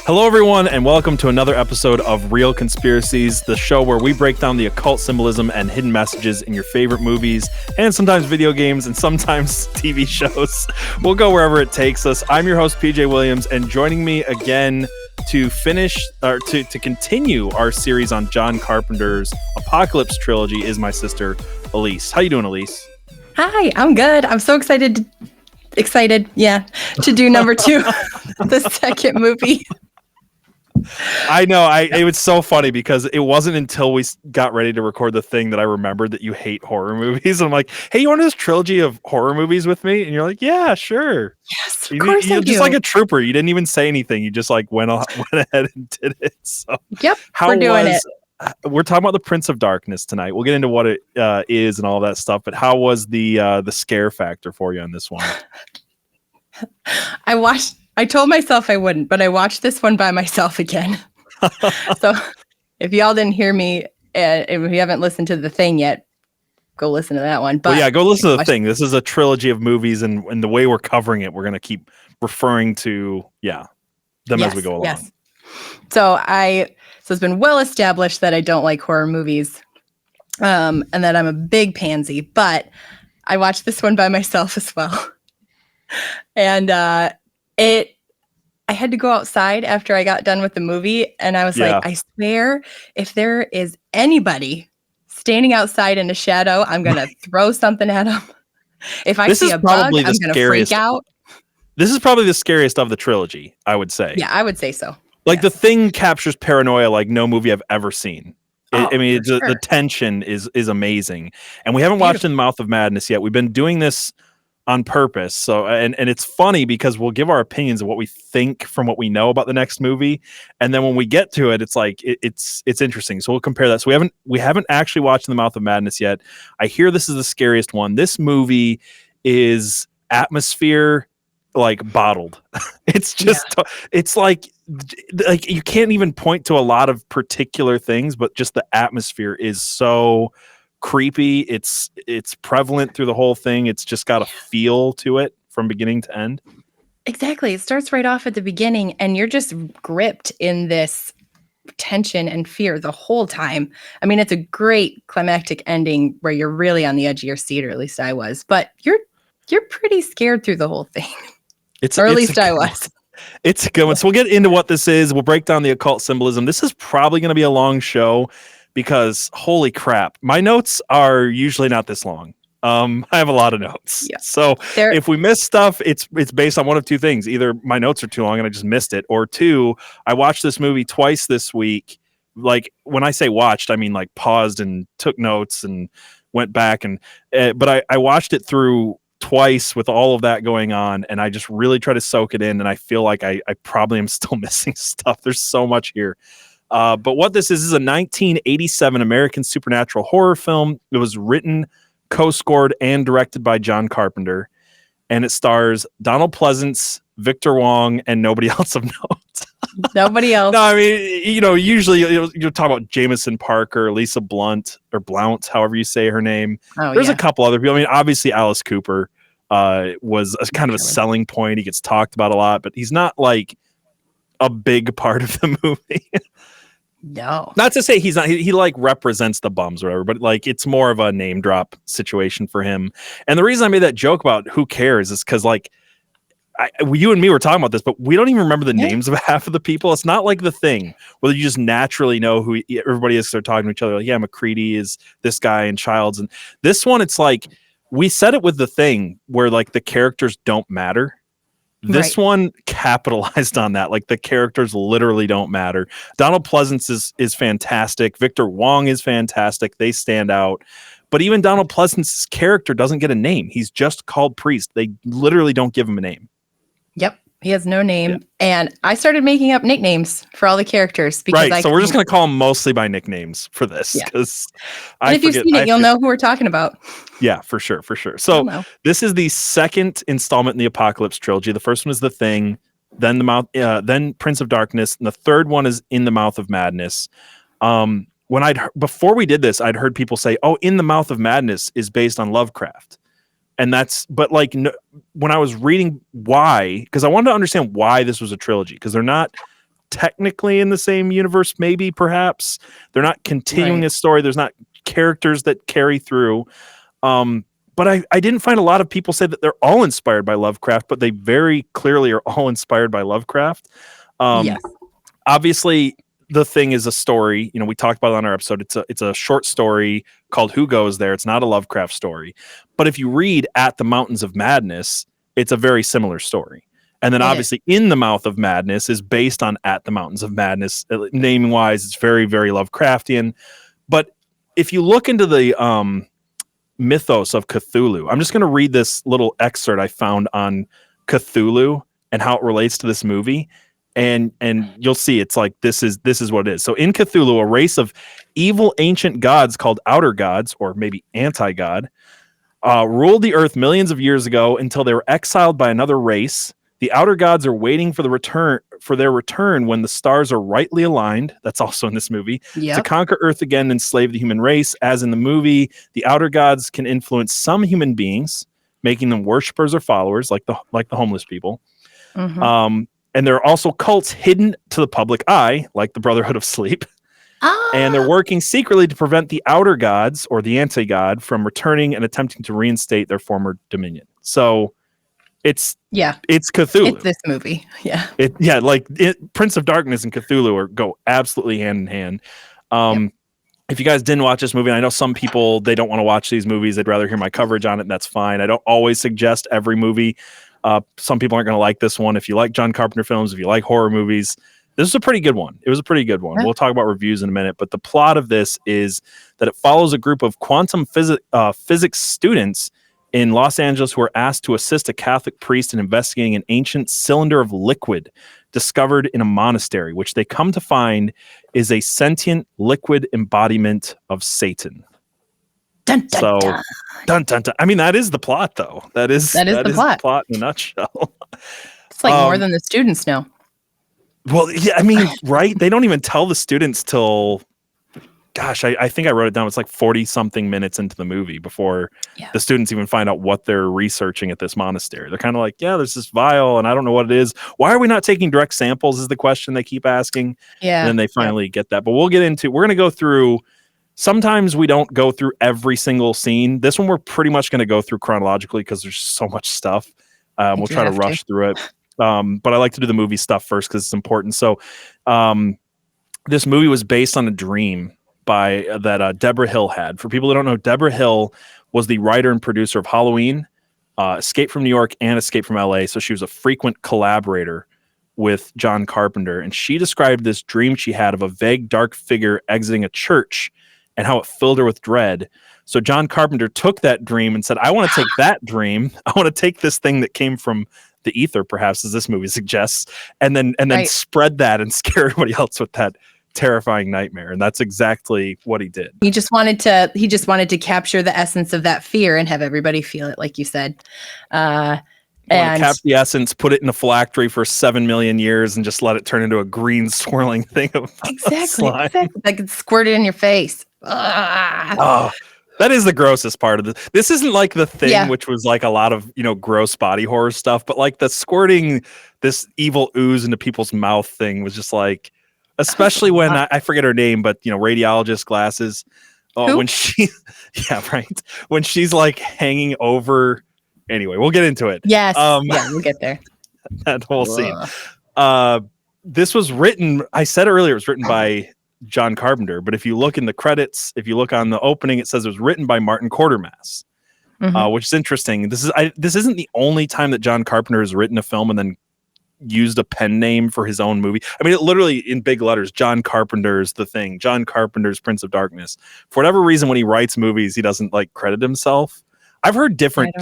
Hello, everyone, and welcome to another episode of Real Conspiracies, the show where we break down the occult symbolism and hidden messages in your favorite movies, and sometimes video games, and sometimes TV shows. We'll go wherever it takes us. I'm your host, PJ Williams, and joining me again to continue our series on John Carpenter's Apocalypse Trilogy is my sister, Elise. How you doing, Elise? Hi, I'm good. I'm so excited, to do number 2, the second movie. I know. It was so funny because it wasn't until we got ready to record the thing that I remembered that you hate horror movies. And I'm like, hey, you want to do this trilogy of horror movies with me? And you're like, yeah, sure. Yes, of course I do. Just like a trooper. You didn't even say anything. You just like went ahead and did it. So yep, we're doing it. We're talking about the Prince of Darkness tonight. We'll get into what it is and all that stuff. But how was the scare factor for you on this one? I told myself I wouldn't, but I watched this one by myself again. So if y'all didn't hear me, if you haven't listened to the thing yet, go listen to that one. But go listen to the thing. This is a trilogy of movies, and the way we're covering it, we're going to keep referring to them as we go along. Yes. So it's been well established that I don't like horror movies, and that I'm a big pansy. But I watched this one by myself as well, and I had to go outside after I got done with the movie, and I was like, I swear, if there is anybody standing outside in the shadow, I'm gonna throw something at them. If I see a bug, I'm gonna freak out. This is probably the scariest of the trilogy, I would say. Yeah, I would say so. Like The Thing captures paranoia like no movie I've ever seen. The tension is amazing, and we haven't watched In the Mouth of Madness yet. We've been doing this on purpose. So and it's funny because we'll give our opinions of what we think from what we know about the next movie, and then when we get to it, it's like it's interesting. So we'll compare that. So we haven't actually watched In the Mouth of Madness yet. I hear this is the scariest one. This movie is atmosphere like bottled. It's just it's like you can't even point to a lot of particular things, but just the atmosphere is so creepy. It's prevalent through the whole thing. It's just got a feel to it from beginning to end. Exactly. It starts right off at the beginning, and you're just gripped in this tension and fear the whole time. I mean, it's a great climactic ending where you're really on the edge of your seat, or at least I was. But you're pretty scared through the whole thing. Or at least I was. It's a good one. So we'll get into what this is. We'll break down the occult symbolism. This is probably going to be a long show, because holy crap, my notes are usually not this long. I have a lot of notes. Yeah. So if we miss stuff, it's based on one of two things. Either my notes are too long and I just missed it, or two, I watched this movie twice this week. Like when I say watched, I mean like paused and took notes and went back but I watched it through twice with all of that going on, and I just really try to soak it in, and I feel like I probably am still missing stuff. There's so much here. But what this is a 1987 American supernatural horror film. It was written, co-scored, and directed by John Carpenter. And it stars Donald Pleasance, Victor Wong, and nobody else of note. Nobody else. No, I mean, usually you'll talk about Jameson Parker, Lisa Blount, however you say her name. There's a couple other people. I mean, obviously Alice Cooper was a kind of a selling point. He gets talked about a lot, but he's not like a big part of the movie. No, not to say he's not. He like represents the bums or whatever, but like it's more of a name drop situation for him. And the reason I made that joke about who cares is because like you and me were talking about this, but we don't even remember the names of half of the people. It's not like The Thing where you just naturally know who everybody is. They're talking to each other. Like, yeah, McCready is this guy and Childs, and this one it's like we said it with The Thing where like the characters don't matter. This one capitalized on that. Like the characters literally don't matter. Donald Pleasance is fantastic. Victor Wong is fantastic. They stand out. But even Donald Pleasance's character doesn't get a name. He's just called Priest. They literally don't give him a name. Yep. He has no name. Yeah. And I started making up nicknames for all the characters. Because so we're just going to call them mostly by nicknames for this. Because if you've seen it, you'll know who we're talking about. Yeah, for sure. So this is the second installment in the Apocalypse trilogy. The first one is The Thing, then Prince of Darkness, and the third one is In the Mouth of Madness. Before we did this, I'd heard people say, "Oh, In the Mouth of Madness is based on Lovecraft." And when I was reading why, because I wanted to understand why this was a trilogy, because they're not technically in the same universe, maybe, perhaps. They're not continuing a story. There's not characters that carry through. But I didn't find a lot of people say that they're all inspired by Lovecraft, but they very clearly are all inspired by Lovecraft. Yes. Obviously, The Thing is a story. You know, we talked about it on our episode. It's a short story called Who Goes There? It's not a Lovecraft story. But if you read At the Mountains of Madness, it's a very similar story. And then obviously In the Mouth of Madness is based on At the Mountains of Madness. Naming wise, it's very, very Lovecraftian. But if you look into the mythos of Cthulhu, I'm just going to read this little excerpt I found on Cthulhu and how it relates to this movie. And you'll see it's like this is what it is. So in Cthulhu, a race of evil ancient gods called outer gods, or maybe anti-god, ruled the earth millions of years ago until they were exiled by another race. The outer gods are waiting for their return when the stars are rightly aligned. That's also in this movie. Yep. To conquer Earth again and enslave the human race. As in the movie, the outer gods can influence some human beings, making them worshippers or followers, like the homeless people. Mm-hmm. And there are also cults hidden to the public eye, like the Brotherhood of Sleep. And they're working secretly to prevent the outer gods, or the anti-god, from returning and attempting to reinstate their former dominion. So it's Cthulhu. It's this movie. Yeah. Prince of Darkness and Cthulhu go absolutely hand in hand. If you guys didn't watch this movie, and I know some people, they don't want to watch these movies. They'd rather hear my coverage on it, and that's fine. I don't always suggest every movie. Some people aren't going to like this one. If you like John Carpenter films, if you like horror movies, this is a pretty good one. It was a pretty good one. We'll talk about reviews in a minute, but the plot of this is that it follows a group of quantum physics students in Los Angeles who are asked to assist a Catholic priest in investigating an ancient cylinder of liquid discovered in a monastery, which they come to find is a sentient liquid embodiment of Satan. Dun, dun, dun. Dun, dun, dun. I mean, that is the plot, though. That is the plot in a nutshell. It's like more than the students know. Well, yeah, I mean, right? They don't even tell the students till, gosh, I think I wrote it down. It's like 40 something minutes into the movie before the students even find out what they're researching at this monastery. They're kind of like, yeah, there's this vial and I don't know what it is. Why are we not taking direct samples is the question they keep asking. Yeah. And then they finally get that. But we're going to go through, sometimes we don't go through every single scene. This one, we're pretty much going to go through chronologically because there's so much stuff. We'll try to rush through it. But I like to do the movie stuff first because it's important. So this movie was based on a dream that Deborah Hill had. For people who don't know, Deborah Hill was the writer and producer of Halloween, Escape from New York, and Escape from LA. So she was a frequent collaborator with John Carpenter. And she described this dream she had of a vague dark figure exiting a church and how it filled her with dread. So John Carpenter took that dream and said, I want to take that dream. I want to take this thing that came from the ether, perhaps, as this movie suggests, and then spread that and scare everybody else with that terrifying nightmare. And that's exactly what he did. He just wanted to capture the essence of that fear and have everybody feel it, like you said. And capture the essence, put it in a phylactery for 7 million years, and just let it turn into a green swirling thing of slime. Exactly. Like it's squirted in your face. Oh, that is the grossest part of this. This isn't like The Thing, which was like a lot of, gross body horror stuff, but like the squirting this evil ooze into people's mouth thing was just like, especially when I forget her name, but radiologist glasses. Oh, when she, when she's like hanging over. Anyway, we'll get into it. Yes, we'll get there. That whole scene. This was written. I said earlier, it was written by John Carpenter, but if you look in the credits, if you look on the opening, it says it was written by Martin Quatermass, which is interesting. This isn't the only time that John Carpenter has written a film and then used a pen name for his own movie. I mean, it literally in big letters, John Carpenter's The Thing, John Carpenter's Prince of Darkness. For whatever reason, when he writes movies, he doesn't like credit himself. I've heard different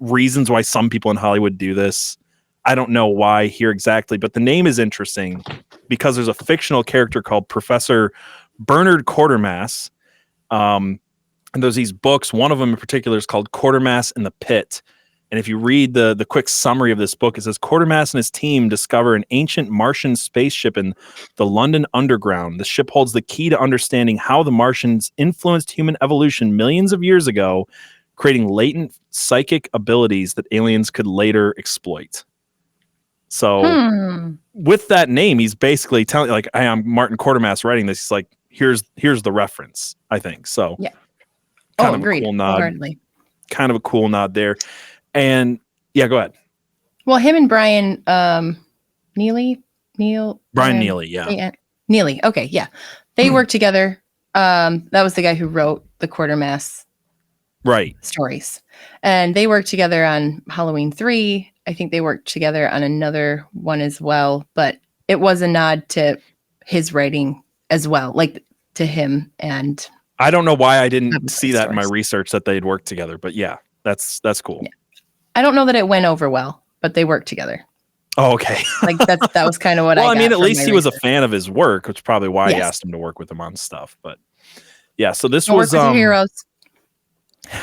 reasons why some people in Hollywood do this. I don't know why here exactly, but the name is interesting because there's a fictional character called Professor Bernard Quatermass. And there's these books. One of them in particular is called Quatermass in the Pit. And if you read the quick summary of this book, it says Quatermass and his team discover an ancient Martian spaceship in the London Underground. The ship holds the key to understanding how the Martians influenced human evolution millions of years ago, creating latent psychic abilities that aliens could later exploit. So with that name, he's basically telling like, "Hey, I'm Martin Quatermass writing this." He's like, "Here's the reference." I think so. Yeah. Kind of agreed. a cool nod. Wholeheartedly. Kind of a cool nod there. And yeah, go ahead. Well, him and Brian Neely, Brian Neely, yeah. Neely. Okay, yeah. They worked together. That was the guy who wrote the Quatermass stories. And they worked together on Halloween 3. I think they worked together on another one as well, but it was a nod to his writing as well, like to him. And I don't know why I didn't see that in my research that they'd worked together, but yeah, that's cool. Yeah. I don't know that it went over well, but they worked together. Oh, okay. Like that was kind of what I got. Well, I mean, at least he was a fan of his work, which is probably why he asked him to work with him on stuff. But yeah, so this was work with your heroes.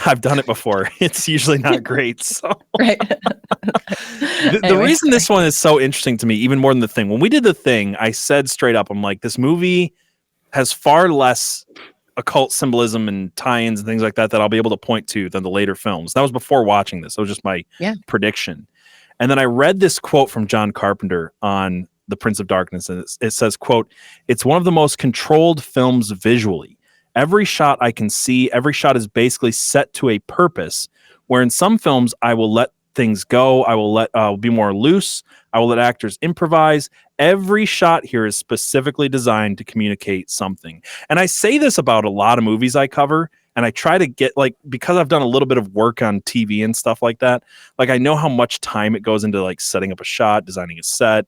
I've done it before. It's usually not great. So right. The reason this one is so interesting to me, even more than The Thing, when we did The Thing, I said straight up, I'm like, this movie has far less occult symbolism and tie-ins and things like that I'll be able to point to than the later films. That was before watching this. That was just my prediction. And then I read this quote from John Carpenter on The Prince of Darkness, and it says, quote, "It's one of the most controlled films visually. Every shot I can see, every shot is basically set to a purpose, where in some films I will let things go. I will be more loose. I will let actors improvise. Every shot here is specifically designed to communicate something." And I say this about a lot of movies I cover, and I try to get, like, because I've done a little bit of work on TV and stuff like that, like I know how much time it goes into like setting up a shot, designing a set,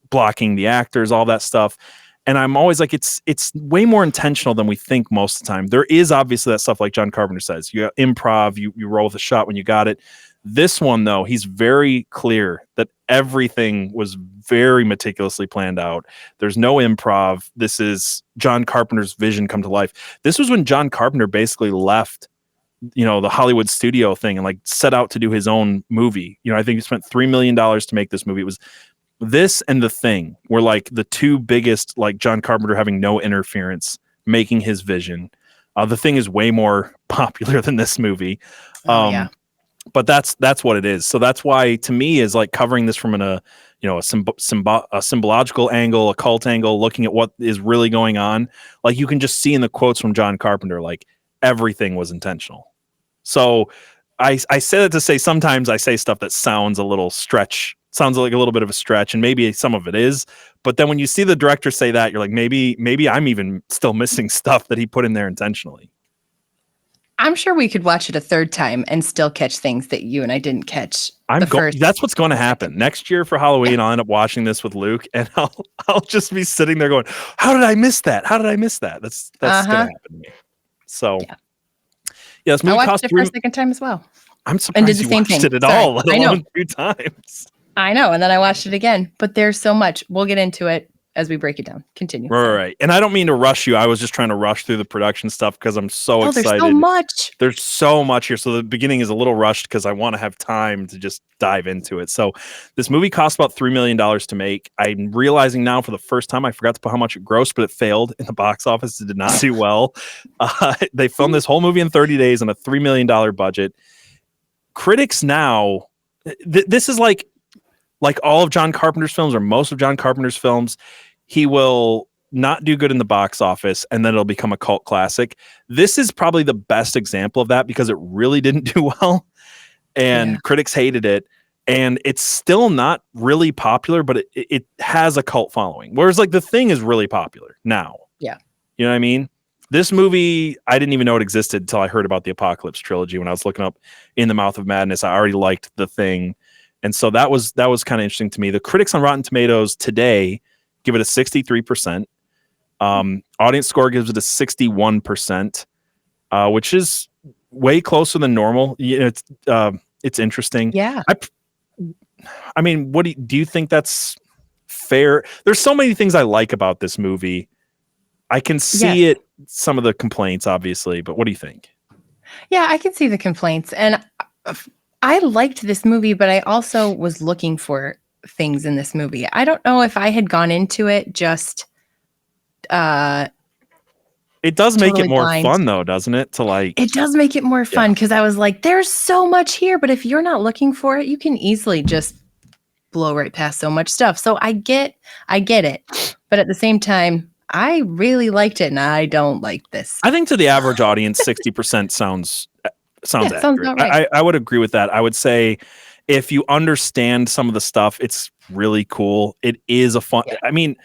blocking the actors, all that stuff. And I'm always like, it's way more intentional than we think most of the time. There is obviously that stuff like John Carpenter says. You got improv, you roll with a shot when you got it. This one, though, he's very clear that everything was very meticulously planned out. There's no improv. This is John Carpenter's vision come to life. This was when John Carpenter basically left, the Hollywood studio thing and like set out to do his own movie. I think he spent $3 million to make this movie. It was this and The Thing were like the two biggest, like John Carpenter having no interference, making his vision. The Thing is way more popular than this movie. But that's what it is. So that's why, to me, is like covering this from a symbological angle, a cult angle, looking at what is really going on. Like you can just see in the quotes from John Carpenter, like everything was intentional. So I say that to say sometimes I say stuff that sounds like a little bit of a stretch, and maybe some of it is. But then when you see the director say that, you're like, maybe I'm even still missing stuff that he put in there intentionally. I'm sure we could watch it a third time and still catch things that you and I didn't catch. That's what's going to happen next year for Halloween. I'll end up watching this with Luke, and I'll just be sitting there going, "How did I miss that? How did I miss that?" That's going to happen to me. So yeah, this movie I watched it for a second time as well. I'm surprised you watched it at all, let alone 2 times. I know, and then I watched it again. But there's so much. We'll get into it as we break it down. Continue. Right. And I don't mean to rush you. I was just trying to rush through the production stuff because I'm so excited. There's so much. There's so much here. So the beginning is a little rushed because I want to have time to just dive into it. So this movie cost about $3 million to make. I'm realizing now for the first time, I forgot to put how much it grossed, but it failed in the box office. It did not do well. They filmed this whole movie in 30 days on a $3 million budget. Critics now, this is like all of John Carpenter's films, or most of John Carpenter's films, he will not do good in the box office and then it'll become a cult classic. This is probably the best example of that because it really didn't do well and critics hated it, and it's still not really popular, but it has a cult following. Whereas like The Thing is really popular now. Yeah. You know what I mean? This movie, I didn't even know it existed until I heard about the Apocalypse trilogy. When I was looking up In the Mouth of Madness, I already liked The Thing. And so that was kind of interesting to me. The critics on Rotten Tomatoes today give it a 63%. Audience score gives it a 61%, which is way closer than normal. It's interesting. Yeah. I mean, what do you think that's fair? There's so many things I like about this movie. I can see some of the complaints, obviously, but what do you think? Yeah, I can see the complaints. And I liked this movie, but I also was looking for things in this movie. I don't know if I had gone into it just it does make it more fun though, doesn't it? It does make it more fun because I was like, there's so much here, but if you're not looking for it, you can easily just blow right past so much stuff. So I get it. But at the same time, I really liked it, and I don't like this. I think to the average audience, 60% sounds Sounds accurate. about right. I would agree with that. I would say if you understand some of the stuff, it's really cool. It is a fun. Yeah. I mean,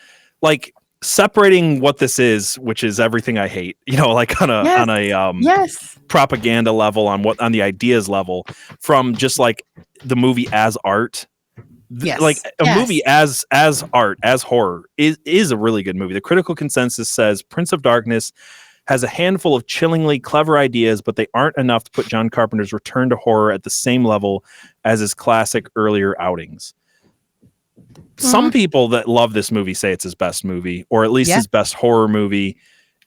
like separating what this is, which is everything I hate. Like on a Yes. propaganda level, on the ideas level, from just like the movie as art. Yes. Like a movie as art, as horror is a really good movie. The critical consensus says Prince of Darkness has a handful of chillingly clever ideas, but they aren't enough to put John Carpenter's return to horror at the same level as his classic earlier outings. Some people that love this movie say it's his best movie, or at least his best horror movie.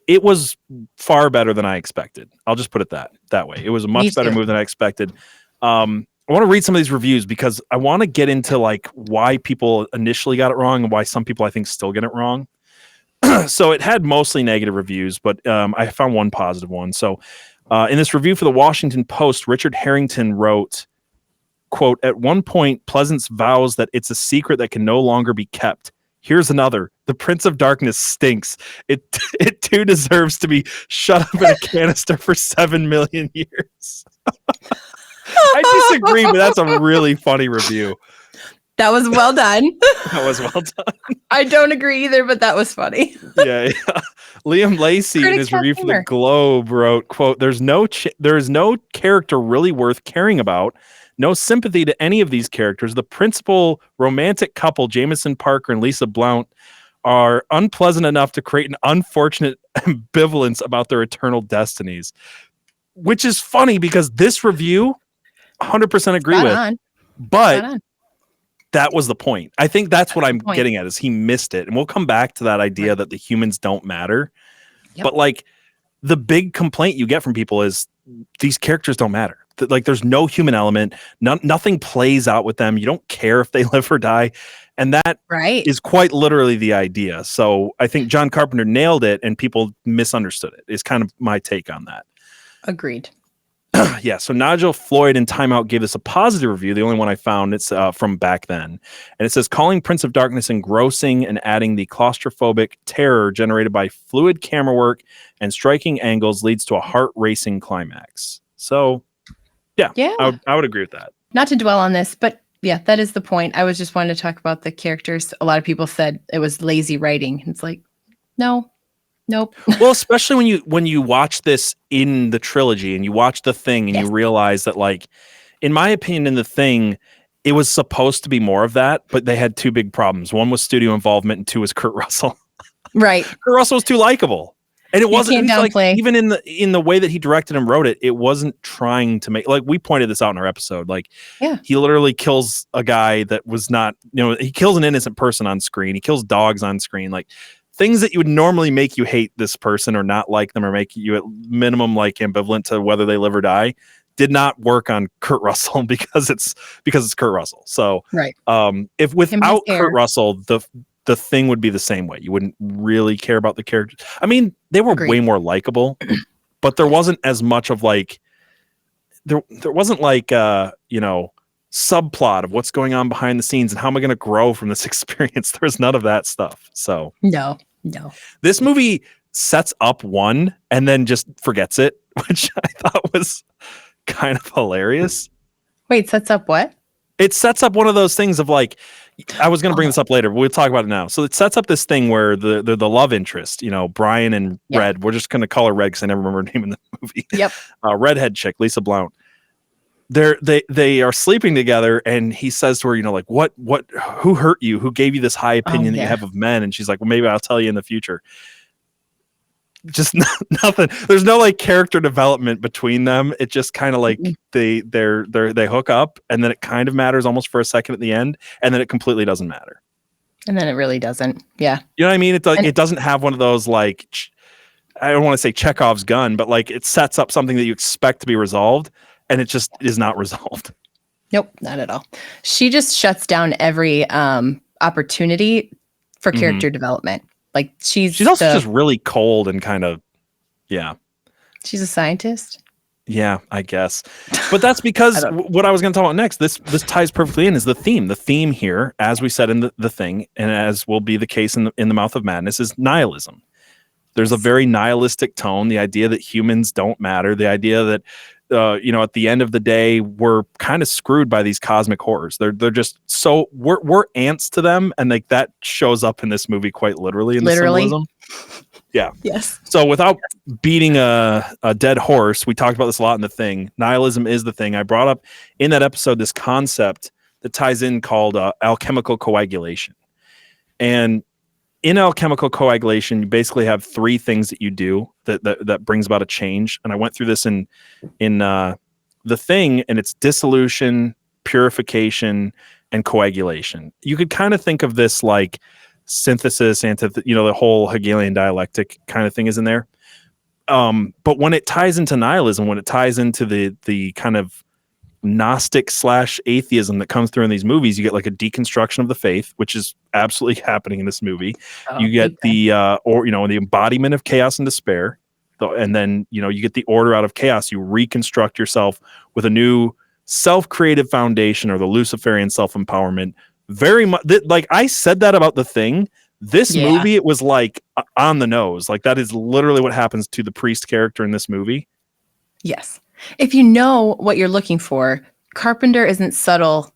It was far better than I expected. I'll just put it that way. It was a much better movie than I expected. I want to read some of these reviews because I want to get into like why people initially got it wrong and why some people I think still get it wrong. So it had mostly negative reviews, but I found one positive one. So in this review for the Washington Post, Richard Harrington wrote, quote, "At one point, Pleasance vows that it's a secret that can no longer be kept. Here's another. The Prince of Darkness stinks. It too deserves to be shut up in a canister for 7 million years." I disagree, but that's a really funny review. That was well done. That was well done. I don't agree either, but that was funny. Yeah. Liam Lacey in his review for the Globe wrote, quote, there is no character really worth caring about. No sympathy to any of these characters. The principal romantic couple, Jameson Parker and Lisa Blount, are unpleasant enough to create an unfortunate ambivalence about their eternal destinies. Which is funny because this review, 100% agree with. But that was the point. I think that's what I'm getting at, is he missed it. And we'll come back to that idea that the humans don't matter. Yep. But like the big complaint you get from people is these characters don't matter. Like there's no human element. Nothing plays out with them. You don't care if they live or die. And that is quite literally the idea. So I think John Carpenter nailed it and people misunderstood it, is kind of my take on that. Agreed. Yeah, so Nigel Floyd in Time Out gave this a positive review, the only one I found. It's from back then. And it says, calling Prince of Darkness engrossing and adding the claustrophobic terror generated by fluid camera work and striking angles leads to a heart-racing climax. So, yeah. I would agree with that. Not to dwell on this, but yeah, that is the point. I was just wanting to talk about the characters. A lot of people said it was lazy writing. It's like, no. Nope. Well, especially when you watch this in the trilogy and you watch The Thing and you realize that, like, in my opinion, in The Thing, it was supposed to be more of that, but they had two big problems. One was studio involvement, and two was Kurt Russell. Right. Kurt Russell was too likable, and it wasn't like, even in the way that he directed and wrote it. It wasn't trying to make, like, we pointed this out in our episode. Like, he literally kills a guy that was not, he kills an innocent person on screen. He kills dogs on screen. Like, things that you would normally make you hate this person or not like them or make you at minimum like ambivalent to whether they live or die did not work on Kurt Russell because it's Kurt Russell. So if without Kurt Russell, the Thing would be the same way. You wouldn't really care about the characters. I mean, they were way more likable, but there wasn't as much of like there wasn't like subplot of what's going on behind the scenes and how am I going to grow from this experience. There's none of that stuff. So no. This movie sets up one and then just forgets it, which I thought was kind of hilarious. Wait, sets up what? It sets up one of those things of like, I was going to bring this up later, but we'll talk about it now. So it sets up this thing where the love interest, Brian and Red, we're just going to call her Red because I never remember her name in the movie. Yep. Redhead chick, Lisa Blount. They are sleeping together and he says to her, like, who hurt you? Who gave you this high opinion that you have of men? And she's like, well, maybe I'll tell you in the future. Just nothing. There's no like character development between them. It just kind of like they hook up and then it kind of matters almost for a second at the end. And then it completely doesn't matter. And then it really doesn't. Yeah. You know what I mean? It doesn't have one of those like, I don't want to say Chekhov's gun, but like it sets up something that you expect to be resolved. And it just is not resolved. Nope, not at all. She just shuts down every opportunity for character development. Like she's also just really cold and kind of, She's a scientist. Yeah, I guess. But that's because what I was going to talk about next, this ties perfectly in, is the theme. The theme here, as we said in the thing, and as will be the case in the Mouth of Madness, is nihilism. There's a very nihilistic tone, the idea that humans don't matter, the idea that at the end of the day, we're kind of screwed by these cosmic horrors. They're just so we're ants to them, and like that shows up in this movie quite literally in the symbolism. Yeah. Yes. So without beating a dead horse, we talked about this a lot in the thing. Nihilism is the thing. I brought up in that episode this concept that ties in called alchemical coagulation. And in alchemical coagulation, you basically have three things that you do that brings about a change. And I went through this in the thing, and it's dissolution, purification, and coagulation. You could kind of think of this like synthesis, the whole Hegelian dialectic kind of thing is in there. But when it ties into nihilism, when it ties into the kind of gnostic / atheism that comes through in these movies, you get like a deconstruction of the faith, which is absolutely happening in this movie. You get the the embodiment of chaos and despair, and then you get the order out of chaos. You reconstruct yourself with a new self-created foundation, or the Luciferian self-empowerment. Very much like I said that about the thing. This movie, it was like on the nose. Like that is literally what happens to the priest character in this movie. Yes. If you know what you're looking for, Carpenter isn't subtle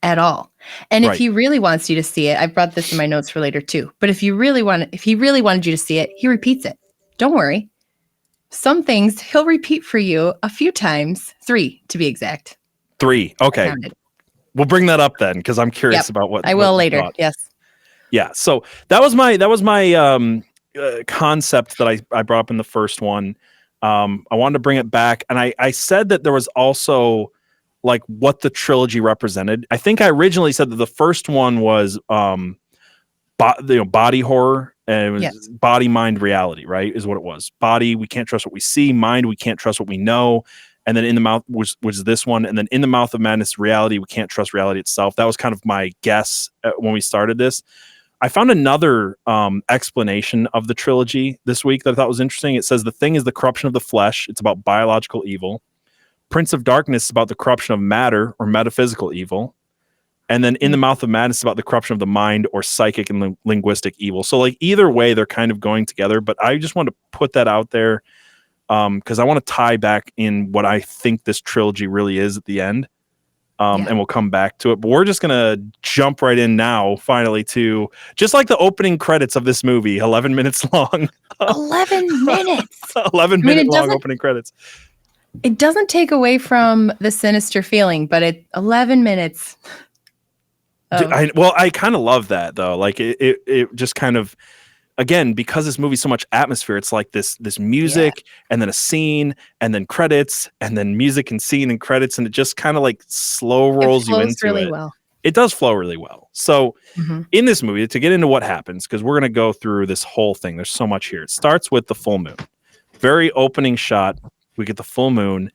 at all. And if he really wants you to see it, I brought this in my notes for later too. But if he really wanted you to see it, he repeats it. Don't worry. Some things he'll repeat for you a few times, 3 to be exact. 3. Okay. We'll bring that up then, because I'm curious about what I will later. Yes. Yeah. So that was my concept that I brought up in the first one. I wanted to bring it back, and I said that there was also like what the trilogy represented. I think I originally said that the first one was body horror, and it was body, mind, reality, right? Is what it was. Body, we can't trust what we see. Mind, we can't trust what we know. And then in the mouth was this one. And then in the Mouth of Madness, reality, we can't trust reality itself. That was kind of my guess when we started this. I found another explanation of the trilogy this week that I thought was interesting. It says the thing is the corruption of the flesh. It's about biological evil. Prince of Darkness is about the corruption of matter, or metaphysical evil. And then in the Mouth of Madness is about the corruption of the mind, or psychic and linguistic evil. So like either way, they're kind of going together. But I just wanted to put that out there because I want to tie back in what I think this trilogy really is at the end. And we'll come back to it. But we're just going to jump right in now, finally, to just like the opening credits of this movie, 11 minutes long. 11 minutes. 11-minute long opening credits. It doesn't take away from the sinister feeling, but 11 minutes. I kind of love that, though. Like it just kind of, again, because this movie's so much atmosphere, it's like this music and then a scene and then credits and then music and scene and credits, and it just kind of like slow rolls you into really it. Well. It does flow really well. So in this movie, to get into what happens, because we're going to go through this whole thing, there's so much here. It starts with the full moon. Very opening shot. We get the full moon,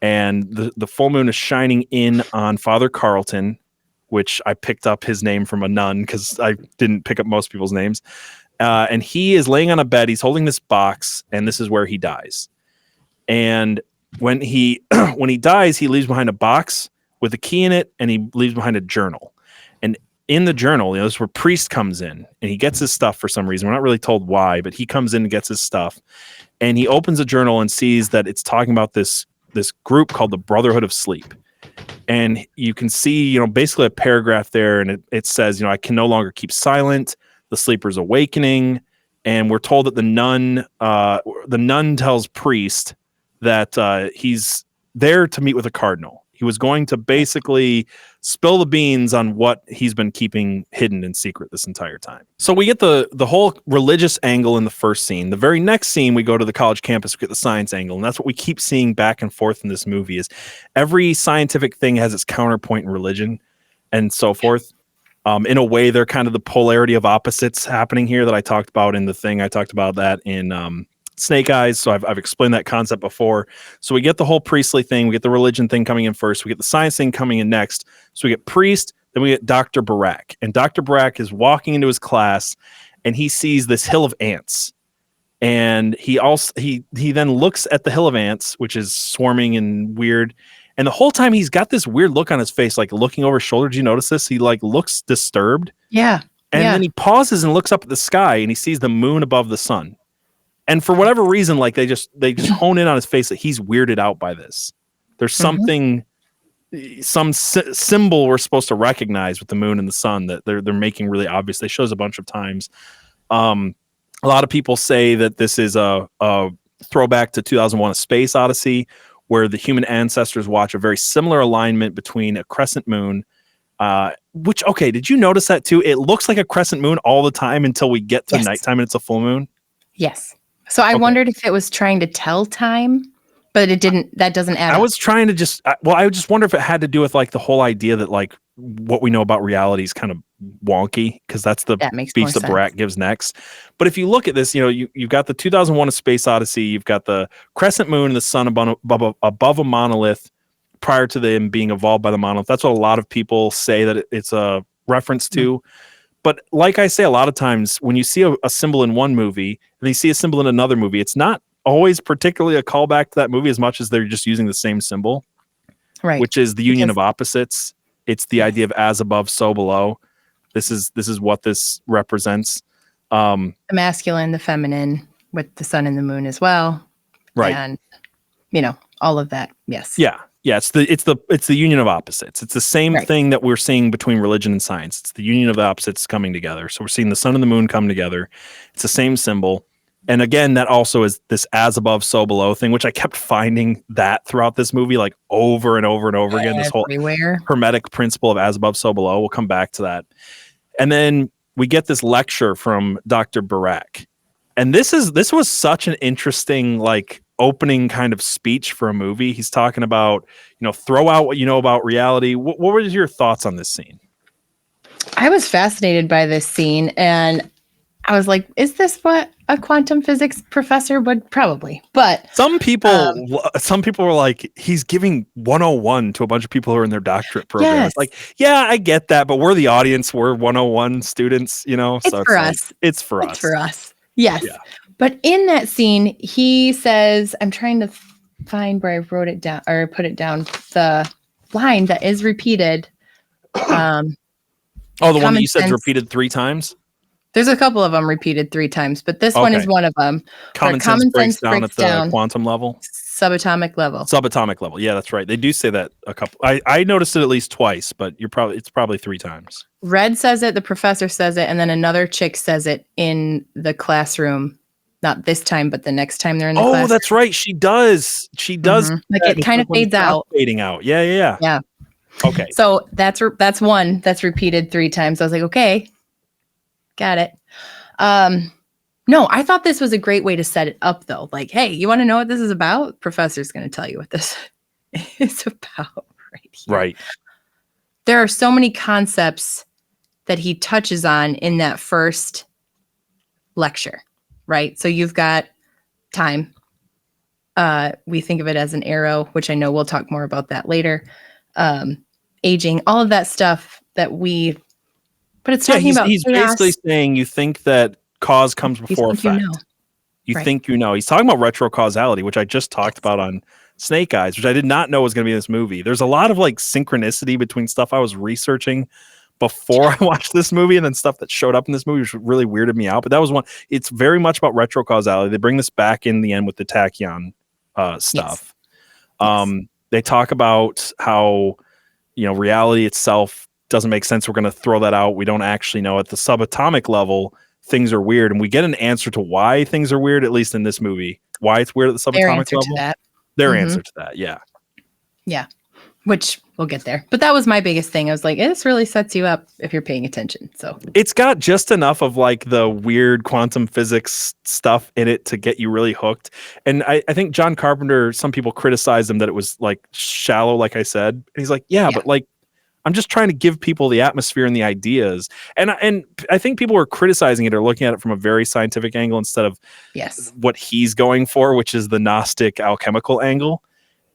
and the full moon is shining in on Father Carlton, which I picked up his name from a nun because I didn't pick up most people's names. And he is laying on a bed. He's holding this box, and this is where he dies. And when he dies, he leaves behind a box with a key in it, and he leaves behind a journal. And in the journal, this is where priest comes in, and he gets his stuff for some reason. We're not really told why, but he comes in and gets his stuff. And he opens a journal and sees that it's talking about this group called the Brotherhood of Sleep. And you can see, basically a paragraph there, and it says, I can no longer keep silent. The sleeper's awakening. And we're told that the nun tells priest that he's there to meet with a cardinal. He was going to basically spill the beans on what he's been keeping hidden in secret this entire time. So we get the whole religious angle in the first scene. The very next scene, we go to the college campus, we get the science angle. And that's what we keep seeing back and forth in this movie is every scientific thing has its counterpoint in religion and so forth. In a way, they're kind of the polarity of opposites happening here that I talked about in the thing. I talked about that in Snake Eyes. So I've explained that concept before. So we get the whole priestly thing. We get the religion thing coming in first. We get the science thing coming in next. So we get priest, then we get Dr. Barak. And Dr. Barak is walking into his class, and he sees this hill of ants. And he then looks at the hill of ants, which is swarming and weird. And the whole time he's got this weird look on his face, like looking over his shoulder. Did you notice this? He like looks disturbed. Yeah. And then he pauses and looks up at the sky and he sees the moon above the sun. And for whatever reason, like they just hone in on his face that he's weirded out by this. There's something, some symbol we're supposed to recognize with the moon and the sun that they're making really obvious. They show us a bunch of times. A lot of people say that this is a throwback to 2001: A Space Odyssey, where the human ancestors watch a very similar alignment between a crescent moon. Which, okay, did you notice that too? It looks like a crescent moon all the time until we get to nighttime and it's a full moon. Yes. So I wondered if it was trying to tell time, but it didn't. That doesn't add up. I was trying to I just wonder if it had to do with like the whole idea that like what we know about reality is kind of wonky, because that's the speech that Barack gives next. But if you look at this, you've got the 2001: A Space Odyssey, you've got the crescent moon and the sun above a monolith prior to them being evolved by the monolith. That's what a lot of people say that it's a reference to. But like I say, a lot of times when you see a symbol in one movie and you see a symbol in another movie, it's not always particularly a callback to that movie as much as they're just using the same symbol, right? Which is the union of opposites. It's the idea of as above, so below. This is what this represents. The masculine, the feminine, with the sun and the moon as well, right? And all of that. Yes. Yeah. It's the union of opposites. It's the same thing that we're seeing between religion and science. It's the union of the opposites coming together. So we're seeing the sun and the moon come together. It's the same symbol. And again, that also is this as above, so below thing, which I kept finding that throughout this movie, like over and over and over again. This whole hermetic principle of as above, so below. We'll come back to that. And then we get this lecture from Dr. Barack. And this was such an interesting, like, opening kind of speech for a movie. He's talking about, throw out what you know about reality. What were your thoughts on this scene? I was fascinated by this scene, and I was like, is this what a quantum physics professor would probably? But some people were like, he's giving 101 to a bunch of people who are in their doctorate program. Yes. It's like, yeah, I get that, but we're the audience. We're 101 students, It's so for us. It's for us. It's for us. Yes. Yeah. But in that scene, he says, I'm trying to find where I wrote it down or put it down. The line that is repeated. The one that you said repeated 3 times? There's a couple of them repeated 3 times, but this one is one of them. Common sense breaks down at the quantum level. Subatomic level. Subatomic level. Yeah, that's right. They do say that a couple. I noticed it at least twice, but it's probably 3 times. Red says it, the professor says it, and then another chick says it in the classroom. Not this time, but the next time they're in the classroom. Oh, that's right. She does. Mm-hmm. Like it kind of fades out. Fading out. Yeah. Yeah. Okay. So that's one that's repeated 3 times. I was like, okay, got it. No, I thought this was a great way to set it up, though. Like, hey, you want to know what this is about? Professor's going to tell you what this is about right here. Right. There are so many concepts that he touches on in that first lecture, right? So you've got time. We think of it as an arrow, which I know we'll talk more about that later. Aging, all of that stuff but it's talking about he's basically saying you think that cause comes before effect. You think you know. He's talking about retrocausality, which I just talked about on Snake Eyes, which I did not know was going to be in this movie. There's a lot of like synchronicity between stuff I was researching before I watched this movie and then stuff that showed up in this movie, which really weirded me out. But that was one. It's very much about retrocausality. They bring this back in the end with the tachyon stuff. Yes. They talk about how reality itself doesn't make sense. We're going to throw that out. We don't actually know. At the subatomic level, things are weird, and we get an answer to why things are weird, at least in this movie. Why it's weird at the subatomic level. Their answer to that. Yeah, which we'll get there. But that was my biggest thing. I was like, this really sets you up if you're paying attention. So it's got just enough of like the weird quantum physics stuff in it to get you really hooked. And I think John Carpenter, some people criticize him that it was like shallow, like I said. And he's like, yeah. But like, I'm just trying to give people the atmosphere and the ideas. And I think people were criticizing it or looking at it from a very scientific angle instead of what he's going for, which is the gnostic alchemical angle.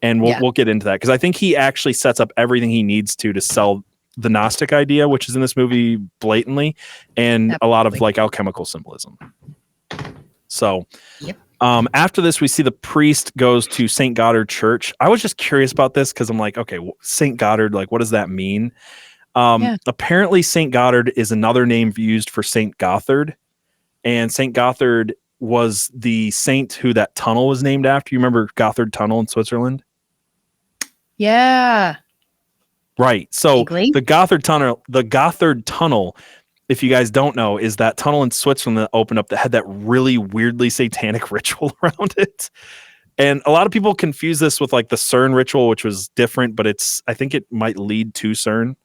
And we'll get into that because I think he actually sets up everything he needs to sell the gnostic idea, which is in this movie blatantly, and a lot of like alchemical symbolism. So Yep. after this, we see the priest goes to St. Goddard Church. I was just curious about this because I'm like, okay, St. Goddard, like, what does that mean? Apparently, St. Goddard is another name used for St. Gothard. And St. Gothard was the saint who that tunnel was named after. You remember Gothard Tunnel in Switzerland? Yeah. Right. So Vaguely. the Gothard Tunnel, if you guys don't know, is that tunnel in Switzerland that opened up that had that really weirdly satanic ritual around it. And a lot of people confuse this with like the CERN ritual, which was different, but I think it might lead to CERN,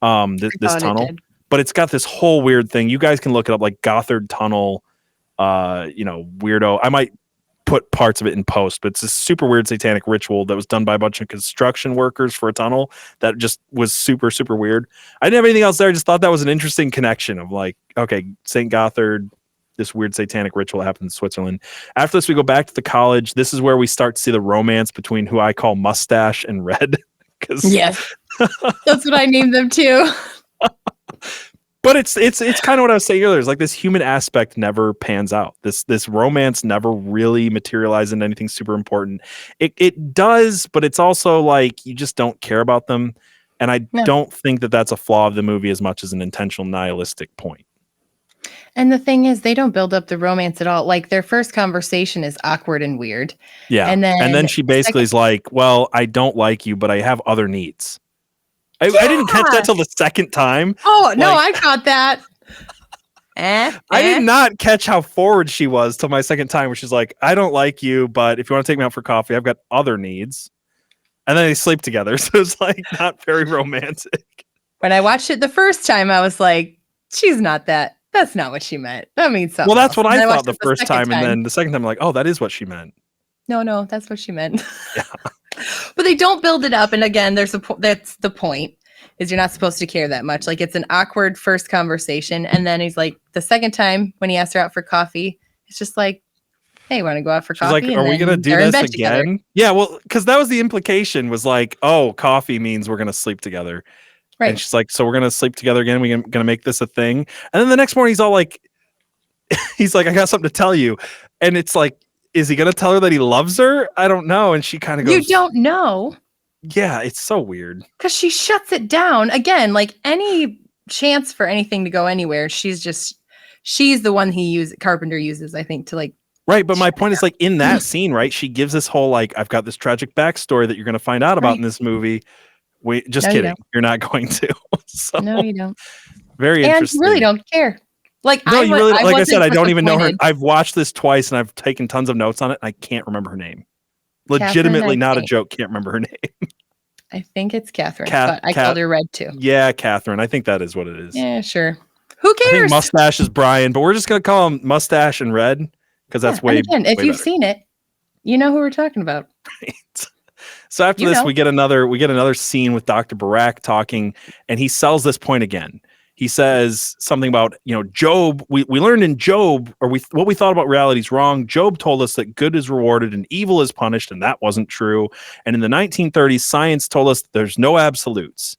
this tunnel. But it's got this whole weird thing. You guys can look it up, like Gothard Tunnel, weirdo. I might put parts of it in post, but it's a super weird satanic ritual that was done by a bunch of construction workers for a tunnel that just was super, super weird. I didn't have anything else there. I just thought that was an interesting connection of like, okay, St. Gothard, this weird satanic ritual happened in Switzerland. After this, we go back to the college. This is where we start to see the romance between who I call Mustache and Red. Yes, that's what I named them too. But it's kind of what I was saying earlier. It's like this human aspect never pans out. This romance never really materializes into anything super important. It does, but it's also like you just don't care about them. And I don't think that that's a flaw of the movie as much as an intentional nihilistic point. And the thing is, they don't build up the romance at all. Like their first conversation is awkward and weird. Yeah. And then she basically is like, well, I don't like you, but I have other needs. I didn't catch that till the second time. Oh, no, I caught that. I did not catch how forward she was till my second time, where she's like, I don't like you, but if you want to take me out for coffee, I've got other needs. And then they sleep together. So it's like not very romantic. When I watched it the first time, I was like, she's not that. That's not what she meant. That means something. Well, that's what I thought the first first time. And then the second time, I'm like, oh, that is what she meant. No, that's what she meant. Yeah. But they don't build it up. And again, that's the point, is you're not supposed to care that much. Like it's an awkward first conversation. And then he's like, the second time when he asked her out for coffee, it's just like, hey, want to go out for coffee? She's like, are we going to do this again? Together. Yeah, well, because that was the implication, was like, oh, coffee means we're going to sleep together. Right. And she's like, so we're going to sleep together again. We're going to make this a thing. And then the next morning he's all like, I got something to tell you. And it's like, is he going to tell her that he loves her? I don't know. And she kind of goes, you don't know. Yeah, it's so weird. Because she shuts it down. Again, like any chance for anything to go anywhere, she's the one Carpenter uses, I think, to like. Right, but my point is, like, in that scene, right, she gives this whole, like, I've got this tragic backstory that you're going to find out about in this movie. Wait, just kidding. You're not going to. So, no, you don't. Very interesting. And you really don't care. Like, no, you really, like I said, I don't even know her. I've watched this twice and I've taken tons of notes on it. And I can't remember her name. Legitimately, not a joke. Can't remember her name. I think it's Catherine, but I called her Red too. Yeah, Catherine. I think that is what it is. Yeah, sure. Who cares? I think Mustache is Brian, but we're just gonna call him Mustache and Red because that's way. Again, if you've seen it, you know who we're talking about. Right. So after this, we get another scene with Dr. Barak talking, and he sells this point again. He says something about, Job. We learned in Job, what we thought about reality is wrong. Job told us that good is rewarded and evil is punished, and that wasn't true. And in the 1930s, science told us that there's no absolutes.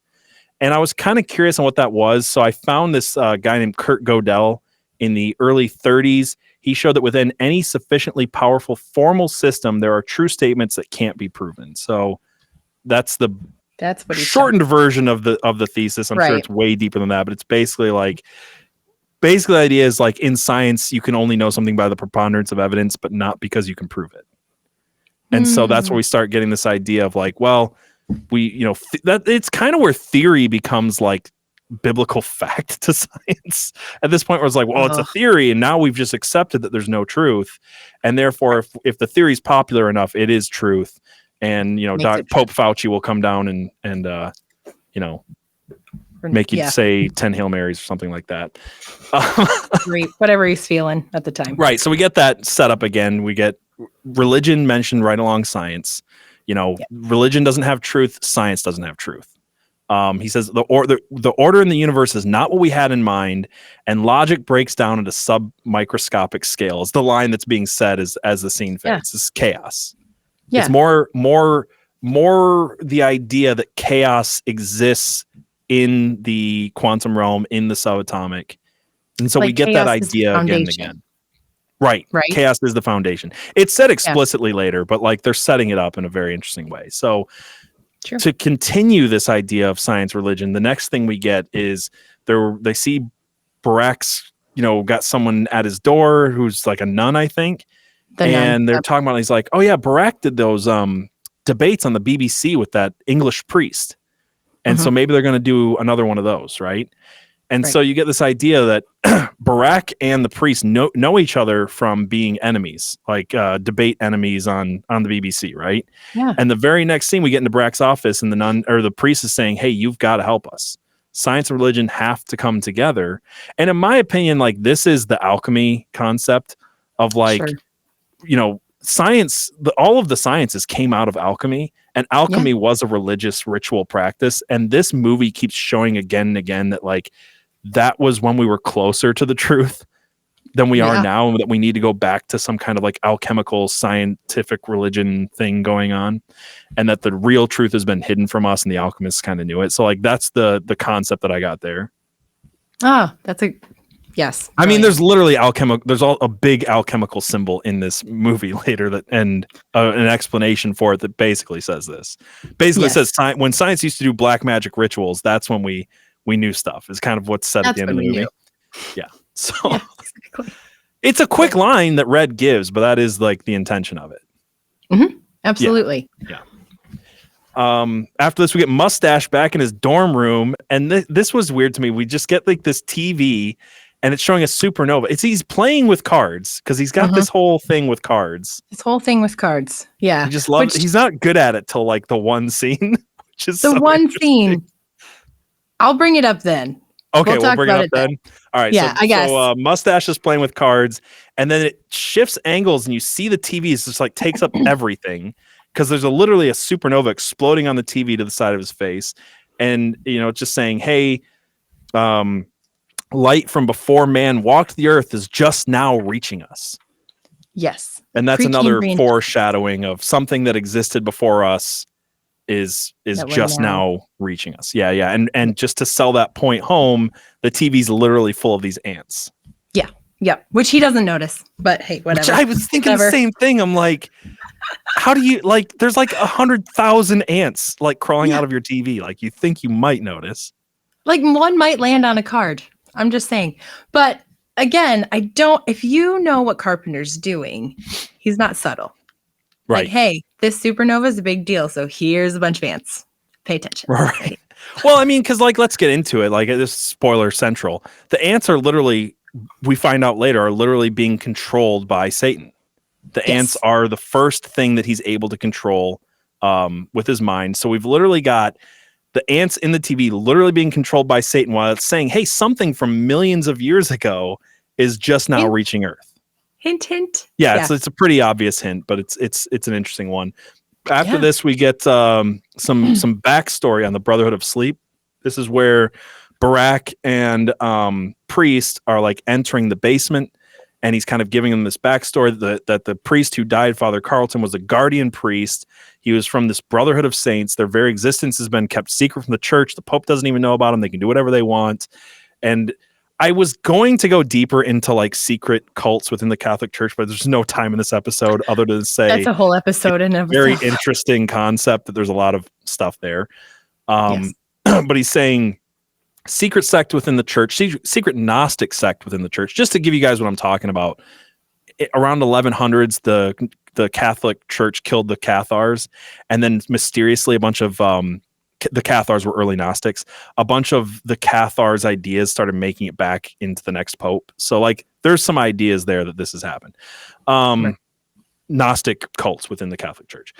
And I was kind of curious on what that was. So I found this guy named Kurt Gödel in the early 30s. He showed that within any sufficiently powerful formal system, there are true statements that can't be proven. So that's what he shortened version of the thesis. I'm sure it's way deeper than that, but it's basically the idea is like in science, you can only know something by the preponderance of evidence, but not because you can prove it. And so that's where we start getting this idea of like, well, that it's kind of where theory becomes like biblical fact to science at this point, where it's like, well, it's a theory, and now we've just accepted that there's no truth, and therefore, if the theory is popular enough, it is truth. And Pope Fauci will come down and make you say 10 Hail Marys or something like that. Whatever he's feeling at the time. Right. So we get that set up again. We get religion mentioned right along science. Religion doesn't have truth. Science doesn't have truth. He says the order in the universe is not what we had in mind, and logic breaks down into sub-microscopic scale. Is the line that's being said as the scene fades. It's chaos. Yeah. It's more the idea that chaos exists in the quantum realm, in the subatomic. And so we get that idea again and again. Right. right? Chaos is the foundation. It's said Yeah. explicitly later, but like they're setting it up in a very interesting way. So True. to continue this idea of science religion, the next thing we get is they see Barak's, got someone at his door who's like a nun, I think. The nun. And they're talking about, he's like, oh yeah, Barak did those debates on the BBC with that English priest. And so maybe they're going to do another one of those, right? And so you get this idea that Barak and the priest know each other from being enemies, like debate enemies on the BBC, right? Yeah. And the very next scene, we get into Barak's office, and the priest is saying, "Hey, you've got to help us. Science and religion have to come together." And in my opinion, like this is the alchemy concept of like, science. All of the sciences came out of alchemy, and alchemy was a religious ritual practice. And this movie keeps showing again and again that like, that was when we were closer to the truth than we are now, and that we need to go back to some kind of like alchemical scientific religion thing going on, and that the real truth has been hidden from us, and the alchemists kind of knew it. So like that's the concept that I got there. Oh, that's yes. I mean, there's literally there's a big alchemical symbol in this movie later that, and an explanation for it that basically says this. Basically says when science used to do black magic rituals, that's when we knew stuff, is kind of what's said at the end of the movie. Yeah. So exactly. It's a quick line that Red gives, but that is like the intention of it. Mm-hmm. Absolutely. Yeah. After this, we get Mustache back in his dorm room. And this was weird to me. We just get like this TV and it's showing a supernova. He's playing with cards because he's got this whole thing with cards. This whole thing with cards. Yeah. He just loves it. He's not good at it till like the one scene, which is the one scene. I'll bring it up then. Okay, we'll bring it up then. All right. Yeah, I guess. So Mustache is playing with cards, and then it shifts angles, and you see the TV is just like takes up everything because there's literally a supernova exploding on the TV to the side of his face, and it's just saying, "Hey, light from before man walked the earth is just now reaching us." Yes, and that's another foreshadowing of something that existed before us is just now reaching us. Yeah. And just to sell that point home, the TV's literally full of ants. Yeah. Which he doesn't notice, but hey, whatever. Which I was thinking the same thing. I'm like, how do you like? There's like 100,000 ants like crawling out of your TV. Like you think you might notice. Like one might land on a card. I'm just saying. But again, if you know what Carpenter's doing, he's not subtle. Right. Like, hey, this supernova is a big deal. So here's a bunch of ants. Pay attention. Right. Well, I mean, because like, let's get into it. Like this spoiler central. The ants are literally, we find out later, are literally being controlled by Satan. The ants are the first thing that he's able to control with his mind. So we've literally got the ants in the TV literally being controlled by Satan while it's saying, hey, something from millions of years ago is just now reaching Earth. Hint. Yeah. It's a pretty obvious hint, but it's an interesting one. After this, we get some backstory on the Brotherhood of Sleep. This is where Barak and Priest are like entering the basement, and he's kind of giving them this backstory that the priest who died, Father Carlton, was a guardian priest. He was from this Brotherhood of Saints. Their very existence has been kept secret from the church. The Pope doesn't even know about them. They can do whatever they want. And I was going to go deeper into like secret cults within the Catholic Church, but there's no time in this episode other than say that's a whole episode in of very interesting concept that there's a lot of stuff there. But he's saying secret sect within the church, secret gnostic sect within the church. Just to give you guys what I'm talking about, around 1100s, the Catholic Church killed the Cathars, and then mysteriously a bunch of the Cathars were early Gnostics. A bunch of the Cathars' ideas started making it back into the next pope. So like there's some ideas there that this has happened. Gnostic cults within the Catholic Church.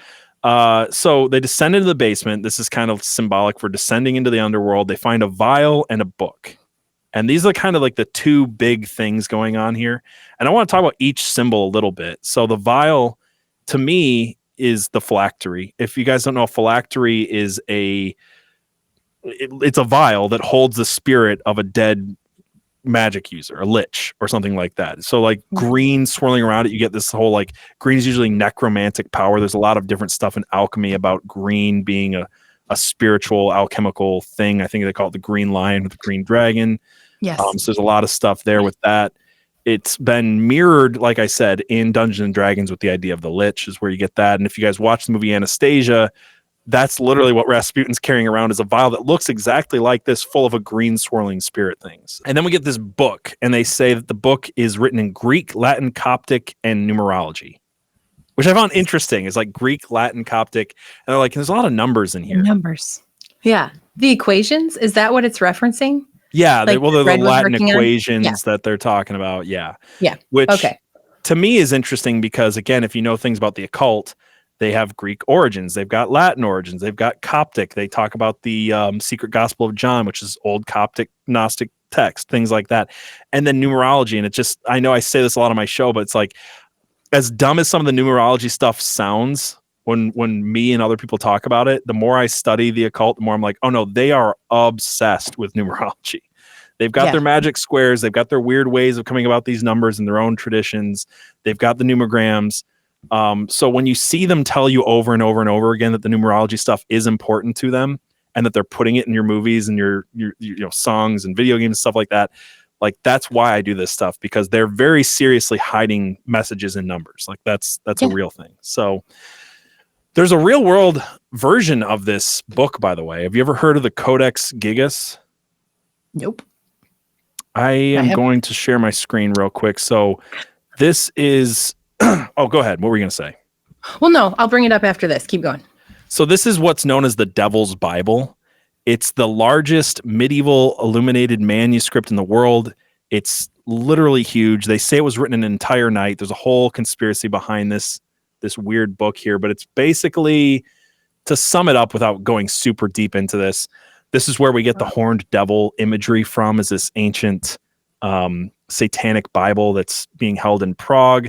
So they descend into the basement. This is kind of symbolic for descending into the underworld. They find a vial and a book. And these are kind of like the two big things going on here. And I want to talk about each symbol a little bit. So the vial, to me, is the phylactery. If you guys don't know, a phylactery is it's a vial that holds the spirit of a dead magic user, a lich or something like that. So like green swirling around it, you get this whole like green is usually necromantic power. There's a lot of different stuff in alchemy about green being a spiritual alchemical thing. I think they call it the green lion with the green dragon. Yes. So there's a lot of stuff there with that. It's been mirrored, like I said, in Dungeons and Dragons with the idea of the Lich is where you get that. And if you guys watch the movie Anastasia, that's literally what Rasputin's carrying around is a vial that looks exactly like this, full of a green swirling spirit things. And then we get this book, and they say that the book is written in Greek, Latin, Coptic, and numerology, which I found interesting. Is like Greek, Latin, Coptic, and they're like, there's a lot of numbers in here. Numbers. Yeah. The equations, is that what it's referencing? Yeah, Like they're the Red was Latin working on? equations that they're talking about. Yeah. Yeah. Which Okay. to me is interesting because, again, if you know things about the occult, they have Greek origins. They've got Latin origins. They've got Coptic. They talk about the secret Gospel of John, which is old Coptic Gnostic text, things like that. And then numerology. And it just, I know I say this a lot on my show, but it's like, as dumb as some of the numerology stuff sounds, when me and other people talk about it, the more I study the occult, the more I'm like, oh no, they are obsessed with numerology. They've got their magic squares. They've got their weird ways of coming about these numbers and their own traditions. They've got the numerograms. So when you see them tell you over and over and over again that the numerology stuff is important to them and that they're putting it in your movies and your songs and video games and stuff like that, like that's why I do this stuff, because they're very seriously hiding messages in numbers. Like that's a real thing. So there's a real world version of this book, by the way. Have you ever heard of the Codex Gigas? Nope. I am going to share my screen real quick. So this is, oh, go ahead. What were you going to say? Well, no, I'll bring it up after this. Keep going. So this is what's known as the Devil's Bible. It's the largest medieval illuminated manuscript in the world. It's literally huge. They say it was written in an entire night. There's a whole conspiracy behind this weird book here, but it's basically, to sum it up without going super deep into this is where we get the horned devil imagery from, is this ancient satanic Bible that's being held in Prague.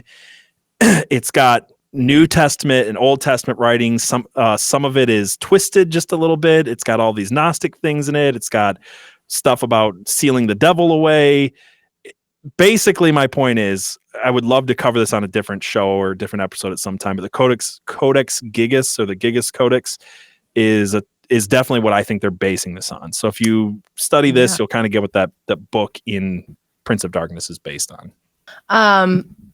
It's got New Testament and Old Testament writings. Some of it is twisted just a little bit. It's got all these Gnostic things in it. It's got stuff about sealing the devil away. Basically, my point is, I would love to cover this on a different show or a different episode at some time. But the Codex Gigas, or the Gigas Codex, is definitely what I think they're basing this on. So if you study this, you'll kind of get what that book in Prince of Darkness is based on.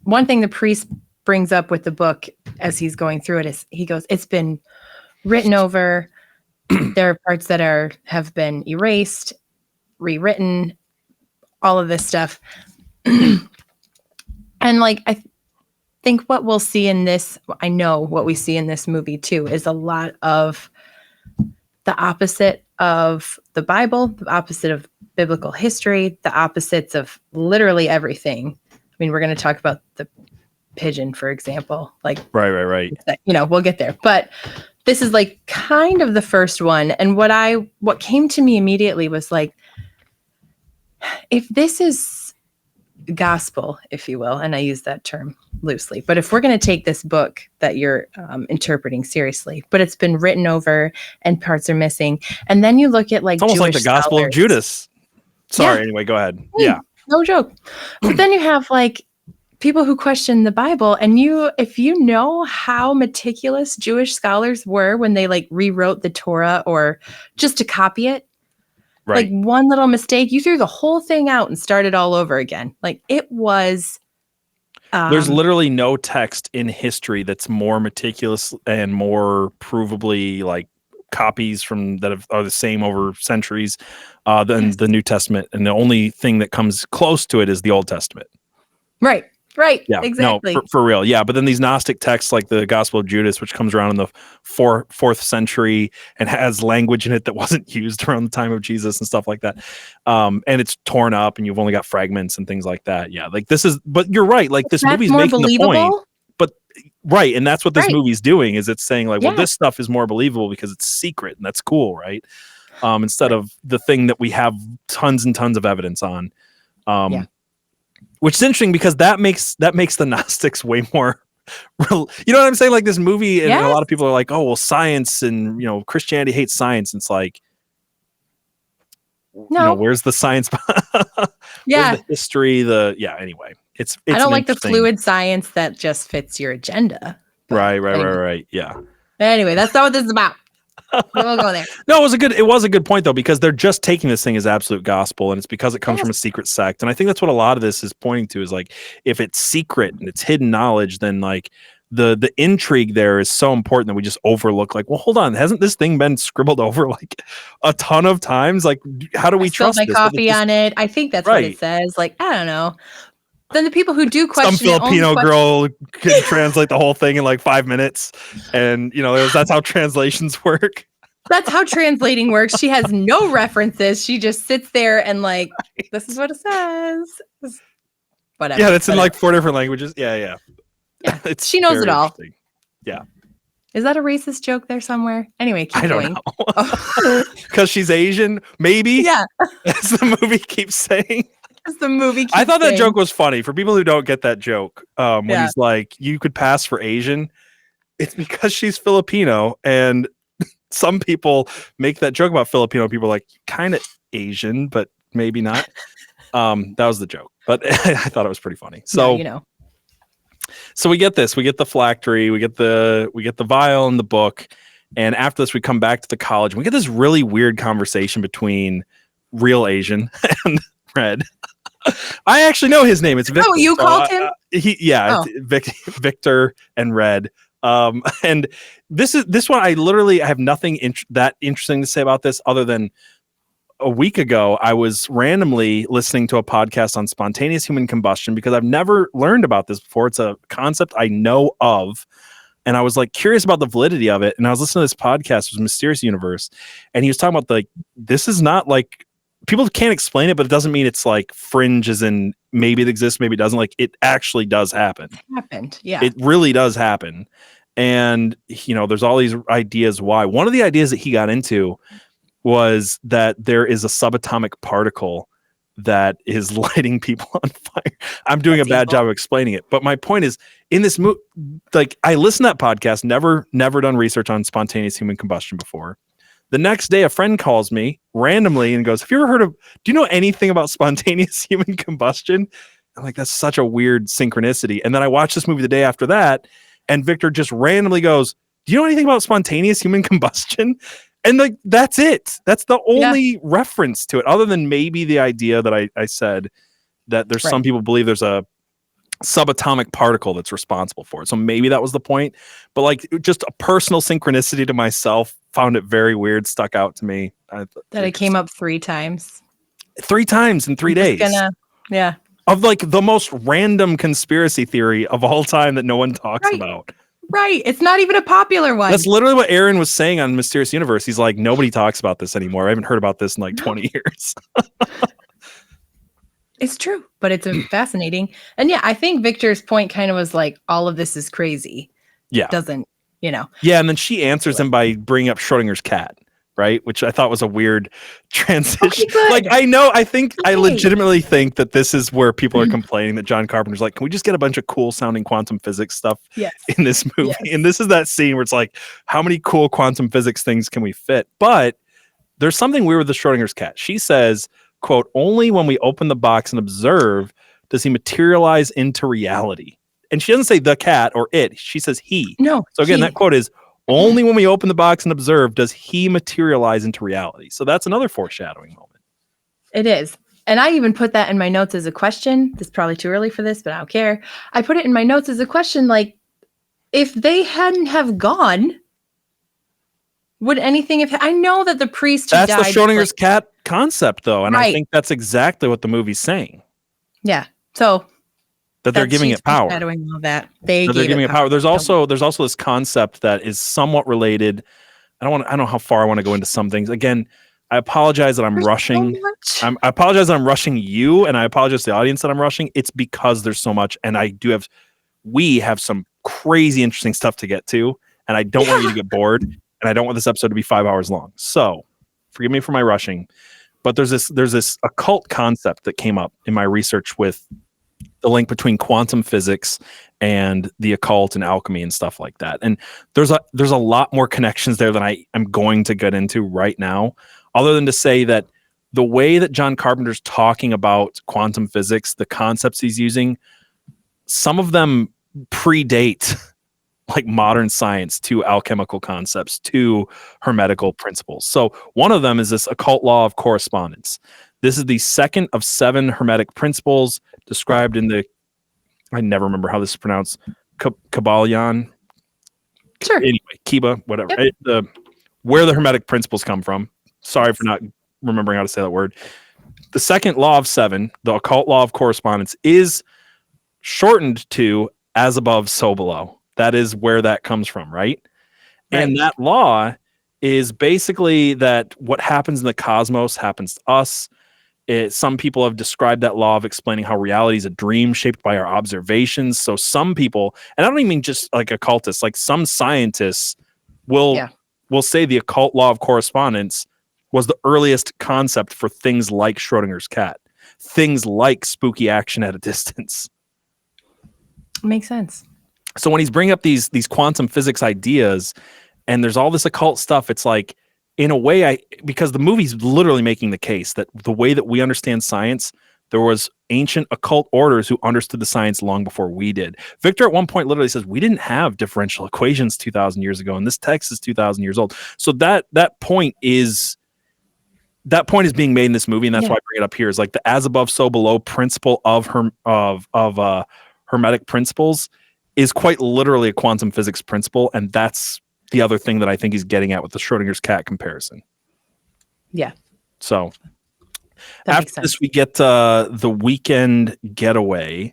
One thing the priest brings up with the book as he's going through it is, he goes, it's been written over. There are parts that have been erased, rewritten, all of this stuff. And like, I think what we'll see in this, I know what we see in this movie too, is a lot of the opposite of the Bible, the opposite of biblical history, the opposites of literally everything. I mean, we're going to talk about the pigeon, for example. Like, right. We'll get there. But this is like kind of the first one. And what came to me immediately was like, if this is gospel, if you will, and I use that term loosely, but if we're going to take this book that you're interpreting seriously, but it's been written over and parts are missing, and then you look at like it's almost Jewish like the Gospel scholars. of Judas. Sorry, anyway, go ahead. Yeah, no joke. But then you have like people who question the Bible, and if you know how meticulous Jewish scholars were when they like rewrote the Torah or just to copy it. Right. Like one little mistake, you threw the whole thing out and started all over again. Like it was. There's literally no text in history that's more meticulous and more provably like copies from that are the same over centuries than the New Testament. And the only thing that comes close to it is the Old Testament. Right. Yeah, exactly. No, for real. Yeah. But then these Gnostic texts like the Gospel of Judas, which comes around in the fourth century and has language in it that wasn't used around the time of Jesus and stuff like that. And it's torn up and you've only got fragments and things like that. Yeah. Like but you're right. Like this movie's making the point. But right. And that's what this movie's doing, is it's saying like, well, this stuff is more believable because it's secret and that's cool. Right. Instead of the thing that we have tons and tons of evidence on. Which is interesting because that makes the Gnostics way more, you know what I'm saying? Like this movie, and a lot of people are like, oh, well, science and, Christianity hates science. And it's like, where's the science? Where's the history? Anyway, it's I don't like the fluid science that just fits your agenda. Right. Yeah. Anyway, that's not what this is about. We'll go there. No, it was a good point though, because they're just taking this thing as absolute gospel, and it's because it comes from a secret sect. And I think that's what a lot of this is pointing to, is like, if it's secret and it's hidden knowledge, then like the intrigue there is so important that we just overlook, like, well, hold on, hasn't this thing been scribbled over like a ton of times? Like, how do we trust my this? coffee on it. I think that's what it says. Like, I don't know. Then the people who do question some Filipino girl could translate the whole thing in like 5 minutes, and that's how translations work. That's how translating works. She has no references. She just sits there and like, this is what it says. Whatever. Yeah, it's in like 4 different languages. Yeah. She knows it all. Yeah. Is that a racist joke there somewhere? Anyway, keep going. Because she's Asian, maybe. Yeah. As the movie keeps saying. I thought that joke was funny. For people who don't get that joke, when he's like, you could pass for Asian, it's because she's Filipino, and some people make that joke about Filipino people, like, kind of Asian, but maybe not. That was the joke, but I thought it was pretty funny. So, so we get this. We get the phylactery. We get the vial and the book. And after this, we come back to the college. And we get this really weird conversation between real Asian and Red. I actually know his name. It's Victor. Oh, you called him? Victor and Red. And this one, I have nothing that interesting to say about this, other than a week ago, I was randomly listening to a podcast on spontaneous human combustion, because I've never learned about this before. It's a concept I know of, and I was like curious about the validity of it. And I was listening to this podcast, it was Mysterious Universe, and he was talking about like, this is not like, people can't explain it, but it doesn't mean it's like fringe, as in maybe it exists, maybe it doesn't. Like, it actually does happen. Yeah. It really does happen. And, there's all these ideas why. One of the ideas that he got into was that there is a subatomic particle that is lighting people on fire. I'm doing a bad job of explaining it. But my point is, in this movie, like, I listened to that podcast, never done research on spontaneous human combustion before. The next day, a friend calls me randomly and goes, do you know anything about spontaneous human combustion? I'm like, that's such a weird synchronicity. And then I watched this movie the day after that, and Victor just randomly goes, do you know anything about spontaneous human combustion? And like, that's it. That's the only reference to it, other than maybe the idea that I said that there's some people believe there's a subatomic particle that's responsible for it. So maybe that was the point. But like, just a personal synchronicity to myself, found it very weird, stuck out to me. That it came up 3 times. 3 times in 3 days. Of like the most random conspiracy theory of all time that no one talks about. Right. It's not even a popular one. That's literally what Aaron was saying on Mysterious Universe. He's like, nobody talks about this anymore. I haven't heard about this in like 20 years. It's true, but it's fascinating. And yeah, I think Victor's point kind of was like, all of this is crazy. Yeah. Doesn't, Yeah, and then she answers him by bringing up Schrodinger's cat, right? Which I thought was a weird transition. Like, I legitimately think that this is where people are complaining that John Carpenter's like, can we just get a bunch of cool sounding quantum physics stuff in this movie? Yes. And this is that scene where it's like, how many cool quantum physics things can we fit? But there's something weird with the Schrodinger's cat. She says, quote, only when we open the box and observe does he materialize into reality. And she doesn't say the cat or it. She says he. No. So again, that quote is, only when we open the box and observe does he materialize into reality. So that's another foreshadowing moment. It is. And I even put that in my notes as a question. This is probably too early for this, but I don't care. I put it in my notes as a question, like, if they hadn't have gone, would anything have... I know that the priest who died... That's the Schrodinger's cat concept, though. And I think that's exactly what the movie's saying. Yeah. So... that they're giving it power. All that. They're giving it power. There's also this concept that is somewhat related. I don't know how far I want to go into some things. Again, I apologize that I'm rushing. I apologize that I'm rushing you, and I apologize to the audience that I'm rushing. It's because there's so much, and we have some crazy interesting stuff to get to, and I don't want you to get bored, and I don't want this episode to be 5 hours long. So, forgive me for my rushing, but there's this occult concept that came up in my research with the link between quantum physics and the occult and alchemy and stuff like that. And there's a lot more connections there than I am going to get into right now, other than to say that the way that John Carpenter's talking about quantum physics, the concepts he's using, some of them predate like modern science to alchemical concepts to hermetical principles. So one of them is this occult law of correspondence. This is the second of 7 hermetic principles described in the, I never remember how this is pronounced, Kabbalion. Sure. Anyway, Kiba, whatever. Yep. Where the hermetic principles come from. Sorry for not remembering how to say that word. The second law of 7, the occult law of correspondence, is shortened to as above, so below. That is where that comes from, right? And that law is basically that what happens in the cosmos happens to us. Some people have described that law of explaining how reality is a dream shaped by our observations. So some people, and I don't even mean just like occultists, like some scientists will say the occult law of correspondence was the earliest concept for things like Schrodinger's cat, things like spooky action at a distance. Makes sense. So when he's bringing up these quantum physics ideas and there's all this occult stuff, it's like, in a way, because the movie's literally making the case that the way that we understand science, there was ancient occult orders who understood the science long before we did. Victor at one point literally says, we didn't have differential equations 2,000 years ago, and this text is 2,000 years old. So that point is being made in this movie, and that's why I bring it up here, is like the as above, so below principle of hermetic principles is quite literally a quantum physics principle, and that's the other thing that I think he's getting at with the Schrodinger's cat comparison. Yeah. So that after this, we get the weekend getaway,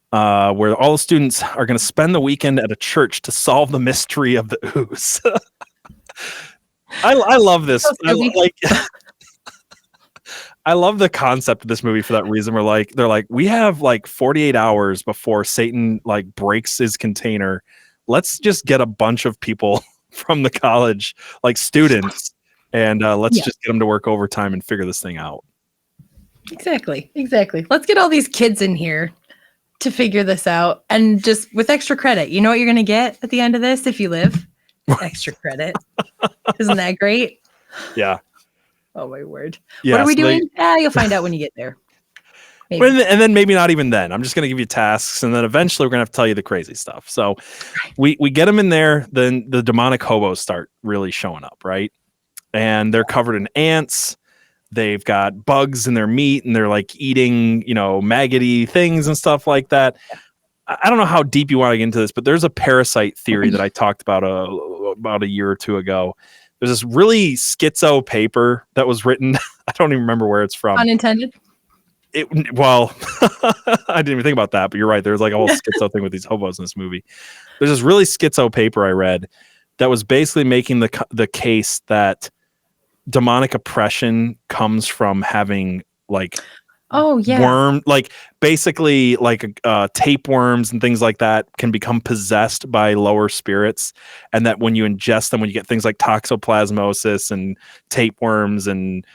where all the students are going to spend the weekend at a church to solve the mystery of the ooze. I love this. I love the concept of this movie for that reason. They're like, we have like 48 hours before Satan like breaks his container. Let's just get a bunch of people from the college, like students, and let's just get them to work overtime and figure this thing out. Exactly. Let's get all these kids in here to figure this out, and just with extra credit. You know what you're going to get at the end of this if you live? Extra credit. Isn't that great? Yeah. Oh my word. Yeah, what are we doing? You'll find out when you get there. Maybe. And then maybe not even then. I'm just going to give you tasks, and then eventually we're going to have to tell you the crazy stuff. So we get them in there, then the demonic hobos start really showing up, right? And they're covered in ants. They've got bugs in their meat, and they're like eating, maggoty things and stuff like that. I don't know how deep you want to get into this, but there's a parasite theory that I talked about a year or two ago. There's this really schizo paper that was written. I don't even remember where it's from. Unintended? I didn't even think about that, but you're right. There's like a whole schizo thing with these hobos in this movie. There's this really schizo paper I read that was basically making the case that demonic oppression comes from having like worm, like basically like tapeworms and things like that can become possessed by lower spirits, and that when you ingest them, when you get things like toxoplasmosis and tapeworms and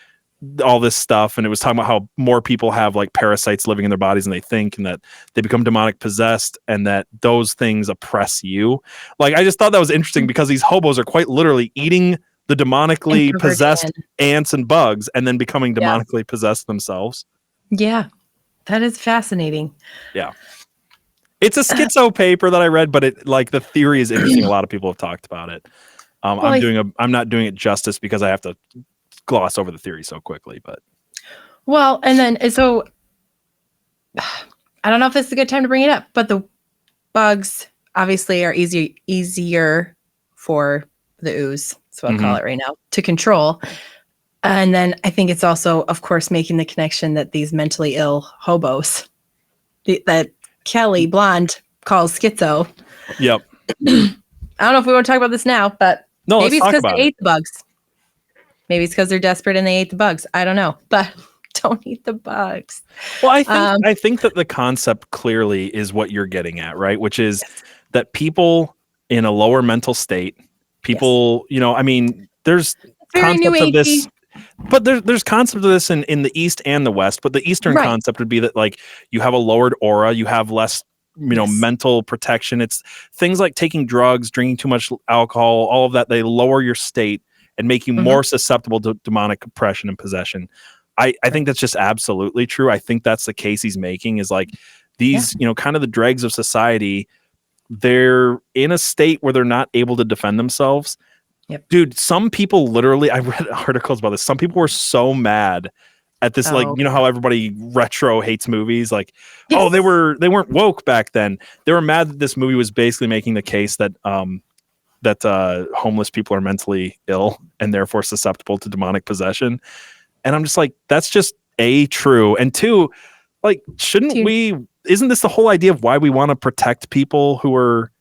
all this stuff, and it was talking about how more people have like parasites living in their bodies than they think, and that they become demonic possessed, and that those things oppress you. Like, I just thought that was interesting because these hobos are quite literally eating the demonically possessed ants and bugs and then becoming demonically possessed themselves. Yeah, that is fascinating. Yeah. It's a schizo paper that I read, but it like the theory is interesting. A lot of people have talked about it. I'm not doing it justice because I have to gloss over the theory so quickly, but and then so I don't know if this is a good time to bring it up, but the bugs obviously are easier for the ooze, so I'll call it right now, to control. And then I think it's also, of course, making the connection that these mentally ill hobos that Kelly Blonde calls schizo. Yep. I don't know if we want to talk about this now, but maybe it's because they ate the bugs. Maybe it's because they're desperate and they ate the bugs. I don't know, but don't eat the bugs. Well, I think that the concept clearly is what you're getting at, right? Which is that people in a lower mental state, there's concepts of this, but there's concept of this in the East and the West, but the Eastern concept would be that like you have a lowered aura, you have less mental protection. It's things like taking drugs, drinking too much alcohol, all of that. They lower your state and make you more susceptible to demonic oppression and possession. I think that's just absolutely true. I think that's the case he's making, is like these, kind of the dregs of society they're in a state where they're not able to defend themselves. Yep. Dude, some people literally, I read articles about this. Some people were so mad at this, like, you know how everybody retro hates movies, like, Yes. oh, they weren't woke back then. They were mad that this movie was basically making the case that homeless people are mentally ill and therefore susceptible to demonic possession. And I'm just like, that's just true, and two, like, isn't this the whole idea of why we want to protect people who are,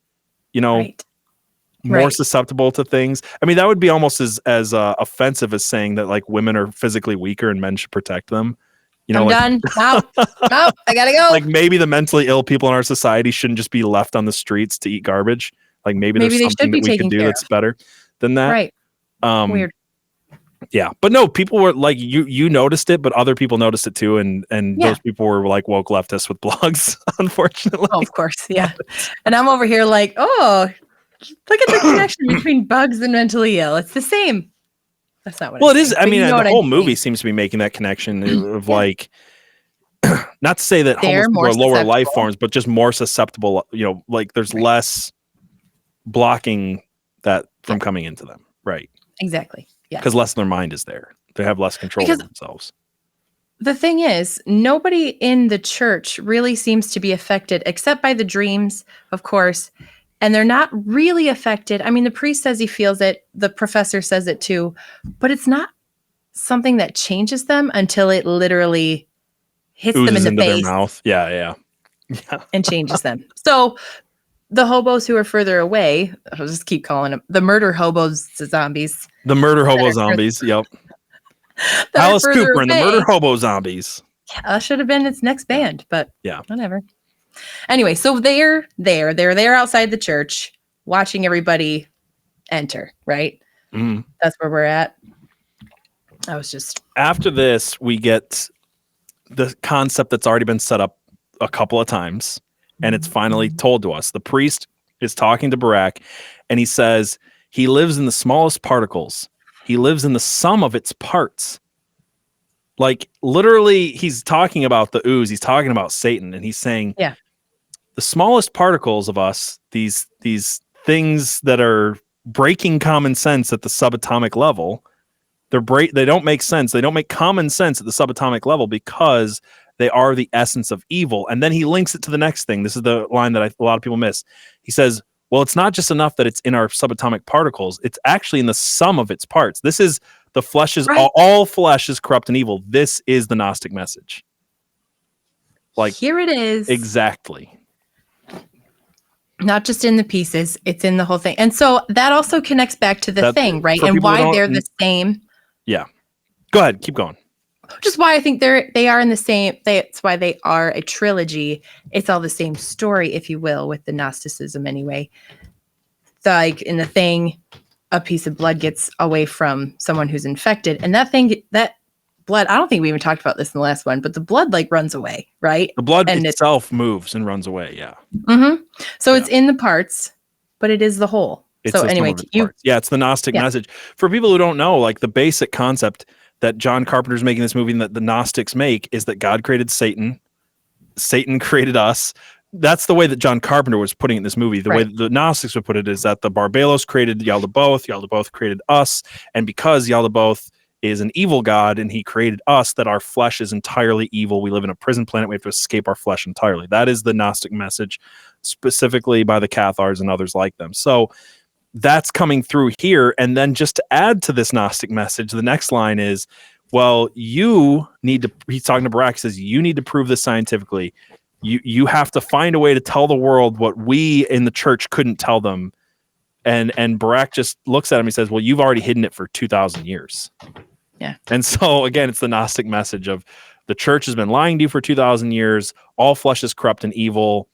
more susceptible to things? I mean, that would be almost as offensive as saying that, like, women are physically weaker and men should protect them. I'm done. No, I gotta go. Like, maybe the mentally ill people in our society shouldn't just be left on the streets to eat garbage. Like, maybe there's something that we could do that's better than that. Right. Weird. Yeah, but no, people were like, you noticed it, but other people noticed it too, and those people were like woke leftists with blogs, unfortunately. Oh, of course, yeah. And I'm over here like, oh, look at the connection between bugs and mentally ill. It's the same. That's not what. Well, it is. I mean, the whole movie seems to be making that connection of like, not to say that homeless people are lower life forms, but just more susceptible. Like there's less blocking that from coming into them, right? Exactly. Yeah. Because less of their mind is there. They have less control of themselves. The thing is, nobody in the church really seems to be affected, except by the dreams, of course. And they're not really affected. I mean, the priest says he feels it. The professor says it too. But it's not something that changes them until it literally hits them in the face. Their mouth. Yeah. And changes them. So the hobos who are further away, I'll just keep calling them the murder hobos, zombies. The murder hobo zombies. Yep. Alice Cooper and the murder hobo zombies. Yeah, that should have been its next band, but yeah, whatever. Anyway, so they're there outside the church watching everybody enter, right? Mm-hmm. That's where we're at. I was just after this, we get the concept that's already been set up a couple of times, and it's finally told to us. The priest is talking to Barak, and he says he lives in the smallest particles. He lives in the sum of its parts. Like, literally, he's talking about the ooze. He's talking about Satan, and he's saying, the smallest particles of us, these things that are breaking common sense at the subatomic level, they don't make sense. They don't make common sense at the subatomic level because they are the essence of evil. And then he links it to the next thing. This is the line that a lot of people miss. He says, well, it's not just enough that it's in our subatomic particles. It's actually in the sum of its parts. This is the flesh is all flesh is corrupt and evil. This is the Gnostic message. Like, here it is. Exactly. Not just in the pieces, it's in the whole thing. And so that also connects back to the thing, right? And why they're the same. Yeah. Go ahead. Keep going. Just why I think they are in the same. That's why they are a trilogy. It's all the same story, if you will, with the Gnosticism anyway. Like in the thing, a piece of blood gets away from someone who's infected, and that blood. I don't think we even talked about this in the last one, but the blood like runs away, right? The blood itself moves and runs away. Yeah. Mm-hmm. So it's in the parts, but it is the whole. So anyway, it's the Gnostic message for people who don't know. Like, the basic concept that John Carpenter's making this movie and that the Gnostics make is that God created Satan. Satan created us. That's the way that John Carpenter was putting it in this movie. The way that the Gnostics would put it is that the Barbalos created Yaldabaoth created us. And because Yaldabaoth is an evil god and he created us, that our flesh is entirely evil. We live in a prison planet. We have to escape our flesh entirely. That is the Gnostic message, specifically by the Cathars and others like them. So that's coming through here. And then just to add to this Gnostic message, the next line is, well, you need to, he's talking to Barak, he says, you need to prove this scientifically. You have to find a way to tell the world what we in the church couldn't tell them. And Barak just looks at him, he says, well, you've already hidden it for 2,000 years. Yeah. And so again, it's the Gnostic message of the church has been lying to you for 2,000 years. All flesh is corrupt and evil.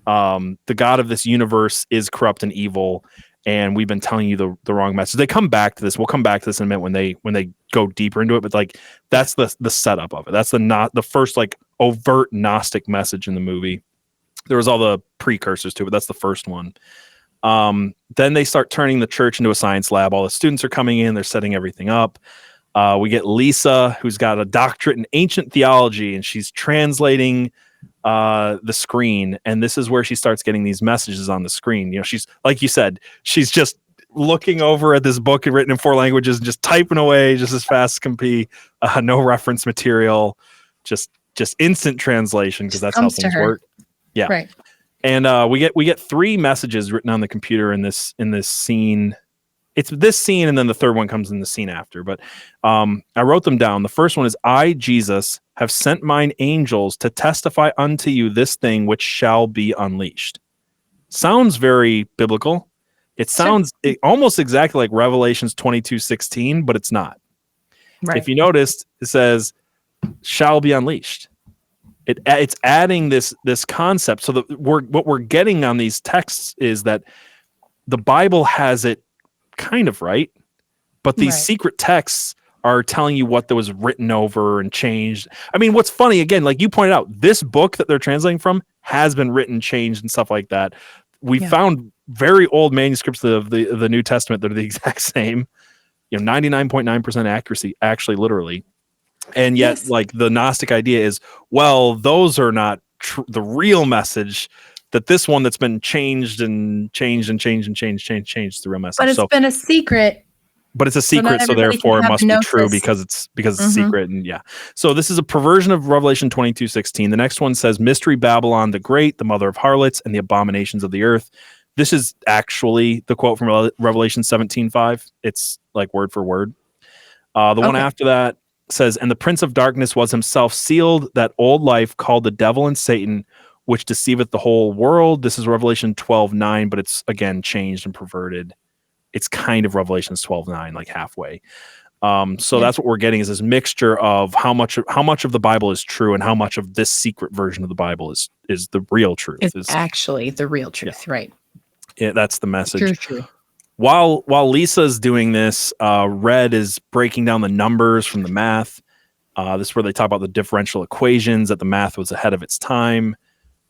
The God of this universe is corrupt and evil. And we've been telling you the wrong message. They come back to this. We'll come back to this in a minute when they go deeper into it. But like, that's the setup of it. That's the first like overt Gnostic message in the movie. There was all the precursors to it. That's the first one. Then they start turning the church into a science lab. All the students are coming in. They're setting everything up. We get Lisa, who's got a doctorate in ancient theology, and she's translating the screen, and this is where she starts getting these messages on the screen. You know, she's, like you said, she's just looking over at this book written in 4 languages and just typing away just as fast as can be. No reference material, just instant translation, because that's how things work. Yeah. Right. And we get 3 messages written on the computer in this scene. It's this scene, and then the third one comes in the scene after. But I wrote them down. The first one is, I, Jesus, have sent mine angels to testify unto you this thing which shall be unleashed. Sounds very biblical. It sounds almost exactly like Revelations 22:16, but it's not. Right. If you noticed, it says, shall be unleashed. It's adding this concept. So what we're getting on these texts is that the Bible has it kind of right, but these secret texts are telling you what was written over and changed. I mean, what's funny, again, like you pointed out, this book that they're translating from has been written, changed, and stuff like that. We found very old manuscripts of the New Testament that are the exact same, 99.9% accuracy, actually, literally. And yet, like, the Gnostic idea is, well, those are not the real message. That this one that's been changed the real message. But it's been a secret. But it's a secret, so therefore it must be true because it's a secret. And so this is a perversion of Revelation 22:16. The next one says, Mystery Babylon the Great, the mother of harlots and the abominations of the earth. This is actually the quote from Revelation 17:5. It's like word for word. The one after that says, and the prince of darkness was himself sealed, that old life called the devil and Satan, which deceiveth the whole world. This is Revelation 12:9, but it's, again, changed and perverted. It's kind of Revelations 12:9, like halfway. So that's what we're getting, is this mixture of how much of the Bible is true and how much of this secret version of the Bible is the real truth. Is actually the real truth, right? Yeah, that's the message. True. While Lisa's doing this, Red is breaking down the numbers from the math. This is where they talk about the differential equations, that the math was ahead of its time.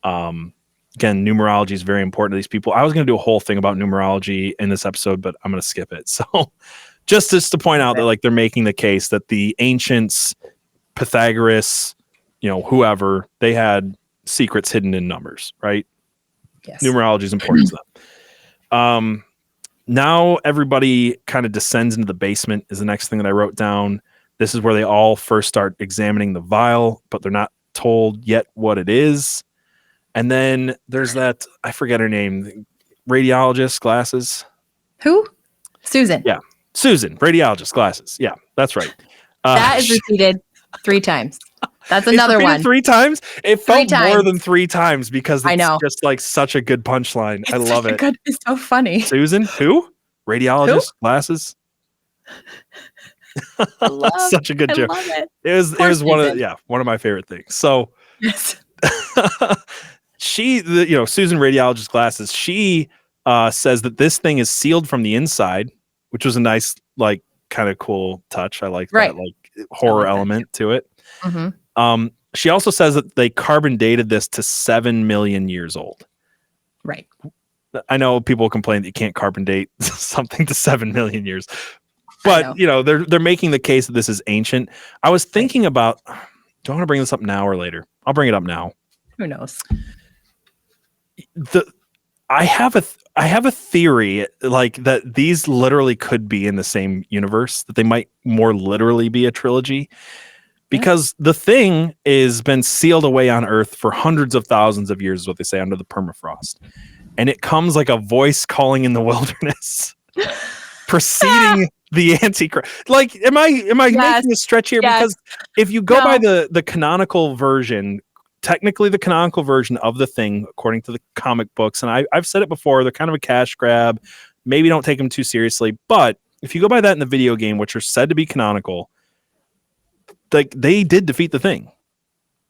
Again, numerology is very important to these people. I was going to do a whole thing about numerology in this episode, but I'm going to skip it. So just to point out that, like, they're making the case that the ancients, Pythagoras, whoever, they had secrets hidden in numbers, right? Yes. Numerology is important to them. Now everybody kind of descends into the basement is the next thing that I wrote down. This is where they all first start examining the vial, but they're not told yet what it is. And then there's that, I forget her name, radiologist glasses. Who? Susan. Yeah. Susan, radiologist glasses. Yeah, that's right. That is repeated 3 times. That's another one. 3 times? It felt more than 3 times because it's just like such a good punchline. I love it. It's so funny. Susan, who? Radiologist glasses? Such a good joke. Love it. It was one of my favorite things. So yes. Susan radiologist glasses, she says that this thing is sealed from the inside, which was a nice, like, kind of cool touch. I like that, like, horror element to it. She also says that they carbon dated this to 7 million years old. Right. I know people complain that you can't carbon date something to 7 million years, but they're making the case that this is ancient. I was thinking about, do I want to bring this up now or later? I'll bring it up now. Who knows? I have a theory, like, that these literally could be in the same universe, that they might more literally be a trilogy, because the thing is been sealed away on Earth for hundreds of thousands of years, is what they say, under the permafrost, and it comes like a voice calling in the wilderness, preceding the Antichrist. Like, am I making a stretch here? Because if you go by the canonical version. Technically, the canonical version of the thing, according to the comic books, and I've said it before, they're kind of a cash grab. Maybe don't take them too seriously. But if you go by that in the video game, which are said to be canonical, like, they did defeat the thing.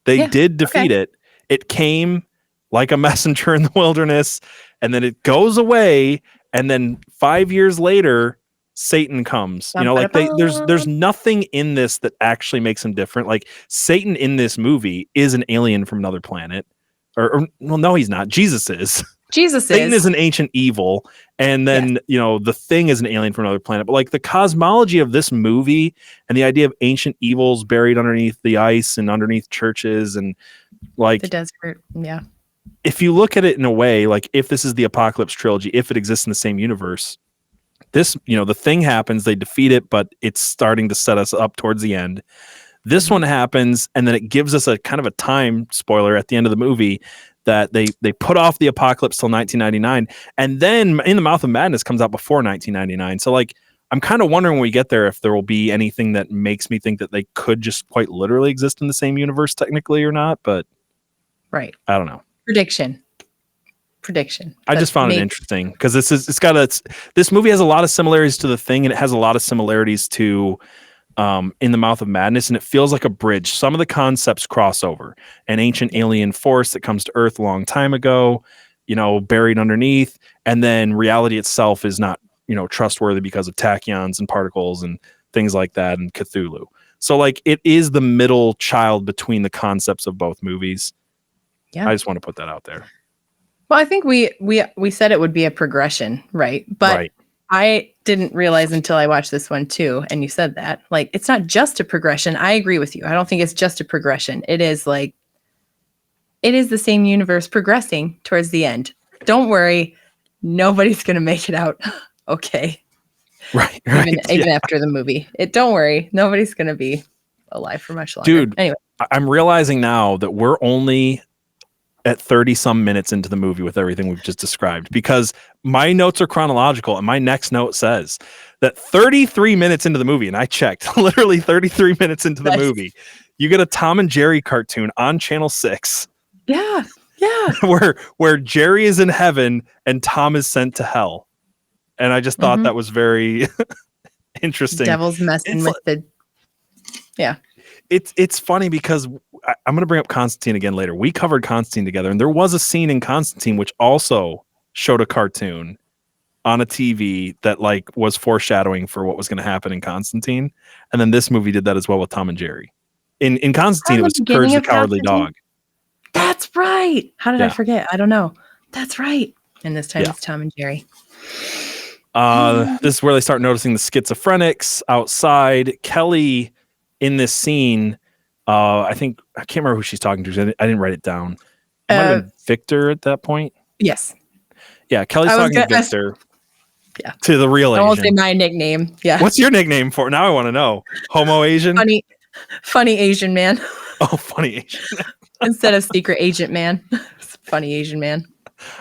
They did defeat it. It came like a messenger in the wilderness, and then it goes away. And then 5 years later, Satan comes. There's nothing in this that actually makes him different. Like, Satan in this movie is an alien from another planet, or no, he's not. Jesus is. Jesus Satan is is an ancient evil, and then the thing is an alien from another planet. But like the cosmology of this movie and the idea of ancient evils buried underneath the ice and underneath churches, and like the desert. Yeah. if you look at it in a way, like if this is the Apocalypse trilogy, if it exists in the same universe, this the thing happens, they defeat it, but it's starting to set us up towards the end. This one happens, and then it gives us a kind of a time spoiler at the end of the movie that they put off the apocalypse till 1999, and then In the Mouth of Madness comes out before 1999. So like I'm kind of wondering when we get there if there will be anything that makes me think that they could just quite literally exist in the same universe technically or not, but right. I don't know. Prediction. I just found it interesting because this movie has a lot of similarities to The Thing, and it has a lot of similarities to In the Mouth of Madness, and it feels like a bridge. Some of the concepts cross over. An ancient alien force that comes to Earth a long time ago, buried underneath, and then reality itself is not, trustworthy because of tachyons and particles and things like that, and Cthulhu. So like it is the middle child between the concepts of both movies. Yeah. I just want to put that out there. Well, I think we said it would be a progression, right? But right. I didn't realize until I watched this one too, and you said that. Like, it's not just a progression. I agree with you. I don't think it's just a progression. It is the same universe progressing towards the end. Don't worry, nobody's gonna make it out okay. Right. Even after the movie. Don't worry, nobody's gonna be alive for much longer. Dude, anyway. I'm realizing now that we're only at 30 some minutes into the movie with everything we've just described, because my notes are chronological and my next note says that 33 minutes into the movie, and I checked literally 33 minutes into the movie, you get a Tom and Jerry cartoon on Channel 6. Yeah. where Jerry is in heaven and Tom is sent to hell. And I just thought that was very interesting. Devil's messing with the It's funny because I'm going to bring up Constantine again later. We covered Constantine together, and there was a scene in Constantine which also showed a cartoon on a TV that like was foreshadowing for what was going to happen in Constantine. And then this movie did that as well with Tom and Jerry. In Constantine, it was Courage the Cowardly Dog. That's right. How did I forget? I don't know. That's right. And this time it's Tom and Jerry. This is where they start noticing the schizophrenics outside. Kelly in this scene, I can't remember who she's talking to. I didn't write it down. It might have been Victor at that point. Yes. Yeah, Kelly's talking to Victor. To the real Asian. I won't say my nickname. Yeah. What's your nickname for? Now I want to know. Homo Asian? Funny Asian man. Oh, funny Asian. Instead of secret agent man. Funny Asian man.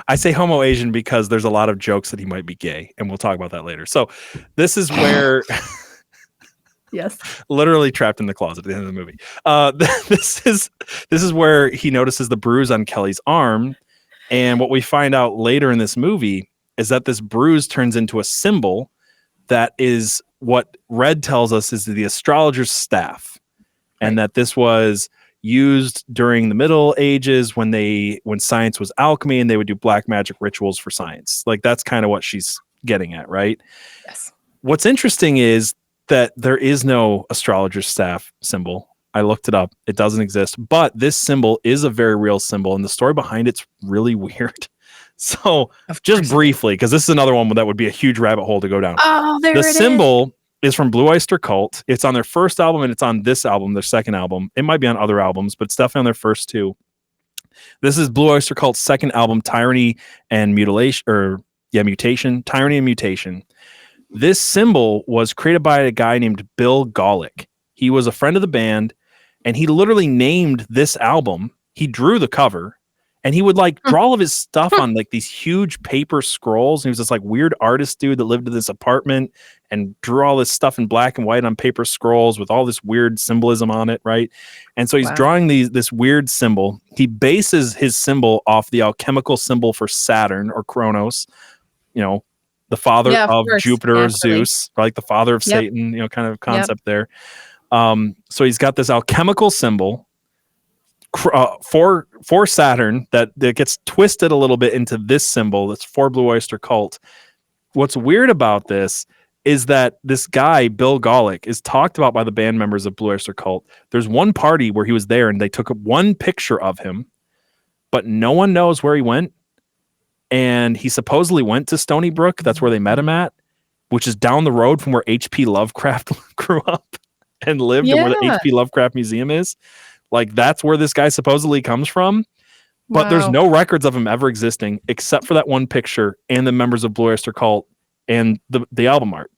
I say Homo Asian because there's a lot of jokes that he might be gay, and we'll talk about that later. So this is where yes, literally trapped in the closet at the end of the movie. This is where he notices the bruise on Kelly's arm, and what we find out later in this movie is that this bruise turns into a symbol that is what Red tells us is the astrologer's staff, and that this was used during the Middle Ages when science was alchemy and they would do black magic rituals for science. Like that's kind of what she's getting at, right? Yes. What's interesting is that there is no astrologer's staff symbol. I looked it up. It doesn't exist, but this symbol is a very real symbol, and the story behind it's really weird. So just briefly, because this is another one that would be a huge rabbit hole to go down. Oh, there the it is. symbol is from Blue Oyster Cult. It's on their first album, and it's on this album, their second album. It might be on other albums, but it's definitely on their first two. This is Blue Oyster Cult's second album, Tyranny and Mutation. Tyranny and Mutation. This symbol was created by a guy named Bill Golick. He was a friend of the band, and he literally named this album. He drew the cover, and he would like draw all of his stuff on like these huge paper scrolls. And he was this like weird artist dude that lived in this apartment and drew all this stuff in black and white on paper scrolls with all this weird symbolism on it, right? And so he's drawing this weird symbol. He bases his symbol off the alchemical symbol for Saturn or Kronos, the father of Jupiter or Zeus, like the father of Satan, kind of concept there. So he's got this alchemical symbol for Saturn that gets twisted a little bit into this symbol that's for Blue Oyster Cult. What's weird about this is that this guy, Bill Golick, is talked about by the band members of Blue Oyster Cult. There's one party where he was there and they took one picture of him, but no one knows where he went. and he supposedly went to Stony Brook. That's where they met him at, which is down the road from where H.P. Lovecraft grew up and lived, and where the H.P. Lovecraft Museum is. Like, that's where this guy supposedly comes from. But there's no records of him ever existing except for that one picture and the members of Blue Oyster Cult and the album art.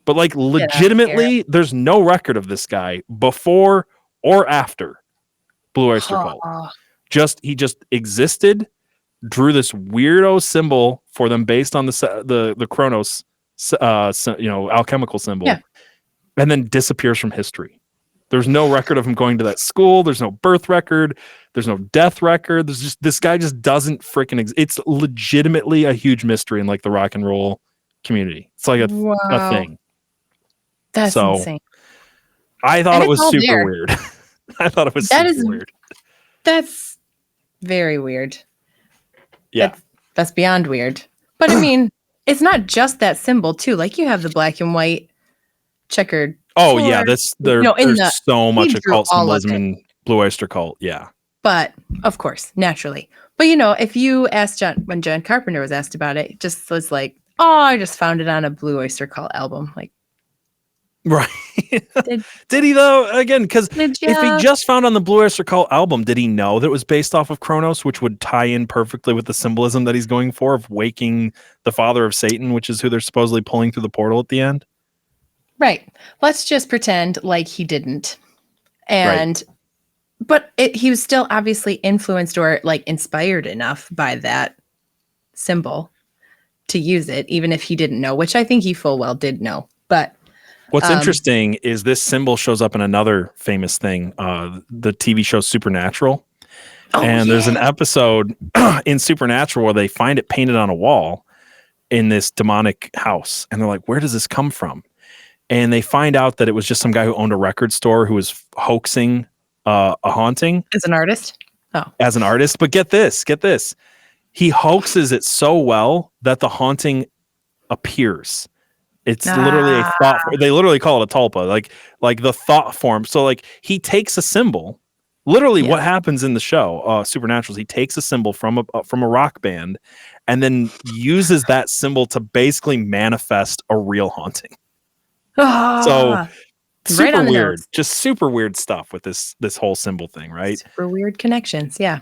But like, legitimately, there's no record of this guy before or after Blue Oyster Cult. He just existed, drew this weirdo symbol for them based on the Chronos, alchemical symbol, and then disappears from history. There's no record of him going to that school. There's no birth record. There's no death record. There's just, this guy just doesn't freaking exist. It's legitimately a huge mystery in like the rock and roll community. It's like a thing. That's insane. I thought it was super weird. I thought it was super weird. That's very weird. Yeah. That's beyond weird. But I mean, it's not just that symbol too. Like, you have the black and white checkered. Oh yeah, there's so much occult symbolism in Blue Oyster Cult. Yeah. But of course, naturally. But if you asked when John Carpenter was asked about it, just was like, "Oh, I just found it on a Blue Oyster Cult album." Like, right? Did he though? Again, because if he just found on the Blue Oyster Cult album, did he know that it was based off of Kronos, which would tie in perfectly with the symbolism that he's going for of waking the father of Satan, which is who they're supposedly pulling through the portal at the end? Right. Let's just pretend like he didn't. But he was still obviously influenced or like inspired enough by that symbol to use it, even if he didn't know, which I think he full well did know. But what's interesting is this symbol shows up in another famous thing, the TV show Supernatural. There's an episode in Supernatural where they find it painted on a wall in this demonic house. And they're like, where does this come from? And they find out that it was just some guy who owned a record store who was hoaxing a haunting. As an artist? As an artist. But get this. He hoaxes it so well that the haunting appears. It's literally a thought. They literally call it a tulpa, like the thought form. So like, he takes a symbol. Literally what happens in the show, Supernatural, is he takes a symbol from a rock band and then uses that symbol to basically manifest a real haunting. So super weird, just super weird stuff with this whole symbol thing, right? Super weird connections, yeah.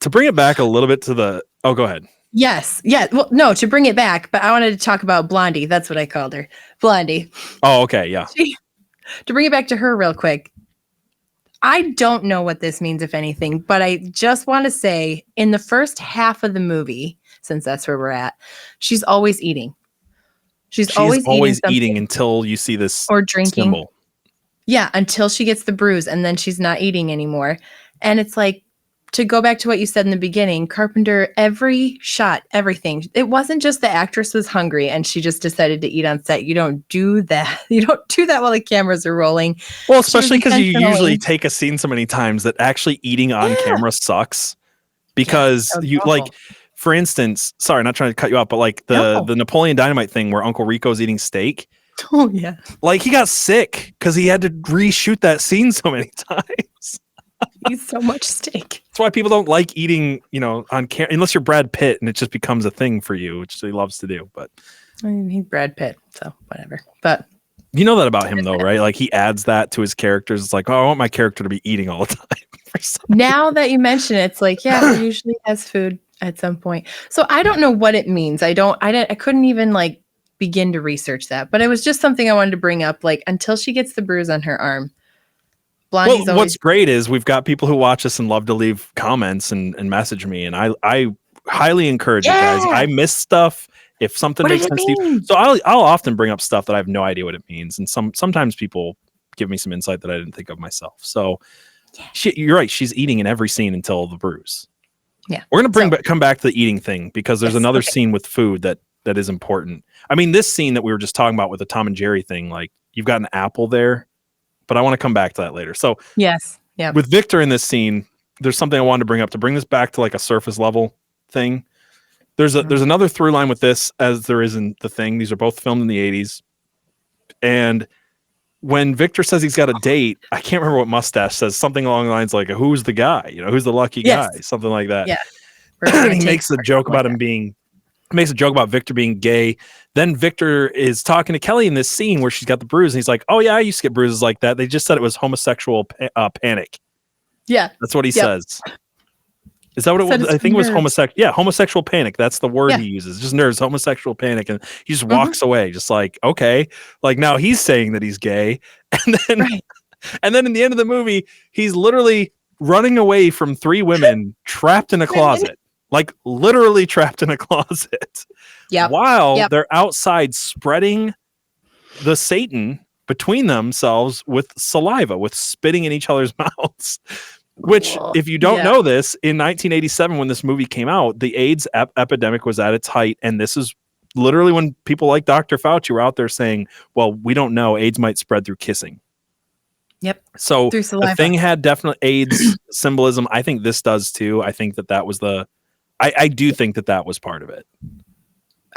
To bring it back a little bit to go ahead. Yes, yeah. Well, no, to bring it back, but I wanted to talk about Blondie. That's what I called her, Blondie. Oh, okay, yeah. To bring it back to her real quick, I don't know what this means, if anything, but I just want to say, in the first half of the movie, since that's where we're at, she's always eating. She's always eating until you see this or drinking symbol. Yeah, until she gets the bruise, and then she's not eating anymore. And it's like, to go back to what you said in the beginning, Carpenter, every shot, everything. It wasn't just the actress was hungry and she just decided to eat on set. You don't do that. You don't do that while the cameras are rolling. Well, especially because you usually take a scene so many times that actually eating on camera sucks. Because for instance, sorry, not trying to cut you off, but like the Napoleon Dynamite thing where Uncle Rico's eating steak. Oh yeah. Like, he got sick because he had to reshoot that scene so many times. Eat so much steak. That's why people don't like eating, on camera, unless you're Brad Pitt and it just becomes a thing for you, which he loves to do. But I mean, he's Brad Pitt, so whatever. But you know that about him, though, right? Like, he adds that to his characters. It's like, oh, I want my character to be eating all the time. Now that you mention it, it's like, yeah, he usually has food at some point. So I don't know what it means. I couldn't even like begin to research that, but it was just something I wanted to bring up. Like, until she gets the bruise on her arm. What's great is we've got people who watch us and love to leave comments and message me, and I highly encourage you guys. I miss stuff. If something makes sense to you, so I'll often bring up stuff that I have no idea what it means, and sometimes people give me some insight that I didn't think of myself. So you're right. She's eating in every scene until the bruise. Yeah, we're gonna come back to the eating thing because there's another scene with food that is important. I mean, this scene that we were just talking about with the Tom and Jerry thing, like, you've got an apple there. But I want to come back to that later. So yes, yeah. With Victor in this scene, there's something I wanted to bring up to bring this back to like a surface level thing. There's another through line with this as there is in The Thing. These are both filmed in the 80s. And when Victor says he's got a date, I can't remember what Mustache says, something along the lines like, who's the guy? Who's the lucky guy? Something like that. Yeah. He makes a joke about makes a joke about Victor being gay. Then Victor is talking to Kelly in this scene where she's got the bruise, and he's like, "Oh yeah, I used to get bruises like that. They just said it was homosexual panic." Yeah, that's what he says. Is that what it was? I think it was homosexual. Yeah, homosexual panic. That's the word he uses. Just nerves, homosexual panic, and he just walks away, just like, okay, like now he's saying that he's gay, and then and then in the end of the movie, he's literally running away from 3 women trapped in a closet. Like literally trapped in a closet. While they're outside spreading the Satan between themselves with saliva, with spitting in each other's mouths. Which, if you don't know this, in 1987, when this movie came out, the AIDS epidemic was at its height. And this is literally when people like Dr. Fauci were out there saying, well, we don't know, AIDS might spread through kissing. Yep. So the thing had definite AIDS symbolism. I think this does too. I think that was I do think that was part of it.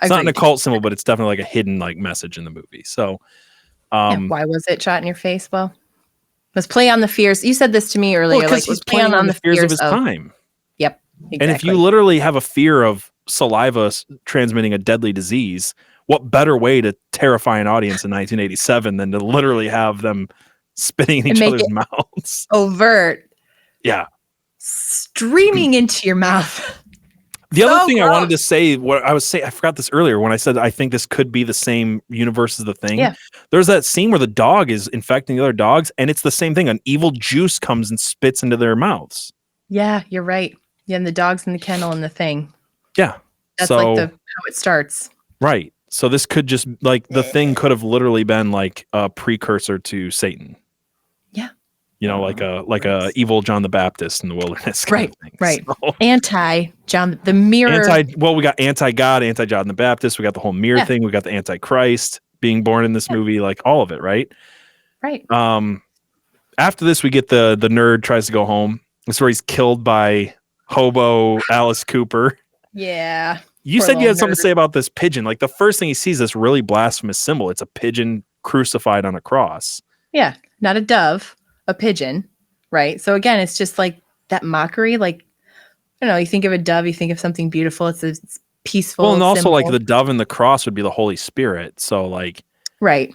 It's not an occult symbol, but it's definitely like a hidden like message in the movie. So why was it shot in your face? Well, let's play on the fears. You said this to me earlier. Like he's playing on the fears of his time. Yep. Exactly. And if you literally have a fear of saliva transmitting a deadly disease, what better way to terrify an audience in 1987 than to literally have them spitting in each other's mouths? Overt. Yeah. Streaming into your mouth. The other thing I wanted to say, I forgot this earlier when I said I think this could be the same universe as The Thing. Yeah. There's that scene where the dog is infecting the other dogs, and it's the same thing. An evil juice comes and spits into their mouths. Yeah, you're right. Yeah, and the dog's in the kennel in The Thing. Yeah. That's like how it starts. Right. So this could just like The Thing could have literally been like a precursor to Satan. Yeah. You know, like a evil John the Baptist in the wilderness. Right. Right. So, anti-John, the mirror. We got anti-God, anti-John the Baptist. We got the whole mirror thing. We got the anti-Christ being born in this movie, like all of it, right? Right. After this, we get the nerd tries to go home. That's where he's killed by hobo Alice Cooper. Yeah. You said you had something to say about this pigeon. Like the first thing he sees, this really blasphemous symbol. It's a pigeon crucified on a cross. Yeah. Not a dove. A pigeon, right? So again, it's just like that mockery. Like, I don't know, you think of a dove, you think of something beautiful. It's peaceful. Well, and also symbol. like the dove and the cross would be the Holy Spirit. So like, right.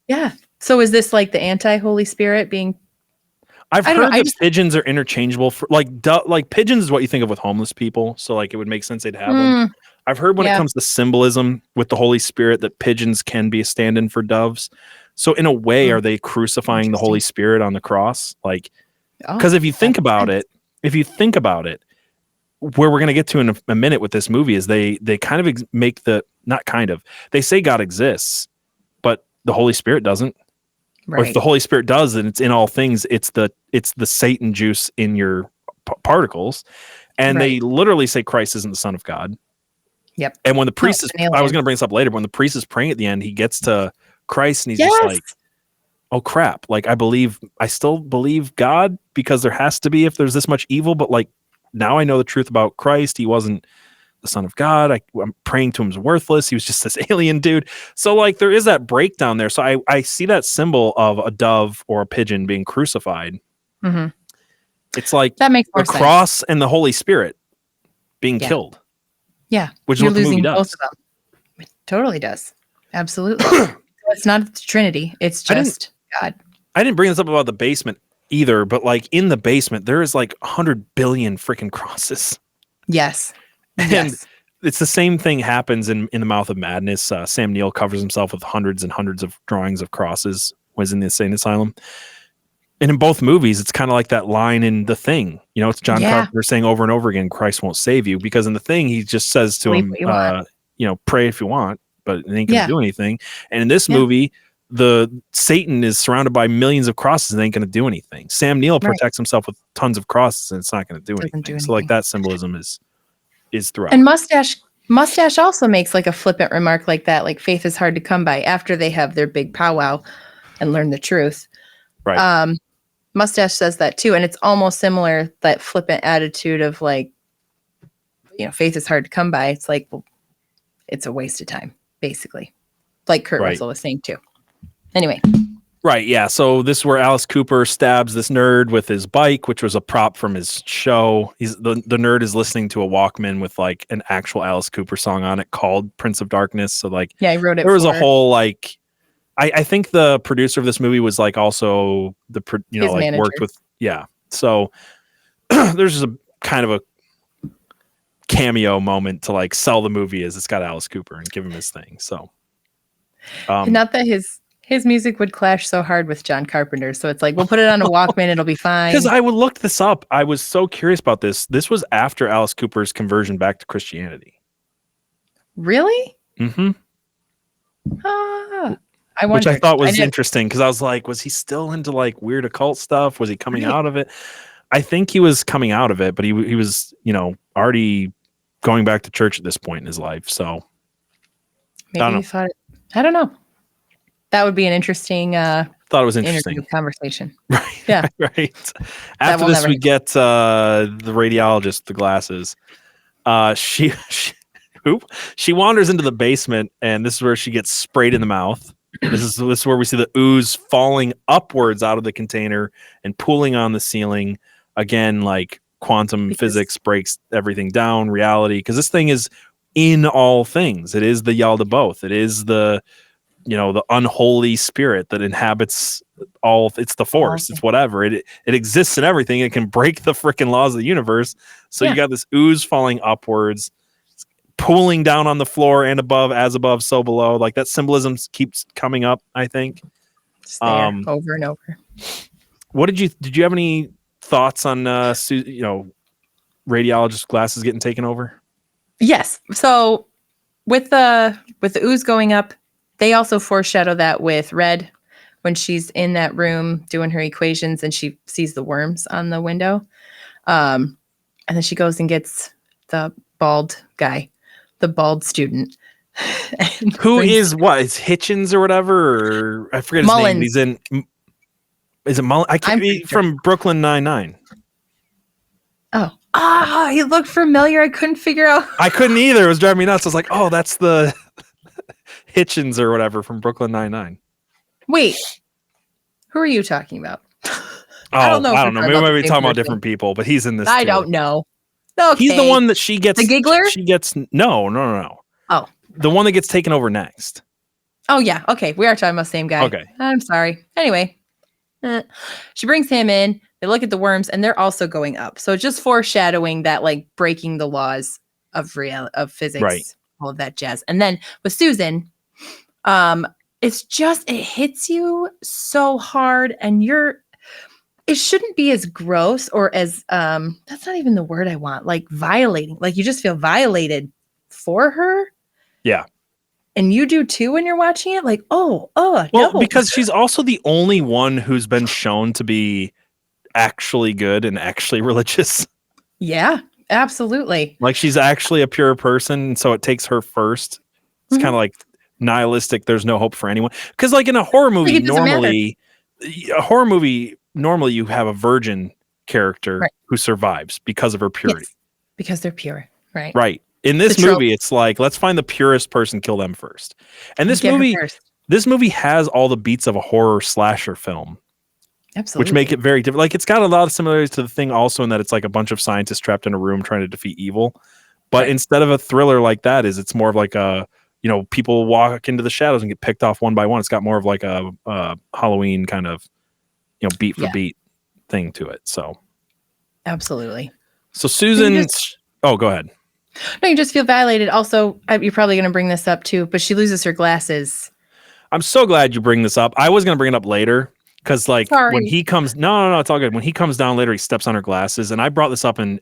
Yeah. So is this like the anti-Holy Spirit being? I've heard that pigeons are interchangeable for like pigeons is what you think of with homeless people. So like it would make sense they'd have them. I've heard when it comes to symbolism with the Holy Spirit that pigeons can be a stand-in for doves. So in a way, are they crucifying the Holy Spirit on the cross? Like, because if you think about it, where we're going to get to in a minute with this movie is they kind of make they say God exists, but the Holy Spirit doesn't. Right. Or if the Holy Spirit does, and it's in all things, it's the Satan juice in your particles. And they literally say Christ isn't the Son of God. Yep. And when the priest I was going to bring this up later, but when the priest is praying at the end, he gets to Christ and he's just like, oh crap, like I still believe God because there has to be if there's this much evil, but like now I know the truth about Christ. He wasn't the Son of God. I'm praying to him is worthless. He was just this alien dude. So like there is that breakdown there. So I see that symbol of a dove or a pigeon being crucified. Mm-hmm. It's like that makes more the cross and the Holy Spirit being killed. Yeah. Which is what the movie does. Both of them. It totally does. Absolutely. It's not the Trinity. It's just God. I didn't bring this up about the basement either, but like in the basement, there is like 100 billion freaking crosses. Yes. And it's the same thing happens in The Mouth of Madness. Sam Neill covers himself with hundreds and hundreds of drawings of crosses when he's in the insane asylum. And in both movies, it's kind of like that line in The Thing. You know, it's John Carpenter saying over and over again, Christ won't save you. Because in The Thing, he just says to him, pray if you want, but it ain't going to do anything. And in this movie, the Satan is surrounded by millions of crosses and ain't going to do anything. Sam Neill protects himself with tons of crosses and it's not going to do anything. So like that symbolism is throughout. And Mustache also makes like a flippant remark like that, like faith is hard to come by after they have their big powwow and learn the truth. Right. Mustache says that too. And it's almost similar, that flippant attitude of like, faith is hard to come by. It's like, well, it's a waste of time, basically. Like Kurt Russell was saying too. Anyway. Right, yeah. So this is where Alice Cooper stabs this nerd with his bike, which was a prop from his show. The nerd is listening to a Walkman with like an actual Alice Cooper song on it called Prince of Darkness. So like Yeah, I wrote it there was a for whole like I think the producer of this movie was like also his like manager. worked with So there's just a kind of a cameo moment to like sell the movie as it's got Alice Cooper and give him his thing. So not that his music would clash so hard with John Carpenter. So it's like, we'll put it on a Walkman. It'll be fine. Because I would look this up. I was so curious about this. This was after Alice Cooper's conversion back to Christianity. Really? Mm-hmm. I wondered. Which I thought was interesting because I was like, was he still into like weird occult stuff? Was he coming out of it? I think he was coming out of it, but he was, already going back to church at this point in his life. So maybe he thought I don't know. That would be an interesting thought it was interesting conversation. Right. Yeah. Right. After this, we get the radiologist, the glasses. She wanders into the basement, and this is where she gets sprayed in the mouth. This is where we see the ooze falling upwards out of the container and pooling on the ceiling. Again, like quantum physics breaks everything down, reality, because this thing is in all things. It is the Yaldabaoth. It is the the unholy spirit that inhabits all. It's the force. It's whatever. It exists in everything. It can break the freaking laws of the universe. So you got this ooze falling upwards, pooling down on the floor, and above, so below. Like that symbolism keeps coming up, I think. Over and over. What did you have any thoughts on radiologist glasses getting taken over? Yes. So with the ooze going up, they also foreshadow that with Red when she's in that room doing her equations and she sees the worms on the window. And then she goes and gets the bald guy, the bald student. Who is what? It's Hitchens or whatever? Or I forget his name. He's in. Is it Mullen? I can't be from Brooklyn Nine-Nine. Oh, he looked familiar. I couldn't figure out. I couldn't either. It was driving me nuts. I was like, oh, that's the Hitchens or whatever from Brooklyn Nine-Nine. Wait, who are you talking about? I don't know. Maybe we might be talking about different people, but he's in this. I don't know. Okay. He's the one that she gets. The giggler? She gets no. Oh, the one that gets taken over next. Oh yeah. Okay, we are talking about the same guy. Okay. I'm sorry. Anyway, she brings him in. They look at the worms, and they're also going up. So just foreshadowing that, like breaking the laws of physics, right? All of that jazz. And then with Susan, it's just it hits you so hard, and it shouldn't be as gross or as that's not even the word I want. Like violating. Like you just feel violated for her. Yeah. And you do too when you're watching it. Like, well, no. Because she's also the only one who's been shown to be actually good and actually religious. Yeah, absolutely. Like she's actually a pure person, so it takes her first. It's kind of like nihilistic. There's no hope for anyone. Because like in a horror movie, normally you have a virgin character who survives because of her purity. Yes, because they're pure, right? Right. In this movie, it's like, let's find the purest person, kill them first. And this movie has all the beats of a horror slasher film. Absolutely. Which make it very different. Like it's got a lot of similarities to the Thing also in that it's like a bunch of scientists trapped in a room trying to defeat evil. But instead of a thriller like that, it's more of like a, people walk into the shadows and get picked off one by one. It's got more of like a Halloween kind of, beat for beat thing to it. So. Absolutely. So Susan, go ahead. No, you just feel violated. Also, you're probably going to bring this up too, but she loses her glasses. I'm so glad you bring this up. I was going to bring it up later because, like, when he comes, no, it's all good. When he comes down later, he steps on her glasses, and I brought this up in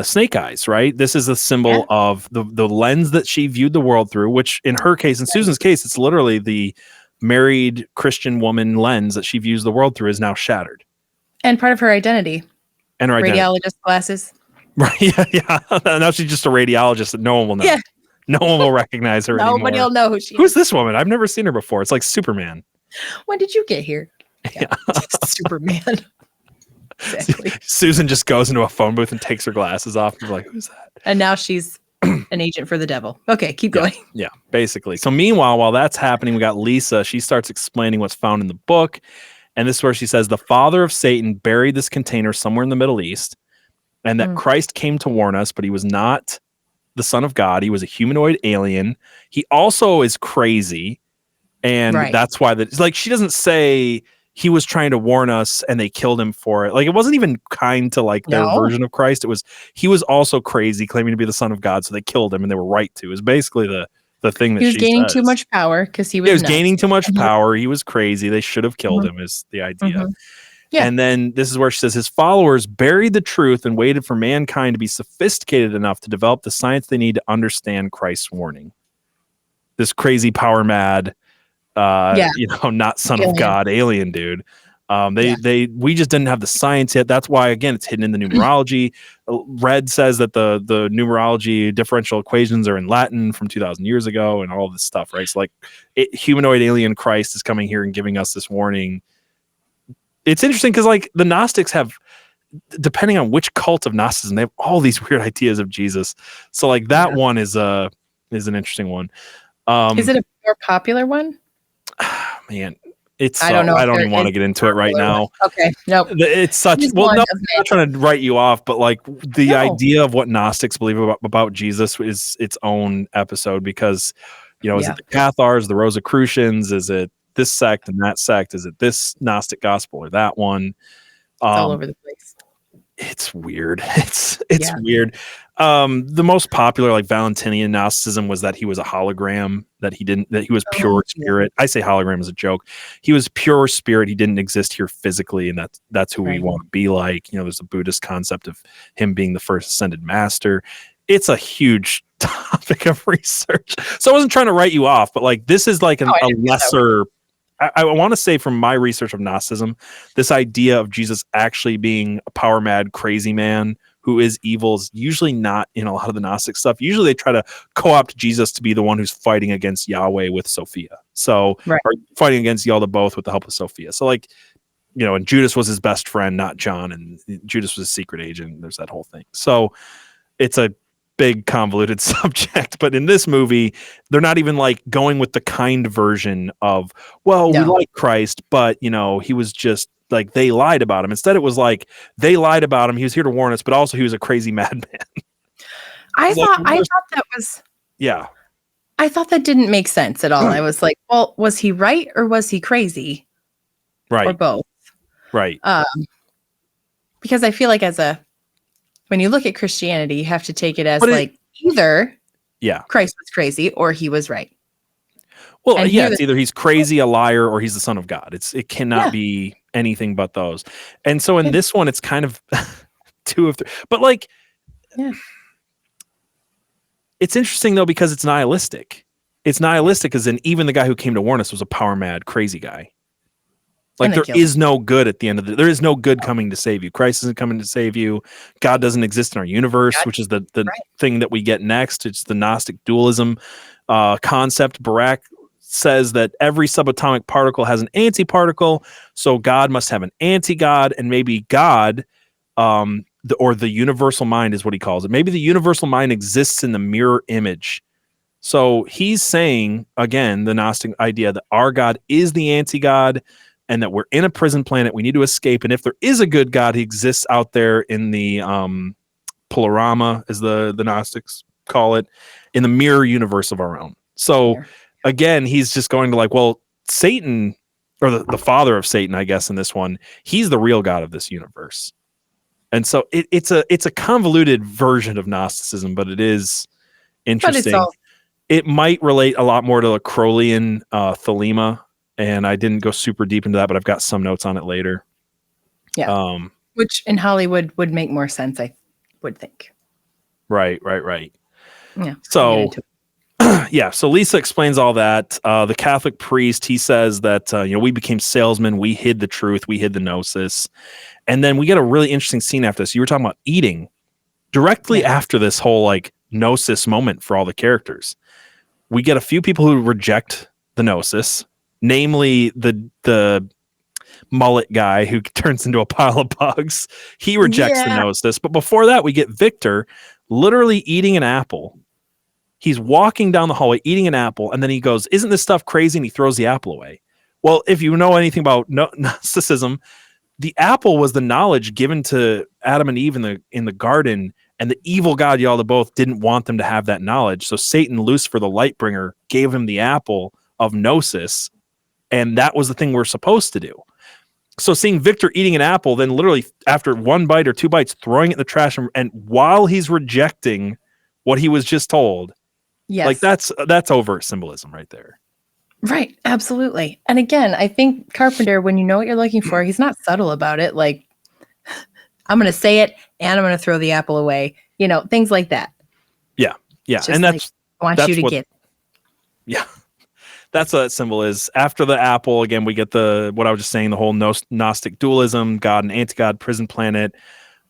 Snake Eyes. Right, this is a symbol of the lens that she viewed the world through. Which, in her case, in Susan's case, it's literally the married Christian woman lens that she views the world through is now shattered, and part of her identity. And her radiologist glasses. Right. Yeah. Now she's just a radiologist that no one will know. Yeah. No one will recognize her anymore. Nobody will know who she is. Who's this woman? I've never seen her before. It's like Superman. When did you get here? Yeah. Superman. Exactly. Susan just goes into a phone booth and takes her glasses off. And we're like, who's that? And now she's an agent for the devil. Okay, keep going. Yeah, basically. So meanwhile, while that's happening, we got Lisa. She starts explaining what's found in the book. And this is where she says the father of Satan buried this container somewhere in the Middle East, and that Christ came to warn us, but he was not the son of God. He was a humanoid alien. He also is crazy. And that's why like she doesn't say he was trying to warn us and they killed him for it. Like it wasn't even kind to like their version of Christ. It was he was also crazy, claiming to be the son of God, so they killed him and they were right to. Is basically the thing that he was she gaining says. too much power because he was gaining too much power. He was crazy. They should have killed him is the idea. Yeah. And then this is where she says his followers buried the truth and waited for mankind to be sophisticated enough to develop the science they need to understand Christ's warning. This crazy power mad not son of God alien dude. We just didn't have the science yet. That's why, again, it's hidden in the numerology. Red says that the numerology differential equations are in Latin from 2,000 years ago and all of this stuff, right? So like humanoid alien Christ is coming here and giving us this warning. It's interesting because like the Gnostics have, depending on which cult of Gnosticism, they have all these weird ideas of Jesus. So like that one is an interesting one. Is it a more popular one? Man, it's I don't know. I don't even want to get into it right now. Okay, nope. It's such. Well, no, I'm not trying to write you off, but like the idea of what Gnostics believe about Jesus is its own episode because, is it the Cathars, the Rosicrucians? Is it this sect and that sect? Is it this Gnostic gospel or that one? It's all over the place. It's weird. It's weird. The most popular like Valentinian Gnosticism was that he was a hologram, that he was pure spirit. I say hologram as a joke. He was pure spirit. He didn't exist here physically, and that's who we want to be like. There's a Buddhist concept of him being the first ascended master. It's a huge topic of research. So I wasn't trying to write you off, but like this is like a lesser. I want to say from my research of Gnosticism, this idea of Jesus actually being a power mad, crazy man who is evil is usually not in a lot of the Gnostic stuff. Usually they try to co-opt Jesus to be the one who's fighting against Yahweh with Sophia. So, or fighting against Yalda both with the help of Sophia. So like, and Judas was his best friend, not John, and Judas was a secret agent. There's that whole thing. So it's a big convoluted subject, but in this movie they're not even like going with the kind version of we like Christ, but he was just like they lied about him. Instead it was like they lied about him, he was here to warn us, but also he was a crazy madman. I thought that was I thought that didn't make sense at all. I was like, well, was he right or was he crazy? Right. Or both. Right. Because I feel like when you look at Christianity, you have to take it as either Christ was crazy or he was right. Well, it's either he's crazy, a liar, or he's the son of God. It cannot be anything but those. And so in this one, it's kind of two of three. But like, it's interesting though because it's nihilistic. It's nihilistic as in even the guy who came to warn us was a power mad, crazy guy. Like there is no good at the end of there is no good coming to save you. Christ isn't coming to save you. God doesn't exist in our universe, which is the thing that we get next. It's the Gnostic dualism concept. Barak says that every subatomic particle has an antiparticle, so God must have an anti-God, and maybe God, or the universal mind is what he calls it. Maybe the universal mind exists in the mirror image. So he's saying, again, the Gnostic idea that our God is the anti-God, and that we're in a prison planet, we need to escape. And if there is a good God, he exists out there in the polarama, as the Gnostics call it, in the mirror universe of our own. So again, he's just going to like, well, Satan, or the father of Satan, I guess in this one, he's the real God of this universe. And so it's a convoluted version of Gnosticism, but it is interesting. It might relate a lot more to the Crowleyan thelema. And I didn't go super deep into that, but I've got some notes on it later. Yeah. Which in Hollywood would make more sense, I would think. Right. Yeah. So, so Lisa explains all that. The Catholic priest, he says that, we became salesmen. We hid the truth. We hid the gnosis. And then we get a really interesting scene after this. You were talking about eating directly after this whole like gnosis moment for all the characters. We get a few people who reject the gnosis. Namely, the mullet guy who turns into a pile of bugs. He rejects the gnosis. But before that, we get Victor literally eating an apple He's walking down the hallway eating an apple, and then he goes, "Isn't this stuff crazy?" And he throws the apple away. Well, if you know anything about Gnosticism, the apple was the knowledge given to Adam and Eve in the garden, and the evil god Yaldabaoth didn't want them to have that knowledge. So Satan, Lucifer, the light bringer, gave him the apple of gnosis, and that was the thing we're supposed to do. So seeing Victor eating an apple, then literally after one bite or two bites, throwing it in the trash, and while he's rejecting what he was just told, Yes. like that's overt symbolism right there. Right. Absolutely. And again, I think Carpenter, when you know what you're looking for, he's not subtle about it. Like, I'm going to say it and I'm going to throw the apple away, things like that. Yeah. Yeah. Just And that's, I want you to get. Yeah. That's what that symbol is. After the apple, again, we get what I was just saying, the whole gnostic dualism, God and anti-God, prison planet.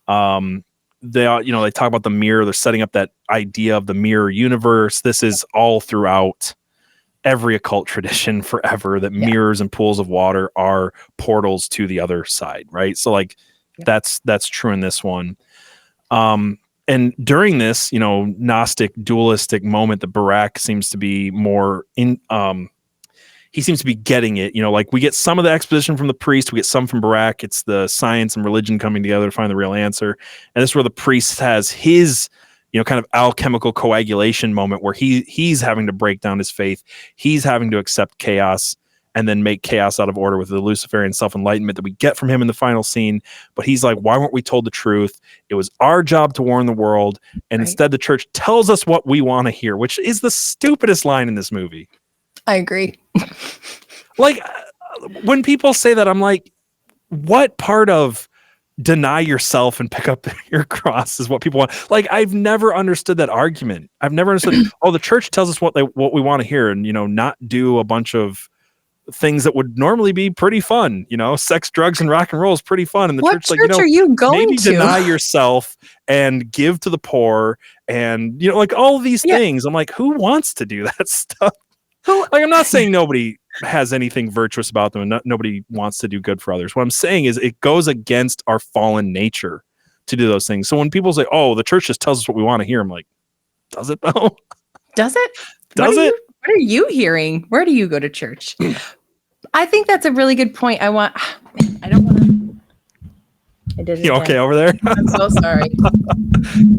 They talk about the mirror. They're setting up that idea of the mirror universe. This is all throughout every occult tradition forever, that mirrors and pools of water are portals to the other side, right? So like that's true in this one. And during this, Gnostic dualistic moment, that Barak seems to be more in, he seems to be getting it, like we get some of the exposition from the priest, we get some from Barak. It's the science and religion coming together to find the real answer. And this is where the priest has his, kind of alchemical coagulation moment where he's having to break down his faith. He's having to accept chaos and then make chaos out of order with the Luciferian self-enlightenment that we get from him in the final scene. But he's like, why weren't we told the truth? It was our job to warn the world. And instead the church tells us what we want to hear, which is the stupidest line in this movie. I agree. Like, when people say that, I'm like, what part of deny yourself and pick up your cross is what people want? Like, I've never understood that argument. I've never understood, the church tells us what we want to hear, and, not do a bunch of things that would normally be pretty fun, sex, drugs, and rock and roll is pretty fun. And the what church are you going maybe to? Deny yourself and give to the poor, and like all of these things. I'm like, who wants to do that stuff? Like, I'm not saying nobody has anything virtuous about them, and nobody wants to do good for others. What I'm saying is it goes against our fallen nature to do those things. So when people say, "Oh, the church just tells us what we want to hear," I'm like, does it though? Does it? Does it? What are you hearing? Where do you go to church? I think that's a really good point. I don't want to. I did it. You okay over there? I'm so sorry.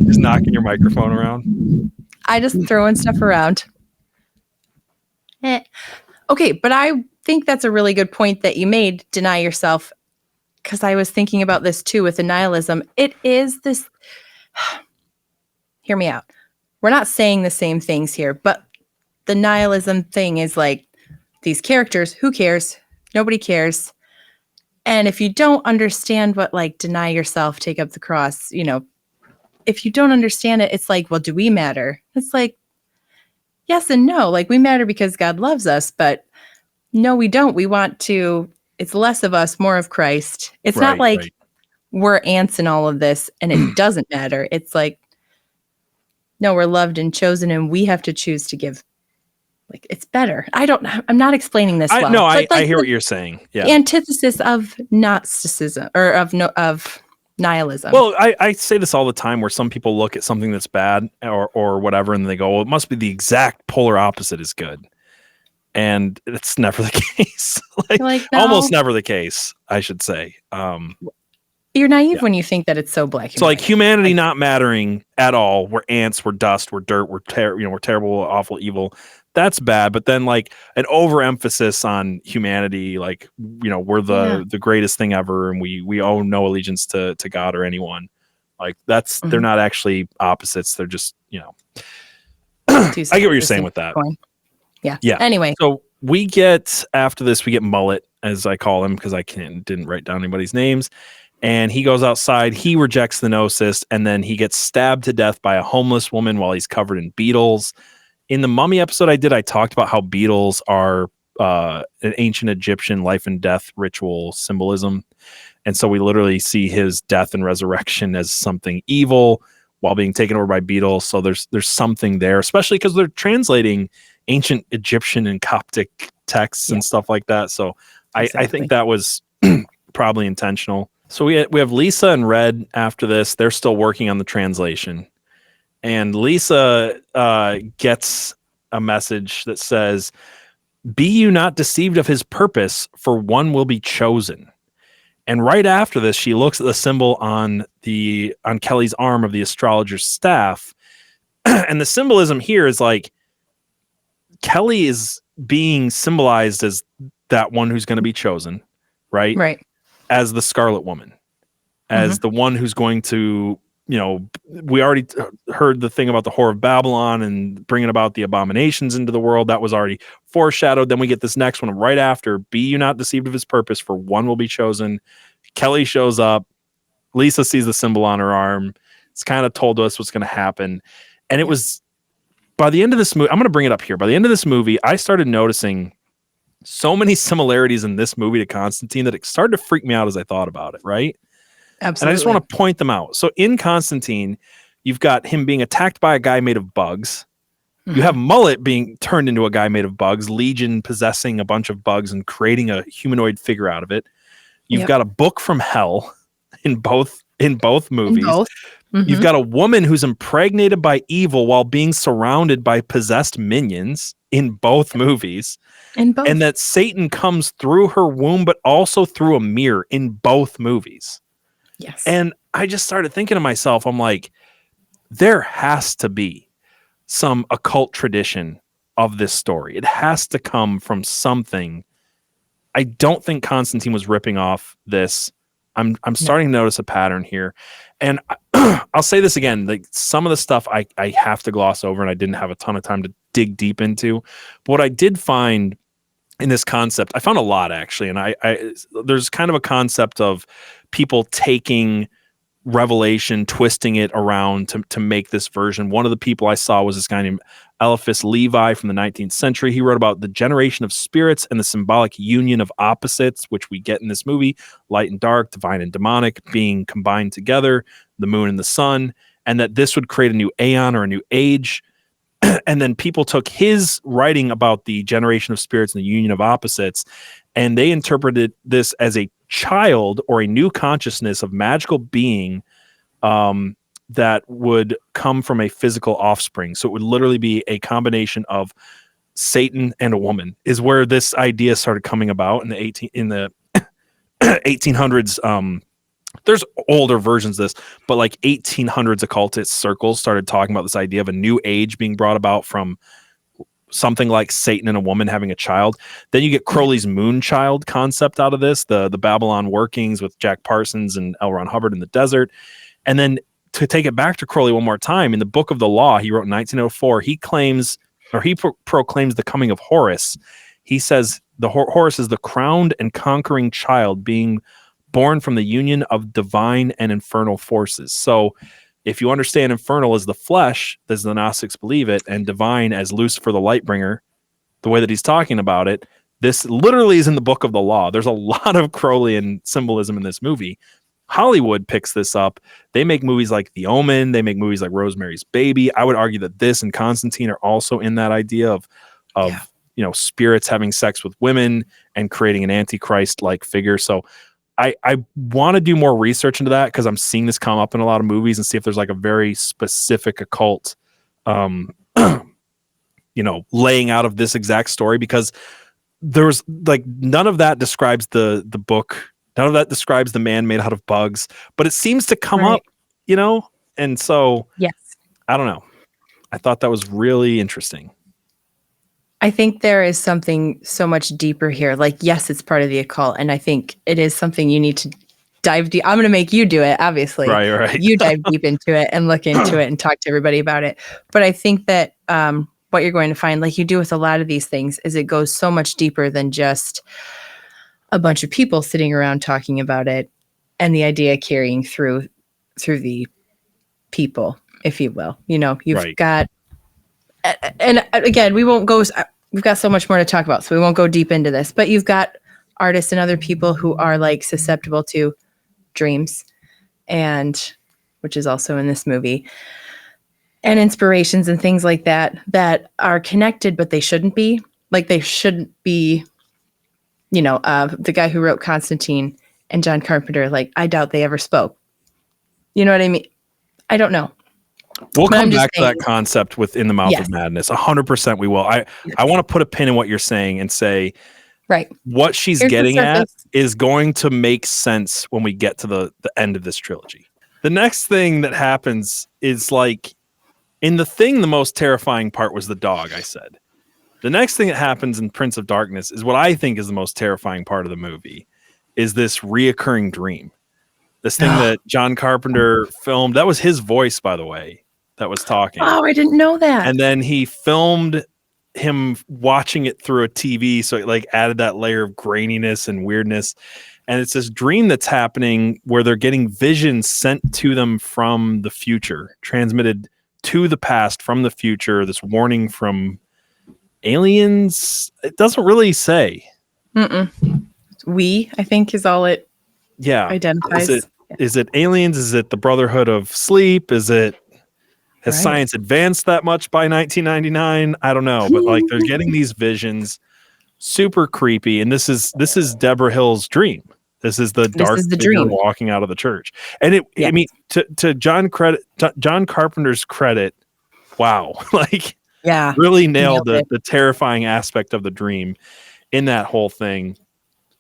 Just knocking your microphone around. I just throwing stuff around. Okay, but I think that's a really good point that you made, deny yourself, because I was thinking about this too with the nihilism. It is this, hear me out. We're not saying the same things here, but the nihilism thing is like these characters, who cares? Nobody cares. And if you don't understand what like deny yourself, take up the cross, if you don't understand it, it's like, well, do we matter? It's like, yes and no. Like, we matter because God loves us, but no, we don't. We want to, it's less of us, more of Christ. It's not like we're ants in all of this and it doesn't matter. It's like, no, we're loved and chosen and we have to choose to give. Like, it's better. I'm not explaining this well. No, I hear what you're saying. Yeah. Antithesis of Gnosticism or of nihilism. Well, I say this all the time where some people look at something that's bad or whatever and they go, well, it must be the exact polar opposite is good. And it's never the case. like no. Almost never the case, I should say. You're naive when you think that it's so black. So like humanity not mattering at all. We're ants, we're dust, we're dirt, we're terrible, awful, evil. That's bad. But then like an overemphasis on humanity, like, we're the greatest thing ever and we owe no allegiance to God or anyone. Like that's they're not actually opposites. They're just, I get what you're saying with that. Yeah. Yeah. Anyway. So we get, after this, we get Mullet, as I call him, because I didn't write down anybody's names. And he goes outside, he rejects the gnosis, and then he gets stabbed to death by a homeless woman while he's covered in beetles. In the Mummy episode I talked about how beetles are an ancient Egyptian life and death ritual symbolism. And so we literally see his death and resurrection as something evil while being taken over by beetles. So there's something there, especially because they're translating ancient Egyptian and Coptic texts and stuff like that. So exactly. I think that was probably intentional. So we have Lisa and Red after this. They're still working on the translation. And Lisa gets a message that says, "Be you not deceived of his purpose, for one will be chosen." And right after this, she looks at the symbol on Kelly's arm of the astrologer's staff. And the symbolism here is like Kelly is being symbolized as that one who's going to be chosen, right? Right. As the Scarlet Woman, as the one who's going to, we already heard the thing about the Whore of Babylon and bringing about the abominations into the world. That was already foreshadowed. Then we get this next one right after, "Be you not deceived of his purpose, for one will be chosen." Kelly shows up. Lisa sees the symbol on her arm. It's kind of told us what's going to happen. And it was by the end of this movie, I'm going to bring it up here. By the end of this movie, I started noticing so many similarities in this movie to Constantine that it started to freak me out as I thought about it, right? Absolutely. And I just want to point them out. So in Constantine, you've got him being attacked by a guy made of bugs. You have Mullet being turned into a guy made of bugs, Legion possessing a bunch of bugs and creating a humanoid figure out of it. You've got a book from hell in both movies. You've got a woman who's impregnated by evil while being surrounded by possessed minions in both movies. And that Satan comes through her womb, but also through a mirror in both movies. Yes. And I just started thinking to myself, I'm like, there has to be some occult tradition of this story. It has to come from something. I don't think Constantine was ripping off this. I'm starting to notice a pattern here. And I'll say this again, like some of the stuff I have to gloss over and I didn't have a ton of time to dig deep into. But what I did find in this concept, I found a lot actually. And there's kind of a concept of people taking Revelation, twisting it around to make this version. One of the people I saw was this guy named Eliphas Levi from the 19th century. He wrote about the generation of spirits and the symbolic union of opposites, which we get in this movie, light and dark, divine and demonic, being combined together, the moon and the sun, and that this would create a new aeon or a new age. And then people took his writing about the generation of spirits and the union of opposites, and they interpreted this as a child or a new consciousness of magical being that would come from a physical offspring. So it would literally be a combination of Satan and a woman is where this idea started coming about in the 1800s. There's older versions of this, but like 1800s occultist circles started talking about this idea of a new age being brought about from something like Satan and a woman having a child. Then you get Crowley's moonchild concept out of this, the Babylon workings with Jack Parsons and L. Ron Hubbard in the desert. And then to take it back to Crowley one more time, in the Book of the Law, he wrote in 1904, he claims, or he proclaims the coming of Horus. He says Horus is the crowned and conquering child being born from the union of divine and infernal forces. So if you understand infernal as the flesh, as the Gnostics believe it, and divine as Lucifer the Lightbringer, the way that he's talking about it, this literally is in the Book of the Law. There's a lot of Crowleyan symbolism in this movie. Hollywood picks this up. They make movies like The Omen. They make movies like Rosemary's Baby. I would argue that this and Constantine are also in that idea of spirits having sex with women and creating an antichrist-like figure. So I want to do more research into that because I'm seeing this come up in a lot of movies and see if there's like a very specific occult, laying out of this exact story, because there's like none of that describes the book. None of that describes the man made out of bugs, but it seems to come up, and so yes, I don't know. I thought that was really interesting. I think there is something so much deeper here. Like, yes, it's part of the occult, and I think it is something you need to dive deep. I'm going to make you do it, obviously. Right. You dive deep into it and look into it and talk to everybody about it. But I think that what you're going to find, like you do with a lot of these things, is it goes so much deeper than just a bunch of people sitting around talking about it and the idea carrying through the people, if you will. You've got, and again, we won't go, we've got so much more to talk about, so we won't go deep into this, but you've got artists and other people who are like susceptible to dreams, and which is also in this movie, and inspirations and things like that are connected, but they shouldn't be. Like, they shouldn't be, the guy who wrote Constantine and John Carpenter, like, I doubt they ever spoke. You know what I mean? I don't know. We'll But come I'm just back to that saying, concept within the mouth yes, of madness. 100% we will. I want to put a pin in what you're saying and say right. what she's Here's the getting at surface. is going to make sense when we get to the end of this trilogy. The next thing that happens is like in The Thing, the most terrifying part was the dog, I said. The next thing that happens in Prince of Darkness is what I think is the most terrifying part of the movie, is this reoccurring dream. This thing that John Carpenter filmed. That was his voice, by the way, that was talking. Oh, I didn't know that. And then he filmed him watching it through a TV, so it like added that layer of graininess and weirdness. And it's this dream that's happening where they're getting visions sent to them from the future, transmitted to the past from the future. This warning from aliens. It doesn't really say. We, I think, is all it identifies. Is it aliens? Is it the Brotherhood of Sleep? Has science advanced that much by 1999? I don't know, but like they're getting these visions, super creepy. And this is Deborah Hill's dream. This is the dark figure dream walking out of the church. And I mean, to John Carpenter's credit, wow, like really nailed the terrifying aspect of the dream in that whole thing.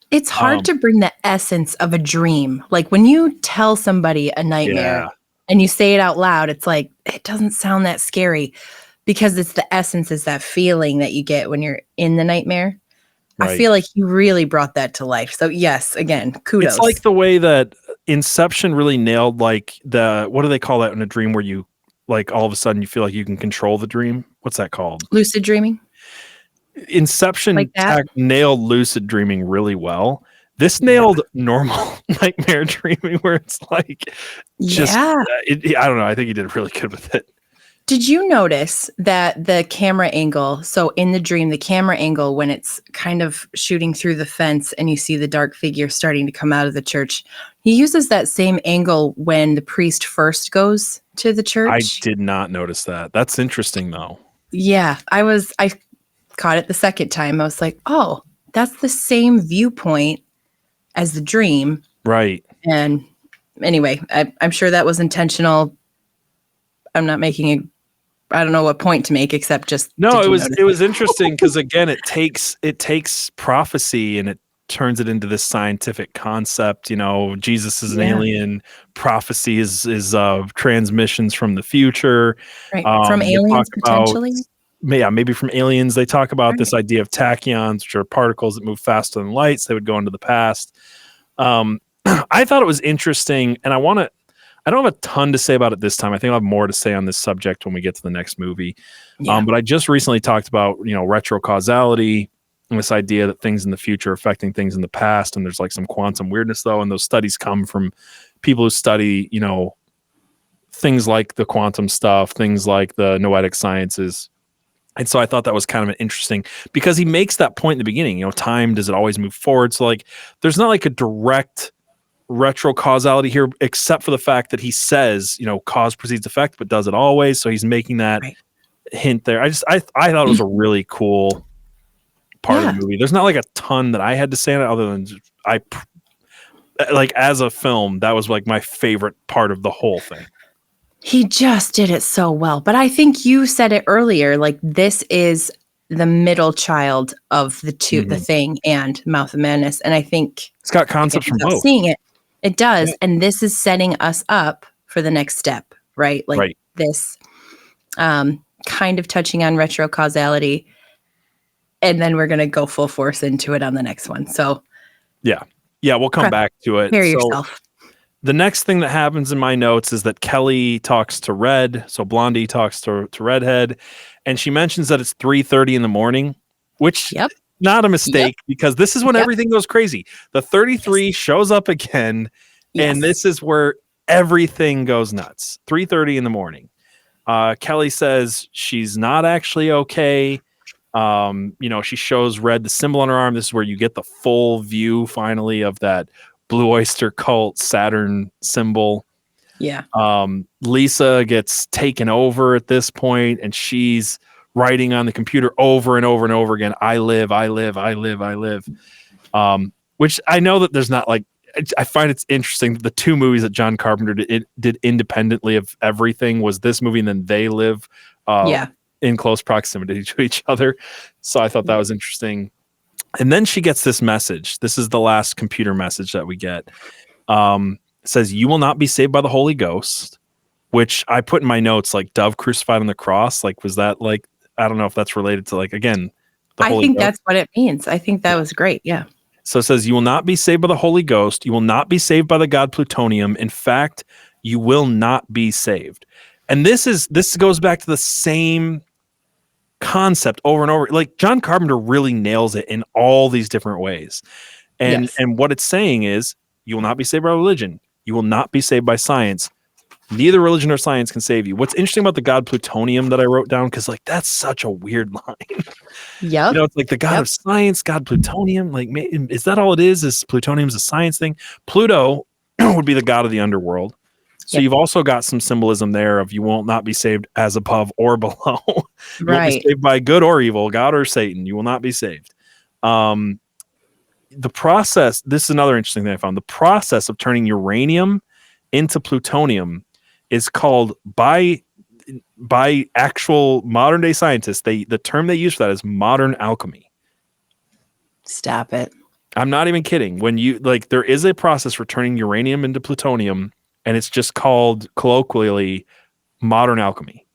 It's hard to bring the essence of a dream. Like when you tell somebody a nightmare and you say it out loud, it's like, it doesn't sound that scary because it's the essence, is that feeling that you get when you're in the nightmare. Right. I feel like you really brought that to life. So yes, again, kudos. It's like the way that Inception really nailed like what do they call that in a dream where you like all of a sudden you feel like you can control the dream? What's that called? Lucid dreaming. Inception like nailed lucid dreaming really well. This nailed normal nightmare dreaming where it's like just I don't know. I think he did really good with it. Did you notice that the camera angle, so in the dream, the camera angle when it's kind of shooting through the fence and you see the dark figure starting to come out of the church, he uses that same angle when the priest first goes to the church? I did not notice that. That's interesting though. Yeah, I caught it the second time. I was like, oh, that's the same viewpoint as the dream. Right. And anyway, I'm sure that was intentional. I'm not making I don't know what point to make except just no. It was interesting because again, it takes prophecy and it turns it into this scientific concept. You know, Jesus is an alien. Prophecy is transmissions from the future, right? From aliens potentially. Maybe from aliens. They talk about this idea of tachyons, which are particles that move faster than light. So they would go into the past. I thought it was interesting, and I don't have a ton to say about it this time. I think I'll have more to say on this subject when we get to the next movie. Yeah. But I just recently talked about, retrocausality and this idea that things in the future are affecting things in the past. And there's like some quantum weirdness though. And those studies come from people who study, things like the quantum stuff, things like the noetic sciences. And so I thought that was kind of interesting because he makes that point in the beginning, time, does it always move forward? So like, there's not like a direct retrocausality here, except for the fact that he says, cause precedes effect, but does it always? So he's making that hint there. I thought it was a really cool part of the movie. There's not like a ton that I had to say on it other than as a film, that was like my favorite part of the whole thing. He just did it so well. But I think you said it earlier, like this is the middle child of the two, The Thing and Mouth of Madness. And I think it's got concepts from both. Seeing it, it does. Yeah. And this is setting us up for the next step, right? Like this kind of touching on retrocausality. And then we're going to go full force into it on the next one. So yeah, we'll come back to it. Prepare yourself. The next thing that happens in my notes is that Kelly talks to Red. So Blondie talks to Redhead, and she mentions that it's 3:30 in the morning, which not a mistake because this is when everything goes crazy. The 33 shows up again, and this is where everything goes nuts. 3:30 in the morning. Kelly says she's not actually okay. She shows Red the symbol on her arm. This is where you get the full view finally of that Blue Oyster Cult Saturn symbol. Yeah. Lisa gets taken over at this point, and she's writing on the computer over and over and over again, I live. Which I know that there's not like I find it's interesting that the two movies that John Carpenter did independently of everything was this movie and then They Live in close proximity to each other. So I thought that was interesting. And then she gets this message. This is the last computer message that we get. It says, "You will not be saved by the Holy Ghost," which I put in my notes, like dove crucified on the cross. Like, was that like, I don't know if that's related to like, again, the Holy Ghost. That's what it means. I think that was great. Yeah. So it says, "You will not be saved by the Holy Ghost. You will not be saved by the god plutonium. In fact, you will not be saved." And this goes back to the same concept over and over. Like John Carpenter really nails it in all these different ways. And what it's saying is, you will not be saved by religion. You will not be saved by science. Neither religion or science can save you. What's interesting about the god plutonium that I wrote down, because like that's such a weird line. Yeah. You know, it's like the god of science, god plutonium. Like, is that all it is? Is plutonium's a science thing? Pluto would be the god of the underworld. So you've also got some symbolism there of you will not be saved as above or below. You won't be saved by good or evil, God or Satan. You will not be saved. The process, this is another interesting thing I found. The process of turning uranium into plutonium is called by actual modern day scientists. The term they use for that is modern alchemy. Stop it. I'm not even kidding. When you like, there is a process for turning uranium into plutonium, and it's just called colloquially modern alchemy.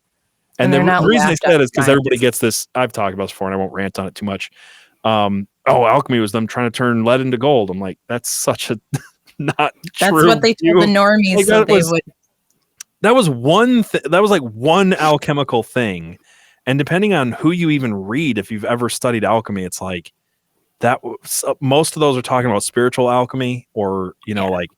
And the reason they say that is because everybody gets this. I've talked about this before, and I won't rant on it too much. Alchemy was them trying to turn lead into gold. I'm like, that's such a not That's true. what they told the normies, like, so they would. That was one. That was like one alchemical thing, and depending on who you even read, if you've ever studied alchemy, it's like that. Most of those are talking about spiritual alchemy, or like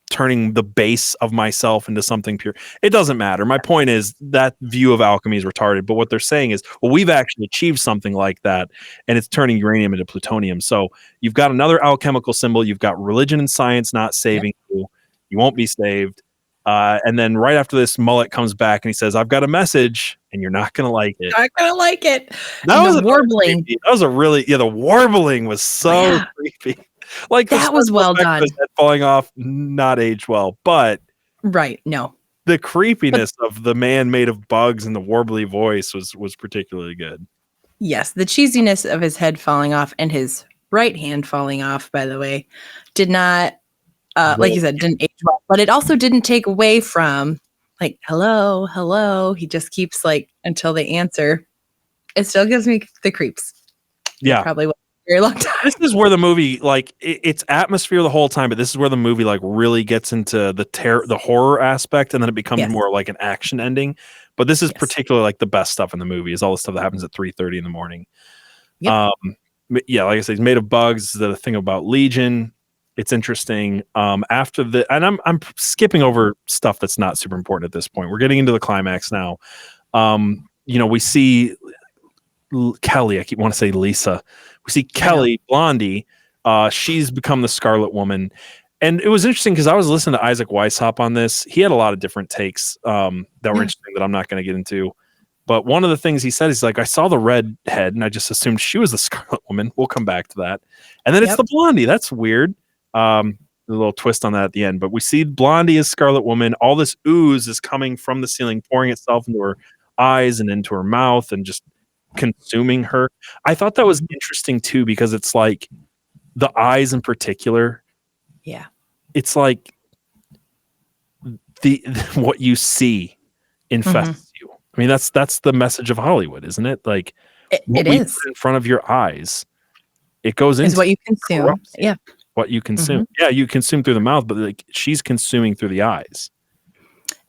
turning the base of myself into something pure. It doesn't matter. My point is that view of alchemy is retarded. But what they're saying is, well, we've actually achieved something like that, and it's turning uranium into plutonium. So you've got another alchemical symbol. You've got religion and science not saving you. You won't be saved. And then right after this, Mullet comes back and he says, "I've got a message, and you're not going to like it." Not going to like it. That was the warbling. That was a really, the warbling was so creepy. Like that was well done. Falling off, not aged well, but no. The creepiness of the man made of bugs and the warbly voice was particularly good. Yes, the cheesiness of his head falling off and his right hand falling off, by the way, did not, like you said, didn't age well. But it also didn't take away from, like, hello. He just keeps, like, until they answer. It still gives me the creeps. Yeah. Probably very long time. This is where the movie, like, it's atmosphere the whole time, but this is where the movie like really gets into the horror aspect, and then it becomes more like an action ending. But this is particularly like the best stuff in the movie is all the stuff that happens at 3:30 in the morning. Like I said, he's made of bugs. The thing about Legion, it's interesting. After and I'm skipping over stuff that's not super important at this point. We're getting into the climax now. We see Kelly. I keep want to say Lisa. We see Kelly, Blondie. She's become the Scarlet Woman. And it was interesting because I was listening to Isaac Weishaupt on this. He had a lot of different takes that were interesting that I'm not going to get into. But one of the things he said is like, I saw the red head and I just assumed she was the Scarlet Woman. We'll come back to that. And then it's the Blondie. That's weird. A little twist on that at the end. But we see Blondie as Scarlet Woman. All this ooze is coming from the ceiling, pouring itself into her eyes and into her mouth and just consuming her. I thought that was interesting too, because it's like the eyes in particular. Yeah. It's like what you see infests you. I mean, that's the message of Hollywood, isn't it? Like it is in front of your eyes. It goes into what you consume. Yeah. What you consume. Yeah, you consume through the mouth, but like she's consuming through the eyes.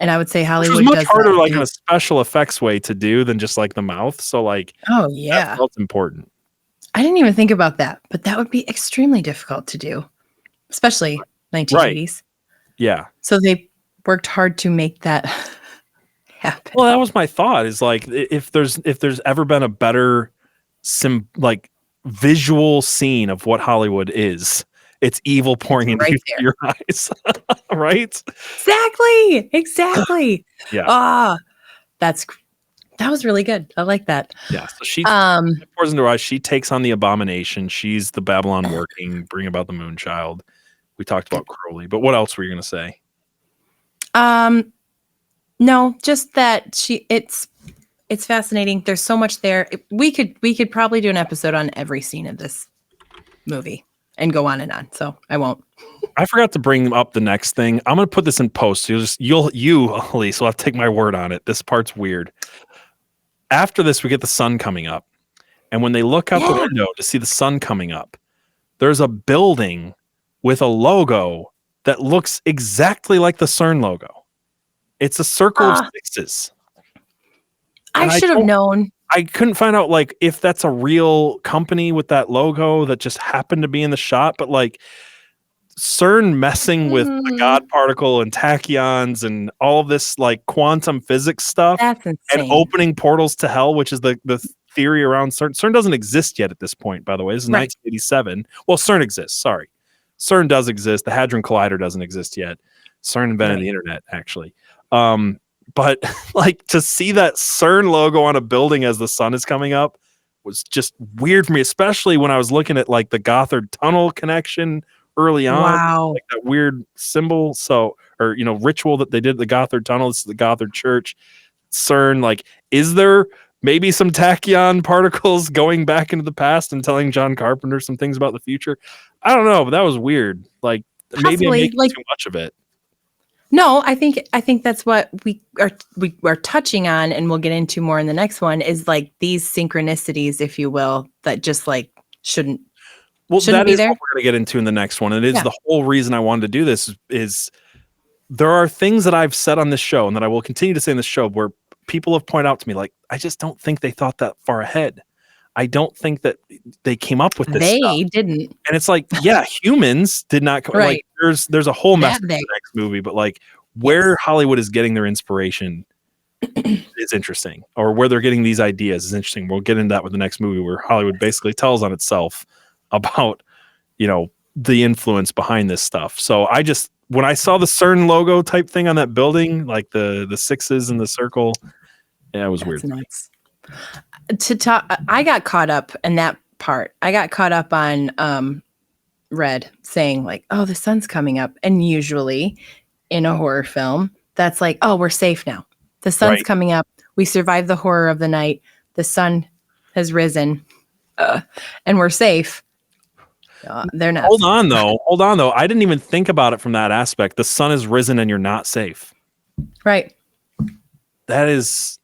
And I would say Hollywood does much harder, that like in a special effects way to do than just like the mouth. So like, that felt important. I didn't even think about that, but that would be extremely difficult to do, especially 1980s. Right. Yeah. So they worked hard to make that happen. Well, that was my thought. Is like if there's ever been a better visual scene of what Hollywood is. It's evil pouring into your eyes, right? Exactly. Yeah. That was really good. I like that. Yeah. So she pours into her eyes. She takes on the abomination. She's the Babylon working, bring about the Moonchild. We talked about Crowley, but what else were you going to say? No, just that it's fascinating. There's so much there. We could probably do an episode on every scene of this movie and go on and on. So I won't. I forgot to bring up the next thing. I'm going to put this in post. You, Elise, will have to take my word on it. This part's weird. After this, we get the sun coming up. And when they look out the window to see the sun coming up, there's a building with a logo that looks exactly like the CERN logo. It's a circle of sixes. I should have known. I couldn't find out like if that's a real company with that logo that just happened to be in the shot, but like CERN messing with the God particle and tachyons and all of this like quantum physics stuff. That's insane. And opening portals to hell, which is the theory around CERN. CERN doesn't exist yet at this point, by the way. This is 1987. Well, CERN exists. Sorry. CERN does exist. The Hadron Collider doesn't exist yet. CERN invented the internet, actually. But like to see that CERN logo on a building as the sun is coming up was just weird for me, especially when I was looking at like the Gothard Tunnel connection early on. Wow. Like that weird symbol. Or ritual that they did at the Gothard Tunnel. This is the Gothard Church. CERN, like, is there maybe some tachyon particles going back into the past and telling John Carpenter some things about the future? I don't know, but that was weird. Like, maybe I'm making too much of it. No, I think that's what we are touching on, and we'll get into more in the next one, is like these synchronicities, if you will, that just like shouldn't that be is there. what we're going to get into in the next one. And it is the whole reason I wanted to do this is there are things that I've said on this show and that I will continue to say in this show where people have pointed out to me, like, I just don't think they thought that far ahead. I don't think that they came up with this stuff. They didn't. And it's like, yeah, humans did not. Like, there's a whole mess in the next movie, but like where Hollywood is getting their inspiration is interesting, or where they're getting these ideas is interesting. We'll get into that with the next movie where Hollywood basically tells on itself about, the influence behind this stuff. So when I saw the CERN logo type thing on that building, like the sixes in the circle, yeah, it was weird. Nuts. I got caught up in that part. I got caught up on Red saying like, "Oh, the sun's coming up," and usually in a horror film, that's like, "Oh, we're safe now. The sun's coming up. We survived the horror of the night. The sun has risen, and we're safe." They're not. Hold on though. I didn't even think about it from that aspect. The sun has risen and you're not safe. Right. That is.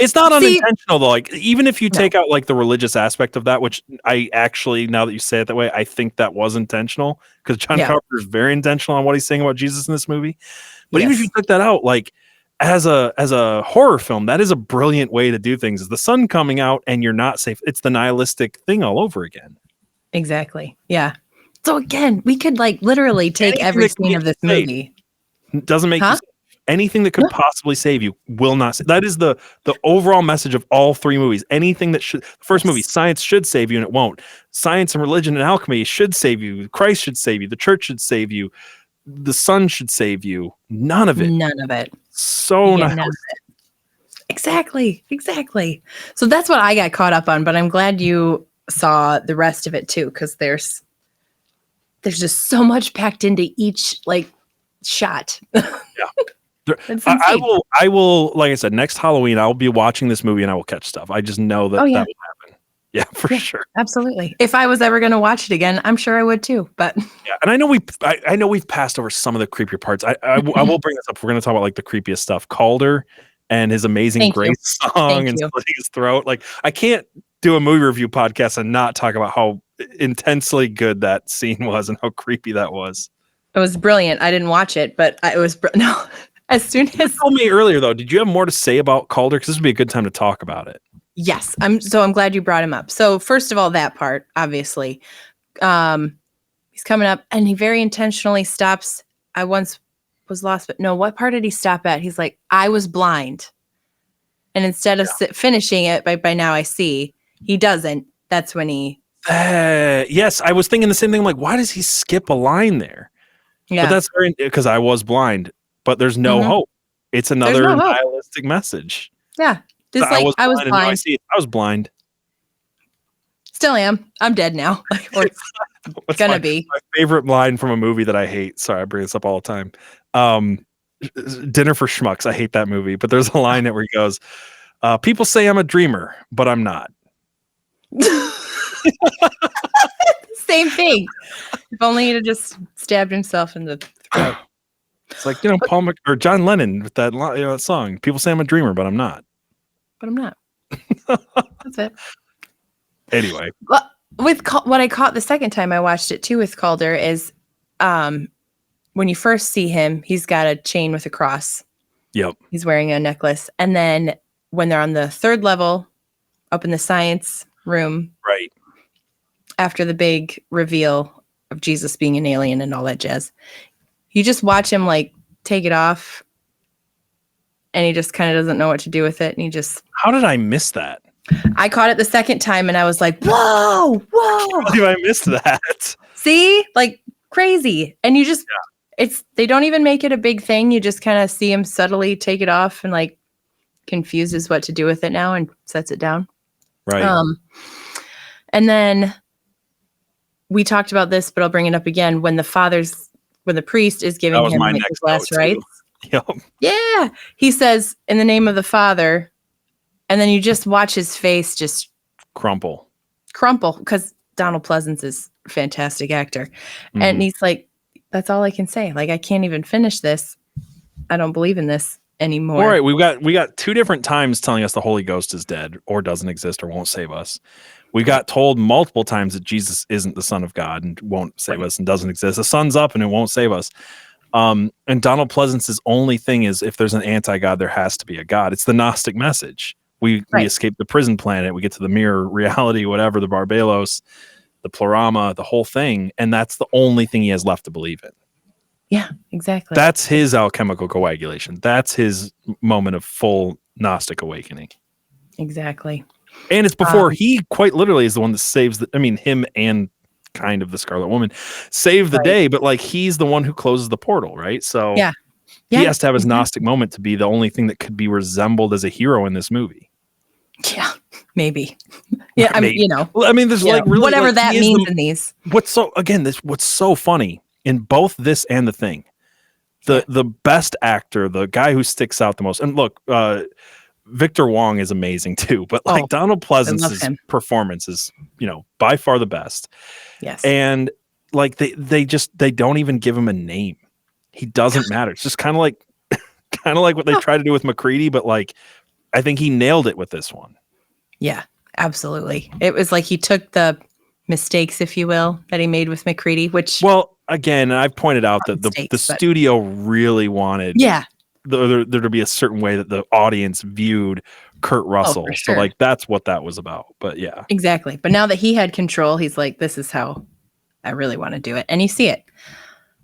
It's not unintentional though. Like, even if you take out like the religious aspect of that, which I actually, now that you say it that way, I think that was intentional, because John Carpenter is very intentional on what he's saying about Jesus in this movie. But even if you took that out, like as a horror film, that is a brilliant way to do things. Is the sun coming out and you're not safe? It's the nihilistic thing all over again. Exactly. Yeah. So again, we could like literally take every scene of this movie. Doesn't make you safe. Anything that could possibly save you will not save. That is the overall message of all three movies. Anything that should, first movie, science should save you and it won't. Science and religion and alchemy should save you. Christ should save you. The church should save you. The sun should save you. None of it. None of it. So none of it. Exactly. So that's what I got caught up on, but I'm glad you saw the rest of it too, because there's just so much packed into each like shot. I will, like I said, next Halloween I'll be watching this movie and I will catch stuff. I just know that that will happen. Yeah, for sure. Absolutely. If I was ever going to watch it again, I'm sure I would too. But yeah, and I know we've passed over some of the creepier parts. I will bring this up. We're going to talk about like the creepiest stuff. Calder and his Amazing Grace song and splitting his throat. Like, I can't do a movie review podcast and not talk about how intensely good that scene was and how creepy that was. It was brilliant. I didn't watch it, but it was no. As soon as you told me earlier, though, did you have more to say about Calder? Because this would be a good time to talk about it. Yes, I'm glad you brought him up. So first of all, that part, obviously, he's coming up and he very intentionally stops. I once was lost, but no, what part did he stop at? He's like, I was blind, and instead of finishing it by now I see, he doesn't. That's when he. Yes, I was thinking the same thing. I'm like, why does he skip a line there? Yeah, but that's very, because I was blind. But there's no hope. It's another nihilistic message. Yeah. Just like I was blind. I was blind. Still am. I'm dead now. gonna be my favorite line from a movie that I hate. Sorry, I bring this up all the time. Dinner for Schmucks. I hate that movie, but there's a line where he goes, people say I'm a dreamer, but I'm not. same thing. If only he'd have just stabbed himself in the throat. It's like, Paul or John Lennon with that song. People say I'm a dreamer, but I'm not. But I'm not. That's it. Anyway. Well, with what I caught the second time I watched it too with Calder is when you first see him, he's got a chain with a cross. Yep. He's wearing a necklace. And then when they're on the third level, up in the science room, right after the big reveal of Jesus being an alien and all that jazz, you just watch him like take it off, and he just kind of doesn't know what to do with it. And he just... How did I miss that? I caught it the second time, and I was like, whoa. I missed that. See? Like crazy. And you just... Yeah. They don't even make it a big thing. You just kind of see him subtly take it off and like confuses what to do with it now and sets it down. Right. And then we talked about this, but I'll bring it up again. When the priest is giving him like his last rites. Yep. Yeah. He says, in the name of the Father. And then you just watch his face just crumple. Because Donald Pleasance is a fantastic actor. Mm-hmm. And he's like, that's all I can say. Like, I can't even finish this. I don't believe in this anymore. All right. We got two different times telling us the Holy Ghost is dead or doesn't exist or won't save us. We got told multiple times that Jesus isn't the Son of God and won't save us and doesn't exist. The sun's up and it won't save us. And Donald Pleasance's only thing is, if there's an anti-God, there has to be a God. It's the Gnostic message. We escape the prison planet. We get to the mirror reality, whatever, the Barbalos, the Plorama, the whole thing. And that's the only thing he has left to believe in. Yeah, exactly. That's his alchemical coagulation. That's his moment of full Gnostic awakening. Exactly. And it's before he quite literally is the one that saves him and kind of the Scarlet Woman save the day, but like he's the one who closes the portal, right? So he has to have his Gnostic moment to be the only thing that could be resembled as a hero in this movie. Yeah, maybe. Yeah, I mean, there's like really whatever that means in these. What's so funny in both this and The Thing, the best actor, the guy who sticks out the most, and look, Victor Wong is amazing too, but like Donald Pleasance's performance is, by far the best. Yes. And like they don't even give him a name. He doesn't matter. It's just kind of like what they try to do with McCready, but like I think he nailed it with this one. Yeah, absolutely. It was like he took the mistakes, if you will, that he made with McCready, which... Well, again, I've pointed out that the studio really wanted there to be a certain way that the audience viewed Kurt Russell. Oh, sure. So like that's what that was about. But yeah. Exactly. But now that he had control, he's like, this is how I really want to do it. And you see it.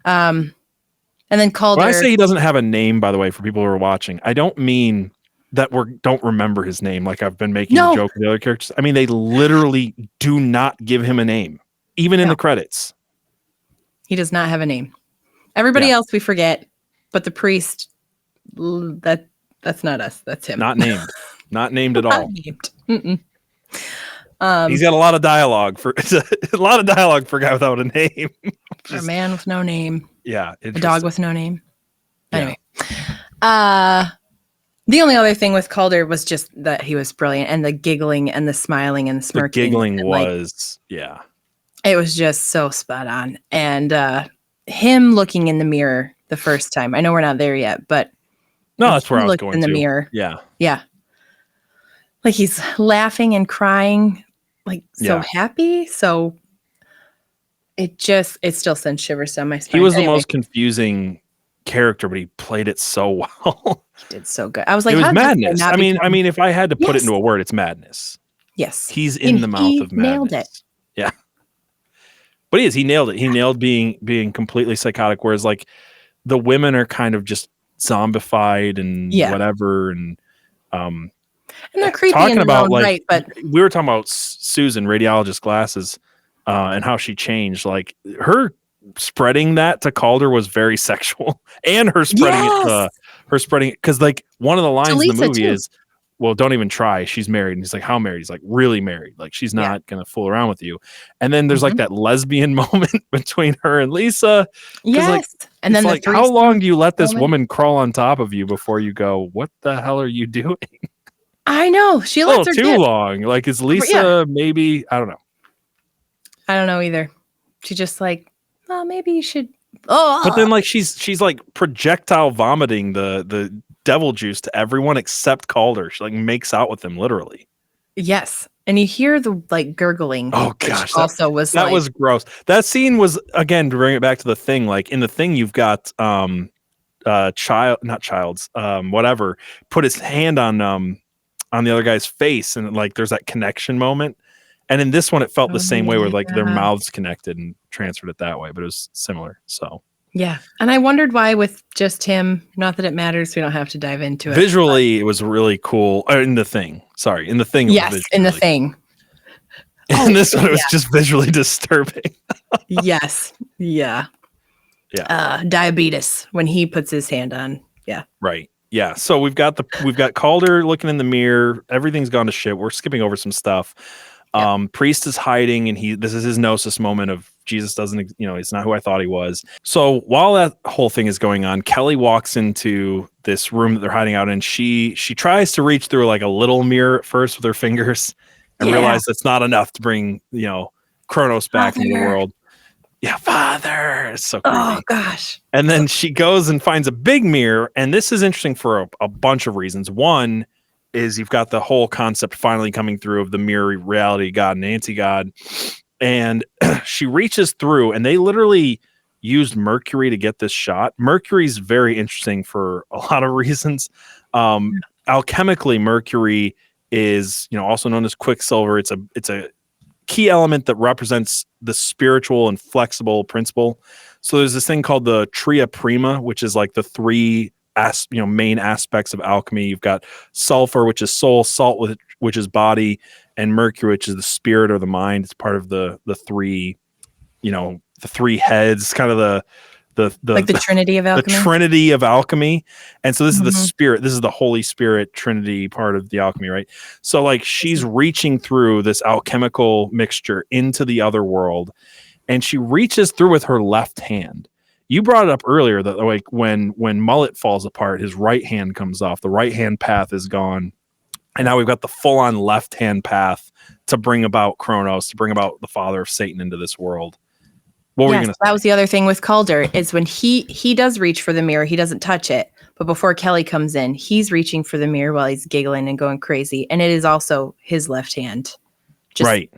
And then Calder... When I say he doesn't have a name, by the way, for people who are watching, I don't mean that don't remember his name like I've been making a joke with the other characters. I mean, they literally do not give him a name, even in the credits. He does not have a name. Everybody else we forget, but the priest, that's not us. That's him. Not named. Not named at all. Named. He's got a lot of dialogue for a guy without a name. A man with no name. Yeah. A dog with no name. Anyway. The only other thing with Calder was just that he was brilliant, and the giggling and the smiling and the smirking. The giggling was, it was just so spot on. And him looking in the mirror the first time. I know we're not there yet, but no, that's where I was going in the mirror. Yeah. Yeah. Like he's laughing and crying, like so happy. So it still sends shivers down my spine. He was the most confusing character, but he played it so well. He did so good. I was like, it was madness. I mean, if I had to put it into a word, it's madness. Yes. He's in the mouth of madness. Nailed it. Yeah. But he nailed it. He nailed being completely psychotic, whereas like the women are kind of just zombified and whatever. And they're creepy in their own right, but we were talking about Susan, radiologist glasses, and how she changed. Like her spreading that to Calder was very sexual, and her spreading it because like one of the lines in the movie is well, don't even try. She's married. And he's like, how married? He's like, really married. Like, she's not going to fool around with you. And then there's like that lesbian moment between her and Lisa. Yes. Like, and then like, how long do you let this woman crawl on top of you before you go, what the hell are you doing? I know. She lets her too long. Like, is Lisa maybe? I don't know. I don't know either. She's just like, well, maybe you should. Oh, but then like she's like projectile vomiting the devil juice to everyone except Calder. She like makes out with them literally. Yes, and you hear the like gurgling. Oh gosh, that was gross. That scene was, again, to bring it back to the Thing. Like in the Thing, you've got whatever, put his hand on the other guy's face, and like there's that connection moment. And in this one, it felt the same way, where like their mouths connected and transferred it that way, but it was similar. So yeah, and I wondered why with just him. Not that it matters; we don't have to dive into it. Visually, it was really cool. In the Thing, sorry, in the Thing. Yes, in the Thing. And this one, it was just visually disturbing. Yes, yeah. Diabetes when he puts his hand on. Yeah, right. Yeah. So we've got Calder looking in the mirror. Everything's gone to shit. We're skipping over some stuff. Priest is hiding, and this is his gnosis moment of Jesus doesn't, he's not who I thought he was. So while that whole thing is going on, Kelly walks into this room that they're hiding out in. She tries to reach through like a little mirror at first with her fingers and realize that's not enough to bring, Kronos back into the world. Yeah, Father. It's so creepy. Oh gosh. And then she goes and finds a big mirror, and this is interesting for a bunch of reasons. One is you've got the whole concept finally coming through of the mirror reality, God and anti-God. And she reaches through, and they literally used mercury to get this shot. Mercury's very interesting for a lot of reasons. Alchemically, mercury is, also known as quicksilver. It's a key element that represents the spiritual and flexible principle. So there's this thing called the tria prima, which is like the three main aspects of alchemy. You've got sulfur, which is soul, salt, which is body, and mercury, which is the spirit or the mind. It's part of the three, the three heads, kind of the like the trinity of alchemy. The trinity of alchemy. And so this is the spirit. This is the Holy Spirit Trinity part of the alchemy, right? So like she's reaching through this alchemical mixture into the other world, and she reaches through with her left hand. You brought it up earlier that like when Mullet falls apart, his right hand comes off. The right hand path is gone. And now we've got the full-on left-hand path to bring about Kronos, to bring about the father of Satan into this world. What were you going to say? That was the other thing with Calder, is when he does reach for the mirror, he doesn't touch it. But before Kelly comes in, he's reaching for the mirror while he's giggling and going crazy. And it is also his left hand. Right.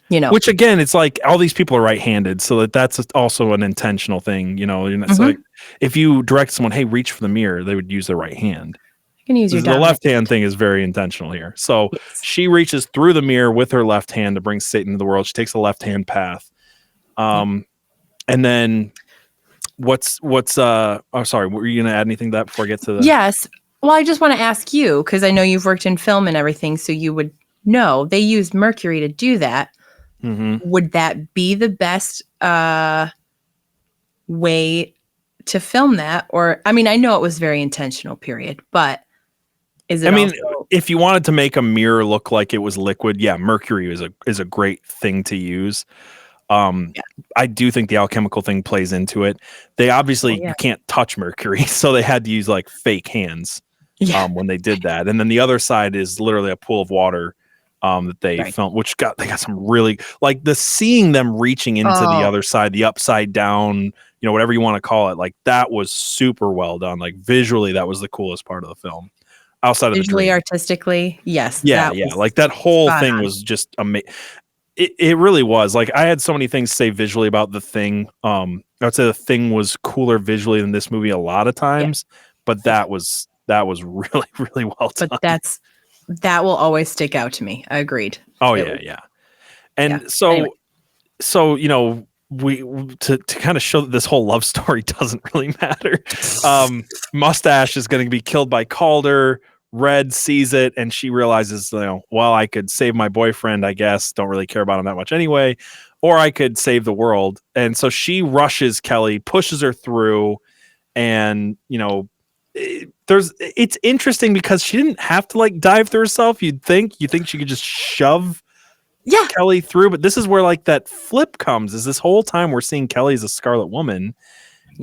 Which again, it's like all these people are right-handed, so that's also an intentional thing. It's like if you direct someone, hey, reach for the mirror, they would use their right hand. You can use your the left hand thing is very intentional here. So she reaches through the mirror with her left hand to bring Satan into the world. She takes the left hand path. And then what's sorry, were you going to add anything to that before I get to the... Yes. Well, I just want to ask you, because I know you've worked in film and everything, so you would know they used mercury to do that. Would that be the best way to film that? Or, I mean, I know it was very intentional, period, but is it if you wanted to make a mirror look like it was liquid, yeah, mercury is a great thing to use. I do think the alchemical thing plays into it. They obviously you can't touch mercury, so they had to use like fake hands when they did that. And then the other side is literally a pool of water that they filmed, which they got some really, like, the seeing them reaching into the other side, the upside down, whatever you want to call it, like that was super well done. Like visually, that was the coolest part of the film. Outside of visually, the artistically, yes. Yeah, like that whole thing was just amazing. It really was. Like I had so many things to say visually about the Thing. I would say the Thing was cooler visually than this movie a lot of times, but that was really, really well done. But that will always stick out to me. I agreed. Oh yeah. And so we to kind of show that this whole love story doesn't really matter. Mustache is going to be killed by Calder. Red sees it, and she realizes, well, I could save my boyfriend, I guess. Don't really care about him that much anyway. Or I could save the world. And so she rushes Kelly, pushes her through, and, they're it's interesting because she didn't have to like dive through herself. You think she could just shove Kelly through, but this is where like that flip comes. Is this whole time we're seeing Kelly as a Scarlet Woman,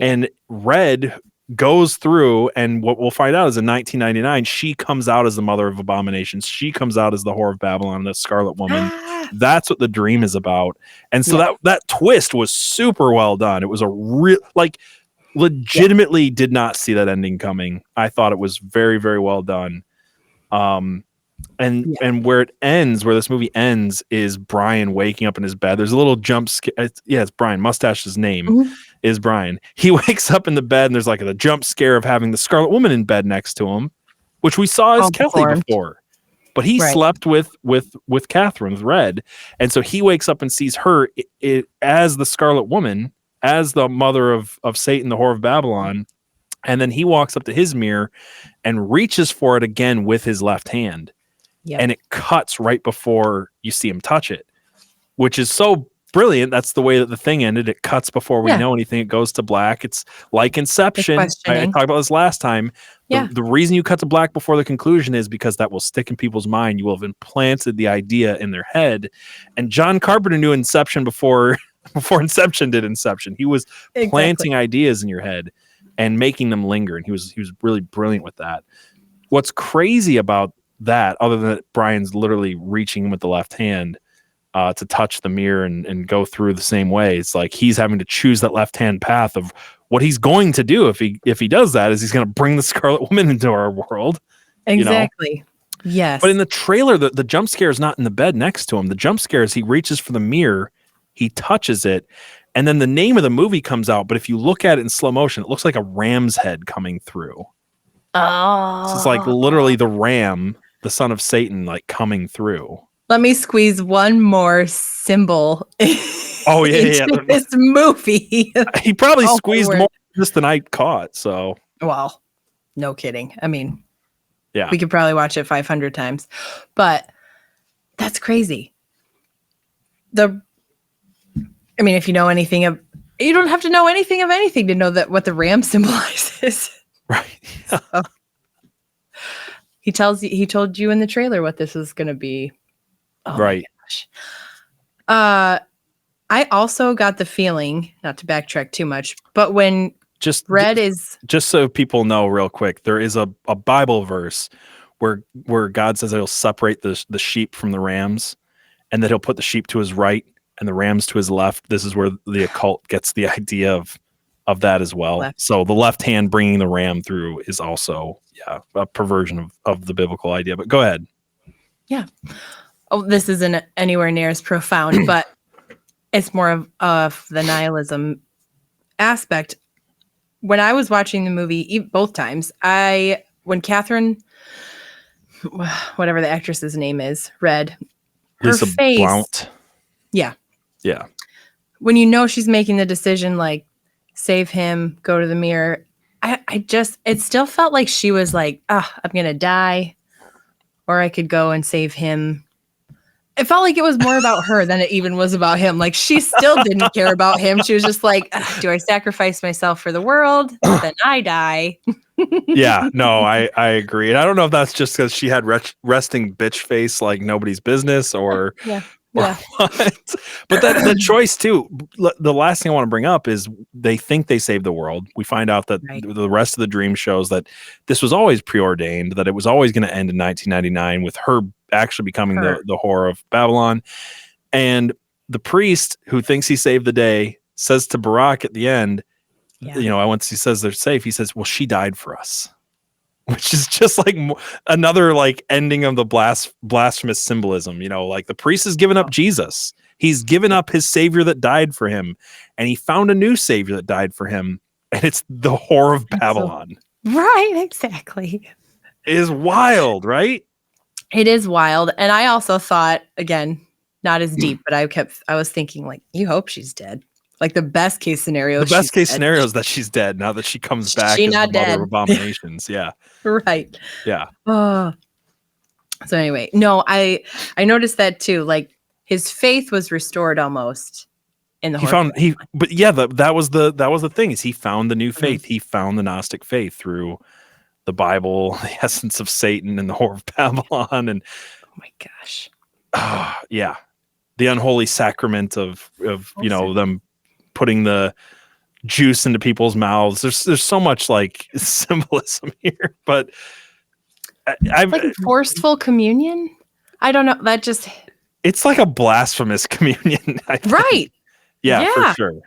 and Red goes through, and what we'll find out is in 1999 she comes out as the Mother of Abominations. She comes out as the Whore of Babylon, the Scarlet Woman. That's what the dream is about. And so that twist was super well done. It was a real, like, legitimately did not see that ending coming. I thought it was very, very well done. And where it ends, where this movie ends, is Brian waking up in his bed. There's a little jump scare. It's Brian. Mustache's name is Brian. He wakes up in the bed, and there's like a jump scare of having the Scarlet Woman in bed next to him, which we saw as Kelly before. But he slept with Catherine, with Red, and so he wakes up and sees her as the Scarlet Woman, as the mother of Satan, the Whore of Babylon. And then he walks up to his mirror and reaches for it again with his left hand. Yep. And it cuts right before you see him touch it, which is so brilliant. That's the way that the thing ended. It cuts before we know anything. It goes to black. It's like Inception. I talked about this last time. The reason you cut to black before the conclusion is because that will stick in people's mind. You will have implanted the idea in their head. And John Carpenter knew Inception before Inception did Inception. He was planting ideas in your head and making them linger. And he was really brilliant with that. What's crazy about that, other than that Brian's literally reaching with the left hand to touch the mirror and go through the same way, it's like he's having to choose that left hand path of what he's going to do if he does that, is he's going to bring the Scarlet Woman into our world. Exactly. Yes. But in the trailer, the jump scare is not in the bed next to him. The jump scare is he reaches for the mirror, he touches it, and then the name of the movie comes out. But if you look at it in slow motion, it looks like a ram's head coming through. Oh. So it's like literally the ram, the son of Satan, like coming through. Let me squeeze one more symbol into this movie. He probably squeezed more just than I caught. So, well, no kidding. I mean, we could probably watch it 500 times, but that's crazy. If you know anything of, you don't have to know anything of anything to know that what the ram symbolizes. Right. So, he told you in the trailer what this is going to be. Oh right. I also got the feeling, not to backtrack too much, but when just so people know real quick, there is a Bible verse where God says that he'll separate the sheep from the rams, and that he'll put the sheep to his right and the rams to his left. This is where the occult gets the idea of that as well. So the left hand bringing the ram through is also a perversion of the biblical idea. But go ahead. Yeah. Oh, this isn't anywhere near as profound, but it's more of the nihilism aspect. When I was watching the movie, both times, when Catherine, whatever the actress's name is, Red, her Lisa face, Blount. Yeah. When you know she's making the decision, like, save him, go to the mirror, it still felt like she was like, I'm gonna die, or I could go and save him. It felt like it was more about her than it even was about him. Like, she still didn't care about him. She was just like, do I sacrifice myself for the world? Then I die. Yeah, no, I agree. And I don't know if that's just because she had resting bitch face like nobody's business or what. But that choice too, the last thing I want to bring up is they think they saved the world. We find out that the rest of the dream shows that this was always preordained, that it was always going to end in 1999 with her actually becoming the Whore of Babylon. And the priest who thinks he saved the day says to Barack at the end, once he says they're safe, he says, well, she died for us, which is just like another like ending of the blasphemous symbolism. Like the priest has given up Jesus. He's given up his savior that died for him, and he found a new savior that died for him. And it's the Whore of Babylon. Right. Exactly. It is wild, right? It is wild. And I also thought, again, not as deep, but I was thinking, like, you hope she's dead. Like the best case scenario. The best case scenario is that she's dead now that she comes back as the Mother of Abominations. Yeah. Right. Yeah. So anyway, no, I noticed that too. Like his faith was restored almost in the that was the thing, is he found the new faith. He found the gnostic faith through the Bible, the essence of Satan, and the whore of Babylon, and Oh my gosh. yeah, the unholy sacrament of them putting the juice into people's mouths. There's so much like symbolism here, but I've Like forceful communion? I don't know. That just it's like a blasphemous communion. I think. right. Yeah, for Yeah. sure.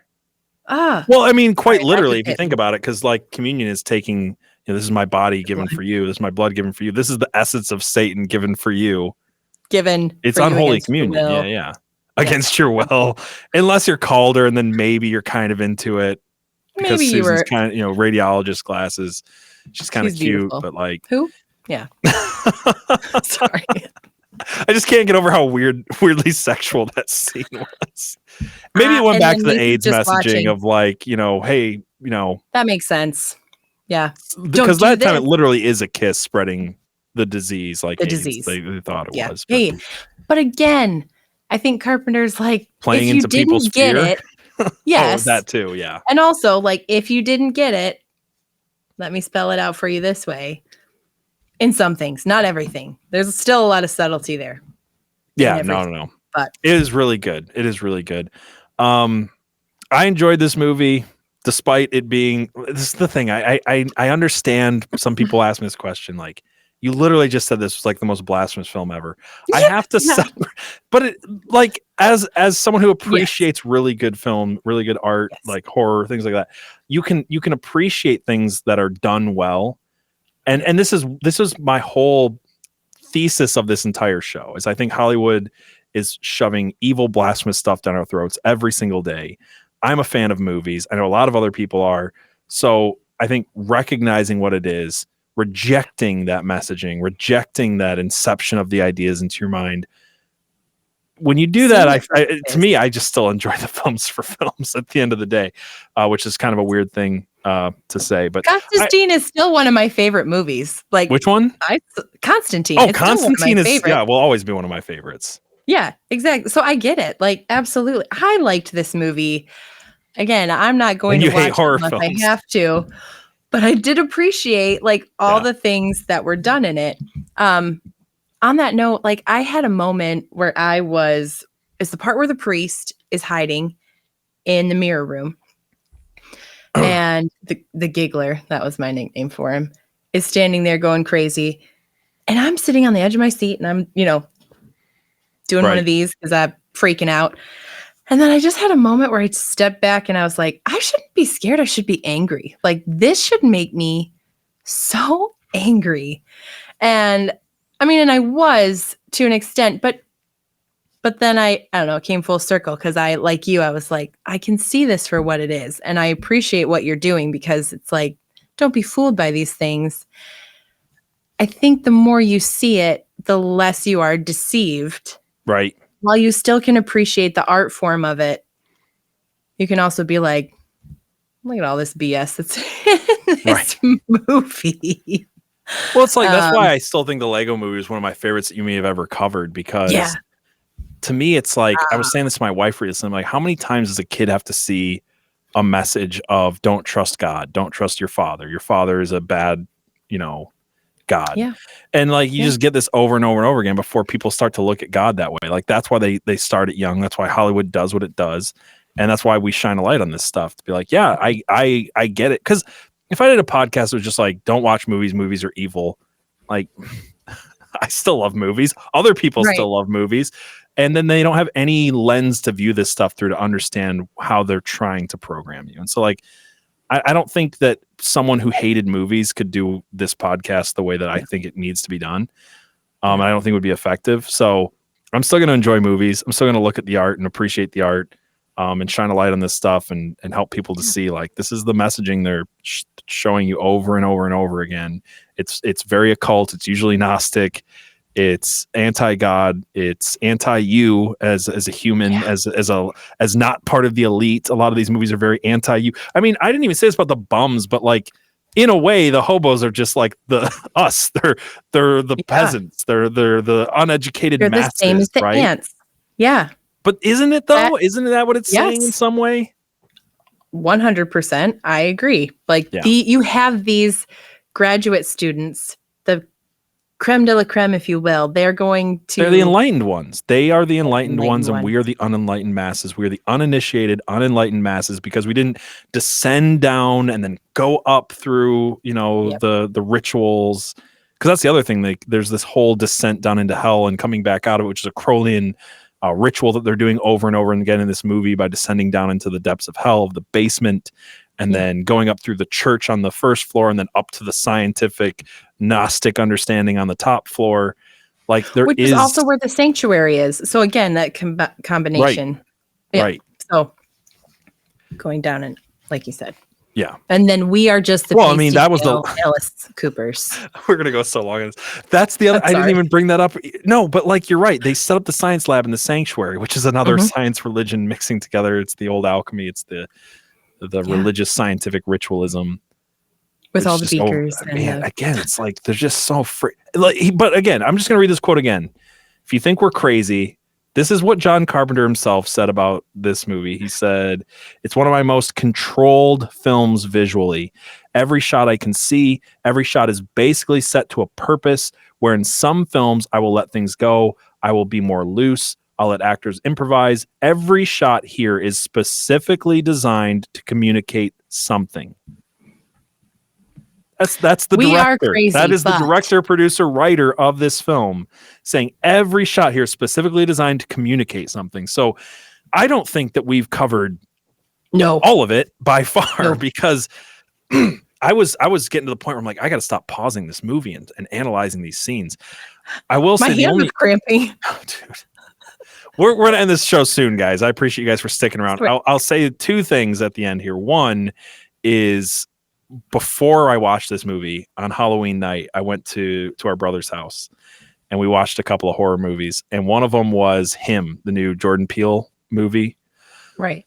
Ah, Well, I mean, quite Sorry, that literally, just if you hit think me. about it, because like communion is taking, this is my body given Blood for you. This is my blood given for you. This is the essence of Satan given for you. given It's for you unholy against your communion. Yeah, will. yeah. Yes. Against your will, unless you're called her, and then maybe you're kind of into it because Maybe you Susan's were. kind of, radiologist glasses. She's kind of She's cute, beautiful. but like, Who? Yeah. Sorry. I just can't get over how weirdly sexual that scene was. Maybe it went And back then to the Nathan's AIDS just messaging watching. of like, hey, That makes sense. Yeah. because Don't that do time it this. literally is a kiss spreading the disease like The AIDS. disease. They thought it Yeah. was. Hey, but again, I think Carpenter's like, Playing if you into people's didn't get fear. it, yes. Oh, that too, yeah. And also, like, if you didn't get it, let me spell it out for you this way. In some things, not everything. There's still a lot of subtlety there. Yeah, no. But it is really good. It is really good. I enjoyed this movie despite it being, this is the thing. I understand some people ask me this question, like, you literally just said this was like the most blasphemous film ever. I have to separate, but it, like as someone who appreciates really good film, really good art, like horror, things like that, you can appreciate things that are done well. And this is my whole thesis of this entire show is I think Hollywood is shoving evil, blasphemous stuff down our throats every single day. I'm a fan of movies. I know a lot of other people are. So I think recognizing what it is, rejecting that messaging, rejecting that inception of the ideas into your mind. When you do that, to me, I just still enjoy the films for films at the end of the day, which is kind of a weird thing to say. But Constantine is still one of my favorite movies. Like, which one? Constantine. Oh, Constantine is will always be one of my favorites. Yeah, exactly. So I get it. Like, absolutely. I liked this movie. Again, I'm not going to watch it unless I have to, but I did appreciate like all the things that were done in it. On that note, like I had a moment where it's the part where the priest is hiding in the mirror room. And the giggler, that was my nickname for him, is standing there going crazy. And I'm sitting on the edge of my seat and I'm, doing one of these because I'm freaking out. And then I just had a moment where I stepped back and I was like, I shouldn't be scared. I should be angry. Like this should make me so angry. And I mean, and I was to an extent, but then I don't know, it came full circle because I was like, I can see this for what it is. And I appreciate what you're doing because it's like, don't be fooled by these things. I think the more you see it, the less you are deceived. Right. While you still can appreciate the art form of it, you can also be like, look at all this BS that's in this movie. Well, it's like, that's why I still think the Lego movie is one of my favorites that you may have ever covered because to me, it's like, I was saying this to my wife recently, I'm like, how many times does a kid have to see a message of don't trust God, don't trust your father. Your father is a bad, God. Yeah. And like you just get this over and over and over again before people start to look at God that way. Like that's why they start it young. That's why Hollywood does what it does. And that's why we shine a light on this stuff to be like, yeah, I get it. Because if I did a podcast that was just like, don't watch movies, movies are evil. Like I still love movies. Other people still love movies. And then they don't have any lens to view this stuff through to understand how they're trying to program you. And so like, I don't think that someone who hated movies could do this podcast the way that I think it needs to be done. I don't think it would be effective. So I'm still going to enjoy movies. I'm still going to look at the art and appreciate the art and shine a light on this stuff and help people to see like this is the messaging they're showing you over and over and over again. It's very occult. It's usually gnostic. It's anti-God. It's anti-you as a human, as not part of the elite. A lot of these movies are very anti-you. I mean, I didn't even say this about the bums, but like in a way, the hobos are just like us. They're the peasants. They're the uneducated masses, the same as the ants. Yeah. But isn't it though? Isn't that what it's saying in some way? 100%. I agree. Like you have these graduate students, the creme de la creme, if you will. They're the enlightened ones. They are the enlightened ones, and we are the unenlightened masses. We are the uninitiated, unenlightened masses because we didn't descend down and then go up through, the rituals. Because that's the other thing. Like, there's this whole descent down into hell and coming back out of it, which is a Crowleyan ritual that they're doing over and over and again in this movie by descending down into the depths of hell, of the basement, and then going up through the church on the first floor and then up to the scientific gnostic understanding on the top floor. Like, which is also where the sanctuary is. So again, that combination. Right. Yeah. Right. So going down and like you said. Yeah. And then we are just the that was the Alice Coopers. We're going to go so long. That's the other. I didn't even bring that up. No, but like, you're right. They set up the science lab in the sanctuary, which is another science religion mixing together. It's the old alchemy. It's the religious scientific ritualism with all the beakers. Again, it's like they're just so free. But again, I'm just going to read this quote again. If you think we're crazy, this is what John Carpenter himself said about this movie. He said, "It's one of my most controlled films visually. Every shot I can see, every shot is basically set to a purpose, where in some films I will let things go. I will be more loose. I'll let actors improvise. Every shot here is specifically designed to communicate something." That's the we director. Are crazy, that is the director, producer, writer of this film saying every shot here is specifically designed to communicate something. So I don't think that we've covered all of it by far because I was getting to the point where I'm like, I got to stop pausing this movie and analyzing these scenes. I will say my hand was cramping. Oh, dude. We're going to end this show soon, guys. I appreciate you guys for sticking around. I'll say two things at the end here. One is, before I watched this movie on Halloween night, I went to our brother's house and we watched a couple of horror movies. And one of them was Him, the new Jordan Peele movie. Right.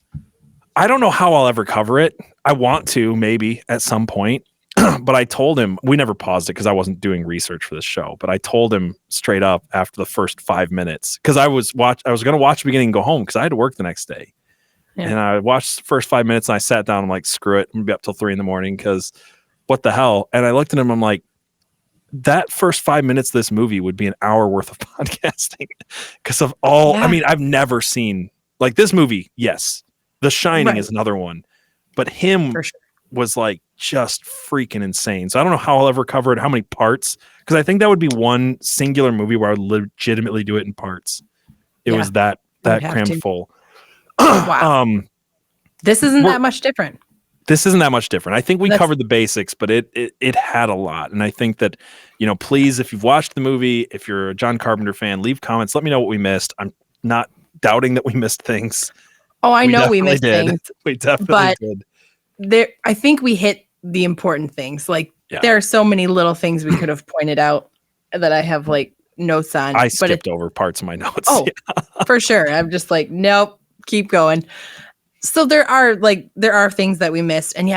I don't know how I'll ever cover it. I want to, maybe at some point, but I told him, we never paused it because I wasn't doing research for this show, but I told him straight up after the first 5 minutes, because I was going to watch the beginning and go home because I had to work the next day. Yeah. And I watched the first 5 minutes and I sat down. I'm like, screw it. I'm gonna be up till 3 a.m. because what the hell? And I looked at him. I'm like, that first 5 minutes of this movie would be an hour worth of podcasting because of all. I mean, I've never seen like this movie. Yes, The Shining is another one, but Him was like just freaking insane. So I don't know how I'll ever cover it. How many parts? Because I think that would be one singular movie where I would legitimately do it in parts. It was that crammed full. Wow. This isn't that much different. This isn't that much different. I think we covered the basics, but it had a lot. And I think that, please, if you've watched the movie, if you're a John Carpenter fan, leave comments. Let me know what we missed. I'm not doubting that we missed things. Oh, I know we missed things. We definitely did. I think we hit the important things. Like there are so many little things we could have pointed out that I have like notes on. I skipped over parts of my notes. Oh, for sure. I'm just like, nope. Keep going. So there are things that we missed, and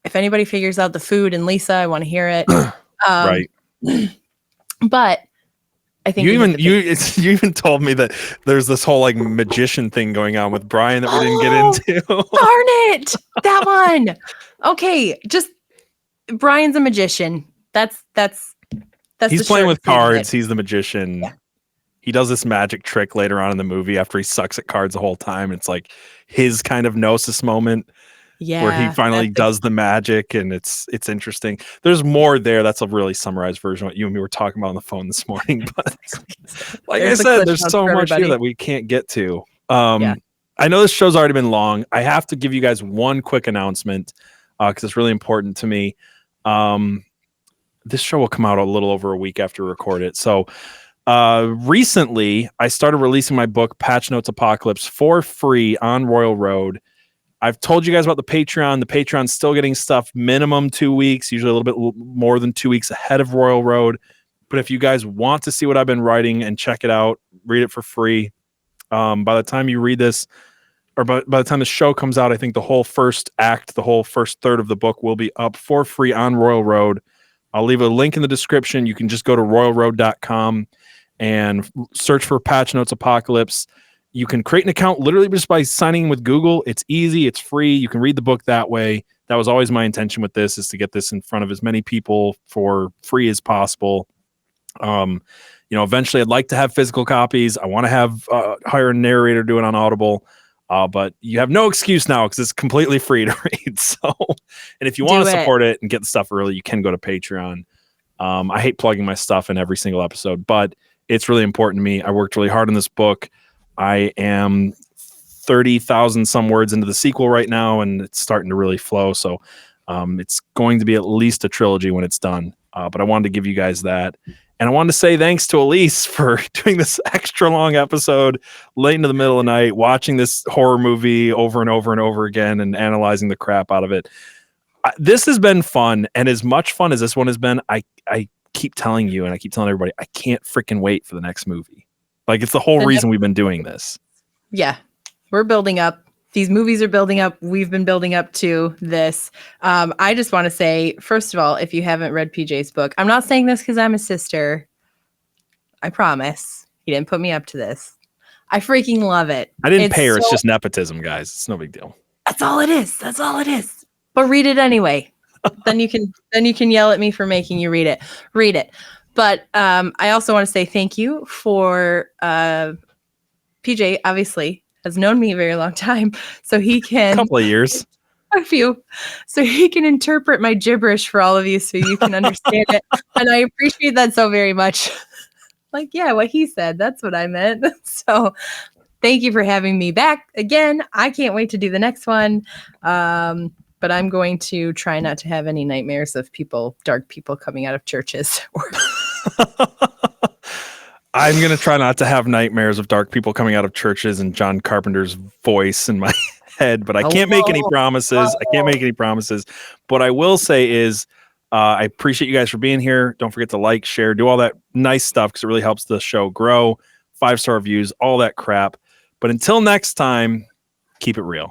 if anybody figures out the food and Lisa, I want to hear it. Right. But I think you even told me that there's this whole like magician thing going on with Brian that we didn't get into. Darn it! That one. Okay, just Brian's a magician. That's he's playing with cards. He's the magician. Yeah. He does this magic trick later on in the movie after he sucks at cards the whole time. It's like his kind of gnosis moment where he finally does the magic, and it's interesting. There's more there. That's a really summarized version of what you and me were talking about on the phone this morning. But like I said, there's so much here that we can't get to. I know this show's already been long. I have to give you guys one quick announcement because it's really important to me. This show will come out a little over a week after we record it. So recently I started releasing my book Patch Notes Apocalypse for free on Royal Road. I've told you guys about the Patreon. The Patreon's still getting stuff minimum 2 weeks, usually a little bit more than 2 weeks ahead of Royal Road. But if you guys want to see what I've been writing and check it out, read it for free. By the time you read this, or by the time the show comes out, I think the whole first act, the whole first third of the book will be up for free on Royal Road. I'll leave a link in the description. You can just go to royalroad.com and search for Patch Notes Apocalypse. You can create an account literally just by signing in with Google. It's easy. It's free. You can read the book that way. That was always my intention with this, is to get this in front of as many people for free as possible. Eventually I'd like to have physical copies. I want to have hire a narrator do it on Audible. But you have no excuse now because it's completely free to read. So, and if you want to support it and get the stuff early, you can go to Patreon. I hate plugging my stuff in every single episode, but it's really important to me. I worked really hard on this book. I am 30,000 some words into the sequel right now, and it's starting to really flow. So it's going to be at least a trilogy when it's done. But I wanted to give you guys that. And I wanted to say thanks to Elise for doing this extra long episode late into the middle of the night, watching this horror movie over and over and over again and analyzing the crap out of it. This has been fun. And as much fun as this one has been, I keep telling you and I keep telling everybody, I can't freaking wait for the next movie. Like, it's the whole reason we've been doing this. Yeah, we're building up. These movies are building up. We've been building up to this. I just want to say, first of all, if you haven't read PJ's book, I'm not saying this because I'm a sister. I promise. He didn't put me up to this. I freaking love it. I didn't pay her. It's just nepotism, guys. It's no big deal. That's all it is. That's all it is. But read it anyway. then you can yell at me for making you read it. Read it. But I also want to say thank you for PJ, obviously, has known me a very long time, so he can... A couple of years. A few. So he can interpret my gibberish for all of you so you can understand it. And I appreciate that so very much. Like, yeah, what he said, that's what I meant. So thank you for having me back again. I can't wait to do the next one. But I'm going to try not to have any nightmares of dark people coming out of churches. I'm going to try not to have nightmares of dark people coming out of churches and John Carpenter's voice in my head, but I can't make any promises. I can't make any promises. What I will say is I appreciate you guys for being here. Don't forget to like, share, do all that nice stuff because it really helps the show grow. 5-star reviews, all that crap. But until next time, keep it real.